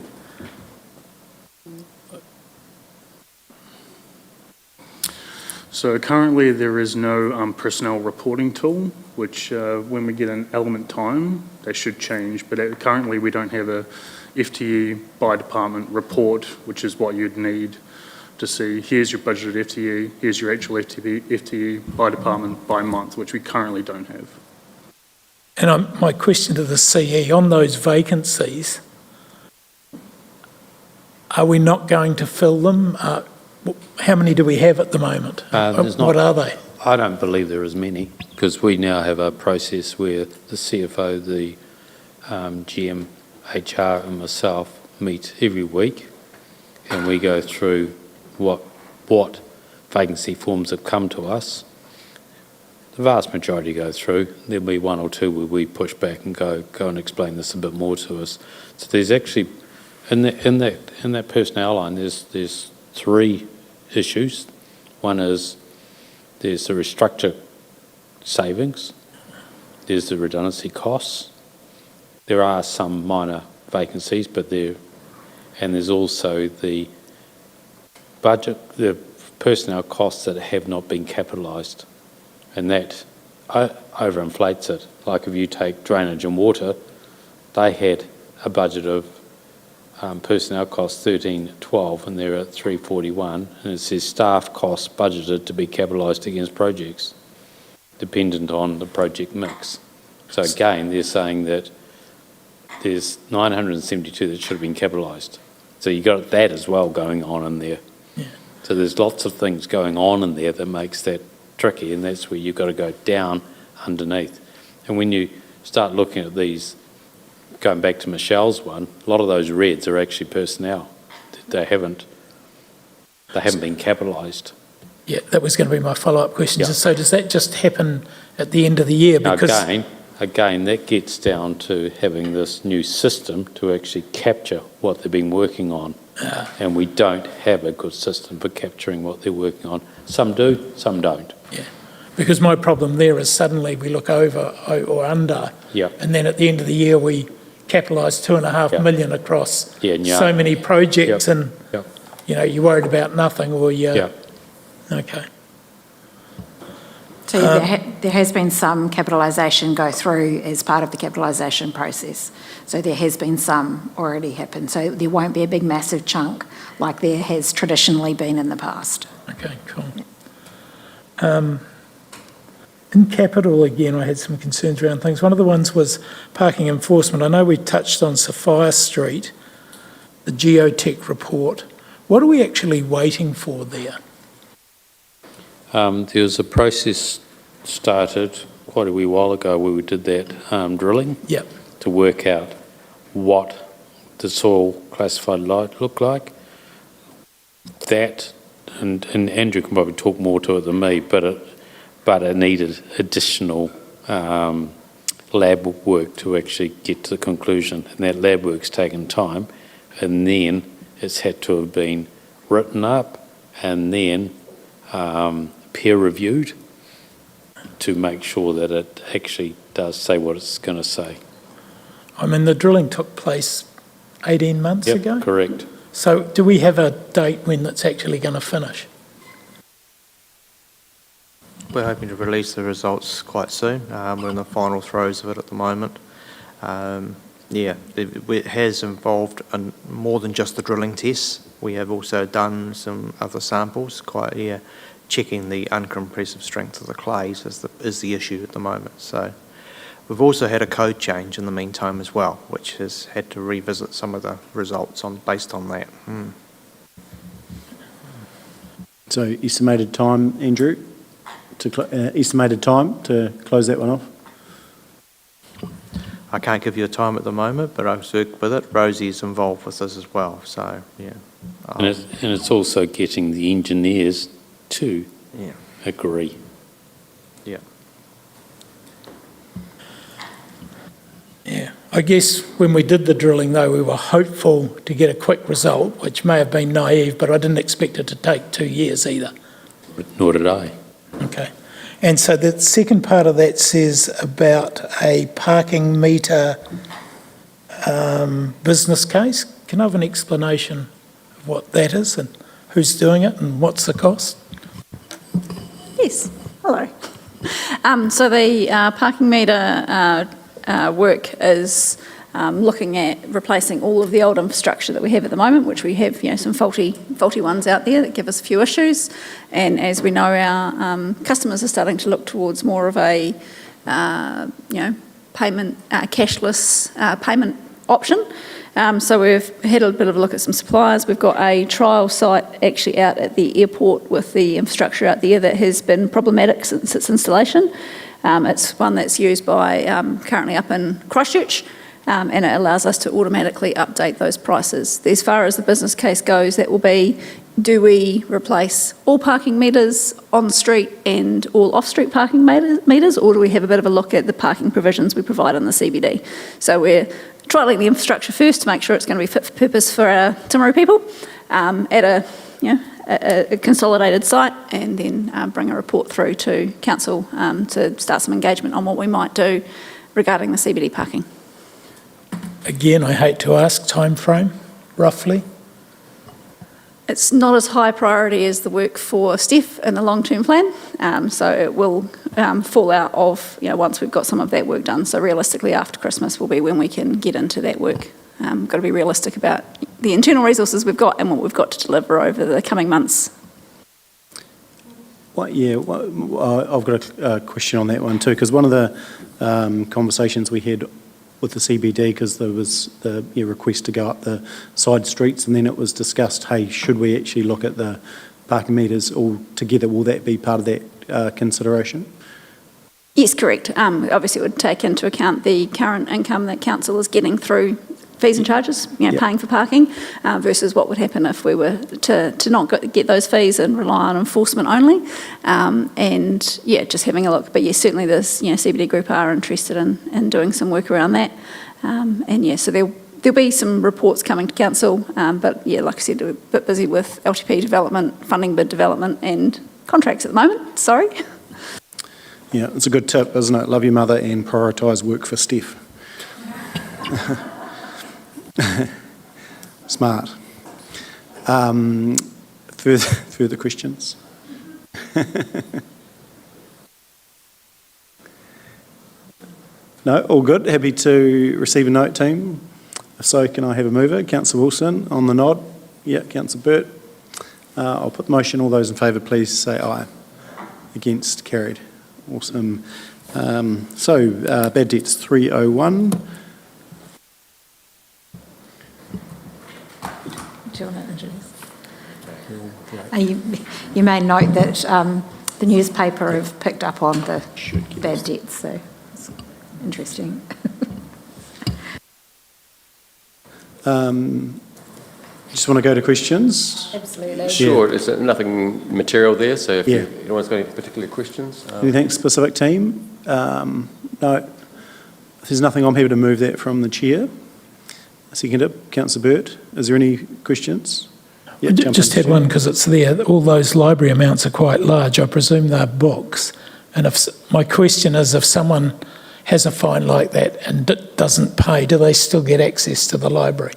So currently there is no personnel reporting tool, which when we get an element time, they should change. But currently we don't have a FTE by department report, which is what you'd need to see. Here's your budgeted FTE, here's your actual FTE by department by month, which we currently don't have. And my question to the CE, on those vacancies, are we not going to fill them? How many do we have at the moment? What are they? I don't believe there is many, because we now have a process where the CFO, the GM, HR and myself meet every week, and we go through what vacancy forms have come to us. The vast majority go through. There'll be one or two where we push back and go and explain this a bit more to us. So there's actually, in that personnel line, there's three issues. One is there's the restructure savings, there's the redundancy costs. There are some minor vacancies, and there's also the budget, the personnel costs that have not been capitalised, and that overinflates it. Like if you take drainage and water, they had a budget of personnel costs 1312 and they're at 341, and it says staff costs budgeted to be capitalised against projects, dependent on the project mix. So again, they're saying that there's 972 that should have been capitalised. So you've got that as well going on in there. Yeah. So there's lots of things going on in there that makes that tricky, and that's where you've got to go down underneath. And when you start looking at these, going back to Michelle's one, a lot of those reds are actually personnel. They haven't been capitalised. Yeah, that was going to be my follow-up question. Yeah. So does that just happen at the end of the year? Because Again, that gets down to having this new system to actually capture what they've been working on. And we don't have a good system for capturing what they're working on. Some do, some don't. Yeah, because my problem there is suddenly we look over or under, and then at the end of the year we capitalise 2.5 million across so many projects, and you're worried about nothing, or okay. So there has been some capitalisation go through as part of the capitalisation process. So there has been some already happen. So there won't be a big massive chunk like there has traditionally been in the past. Okay, cool. In capital, again, I had some concerns around things. One of the ones was parking enforcement. I know we touched on Sophia Street, the geotech report. What are we actually waiting for there? There was a process started quite a wee while ago where we did that drilling to work out what the soil classified looked like. That, and Andrew can probably talk more to it than me, but it needed additional lab work to actually get to the conclusion, and that lab work's taken time, and then it's had to have been written up and then peer reviewed to make sure that it actually does say what it's going to say. I mean, the drilling took place 18 months ago? Correct. So do we have a date when it's actually going to finish? We're hoping to release the results quite soon. We're in the final throes of it at the moment. It has involved more than just the drilling tests. We have also done some other samples, checking the uncompressive strength of the clays is the issue at the moment. So we've also had a code change in the meantime as well, which has had to revisit some of the results based on that. So estimated time, Andrew, estimated time to close that one off? I can't give you a time at the moment, but I've worked with it. Rosie's involved with this as well, so yeah. And it's also getting the engineers to agree. Yeah. Yeah. I guess when we did the drilling, though, we were hopeful to get a quick result, which may have been naive, but I didn't expect it to take 2 years either. Nor did I. Okay. And so the second part of that says about a parking meter business case. Can I have an explanation of what that is and who's doing it and what's the cost? Yes, hello. So the parking meter work is looking at replacing all of the old infrastructure that we have at the moment, which we have, some faulty ones out there that give us a few issues. And as we know, our customers are starting to look towards more of a, payment, cashless payment option. So we've had a bit of a look at some suppliers. We've got a trial site actually out at the airport with the infrastructure out there that has been problematic since its installation. It's one that's used by currently up in Christchurch, and it allows us to automatically update those prices. As far as the business case goes, that will be, do we replace all parking meters on the street and all off-street parking meters, or do we have a bit of a look at the parking provisions we provide in the CBD? So we're trialling the infrastructure first to make sure it's going to be fit for purpose for our Timaru people at a consolidated site, and then bring a report through to council to start some engagement on what we might do regarding the CBD parking. Again, I hate to ask, time frame, roughly? It's not as high priority as the work for Steph in the long-term plan, so it will fall out of, once we've got some of that work done. So realistically, after Christmas will be when we can get into that work. Got to be realistic about the internal resources we've got and what we've got to deliver over the coming months. I've got a question on that one too, because one of the conversations we had with the CBD, because there was the request to go up the side streets, and then it was discussed, hey, should we actually look at the parking meters all together? Will that be part of that consideration? Yes, correct. Obviously, it would take into account the current income that council is getting through fees and charges, paying for parking, versus what would happen if we were to not get those fees and rely on enforcement only. Just having a look. But yes, certainly this CBD group are interested in doing some work around that. So there'll be some reports coming to council. But like I said, we're a bit busy with LTP development, funding bid development, and contracts at the moment. Sorry. Yeah, it's a good tip, isn't it? Love your mother and prioritise work for Steph. Smart. Further questions? No, all good. Happy to receive a note, team. If so, can I have a mover? Councillor Wilson on the nod. Yeah, Councillor Burt. I'll put the motion. All those in favour, please say aye. Against, carried. Awesome. Bad debts 301. Do you want to introduce? You may note that the newspaper have picked up on the bad debts, so it's interesting. Just want to go to questions? Absolutely. Sure, there's nothing material there, so if Yeah. anyone's got any particular questions. Anything specific, team? No. If there's nothing, I'm happy to move that from the chair. Second it, Councillor Burt. Is there any questions? I just had one because it's there. All those library amounts are quite large. I presume they're books. And my question is, if someone has a fine like that and doesn't pay, do they still get access to the library?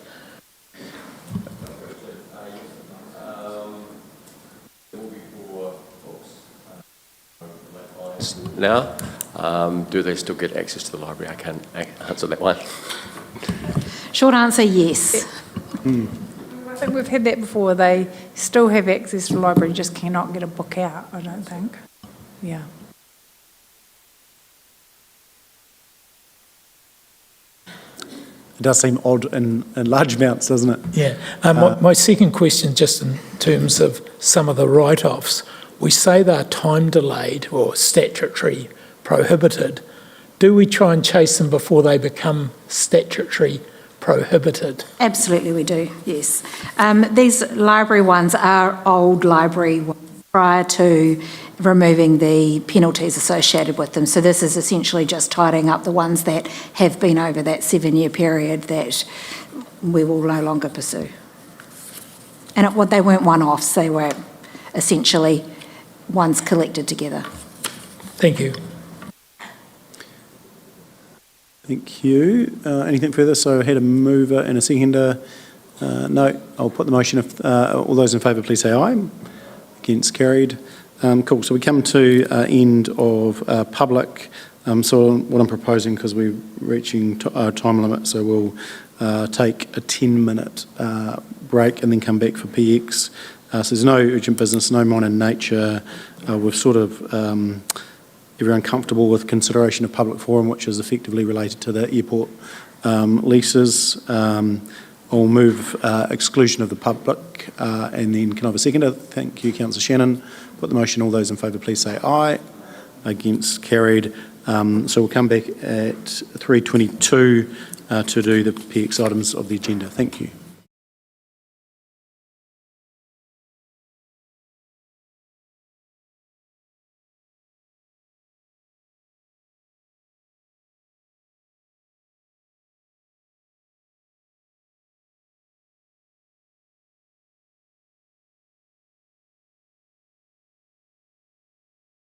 Now, do they still get access to the library? I can't answer that one. Short answer, yes. I think we've had that before. They still have access to the library, just cannot get a book out, I don't think. Yeah. It does seem odd in large amounts, doesn't it? Yeah. My second question, just in terms of some of the write-offs, we say they're time delayed or statutory prohibited. Do we try and chase them before they become statutory prohibited? Absolutely we do, yes. These library ones are old library ones prior to removing the penalties associated with them. So this is essentially just tidying up the ones that have been over that 7-year period that we will no longer pursue. And they weren't one-offs, they were essentially once collected together. Thank you. Thank you. Anything further? So I had a mover and a seconder. No, I'll put the motion. If all those in favour, please say aye. Against, carried. Cool. So we come to end of public. So what I'm proposing, because we're reaching our time limit, so we'll take a 10-minute break and then come back for PX. So there's no urgent business, no minor nature. We've sort of everyone comfortable with consideration of public forum, which is effectively related to the airport leases. I'll move exclusion of the public, and then can I have a seconder? Thank you, Councillor Shannon. Put the motion. All those in favour, please say aye. Against, carried. So we'll come back at 3:22 to do the PX items of the agenda. Thank you.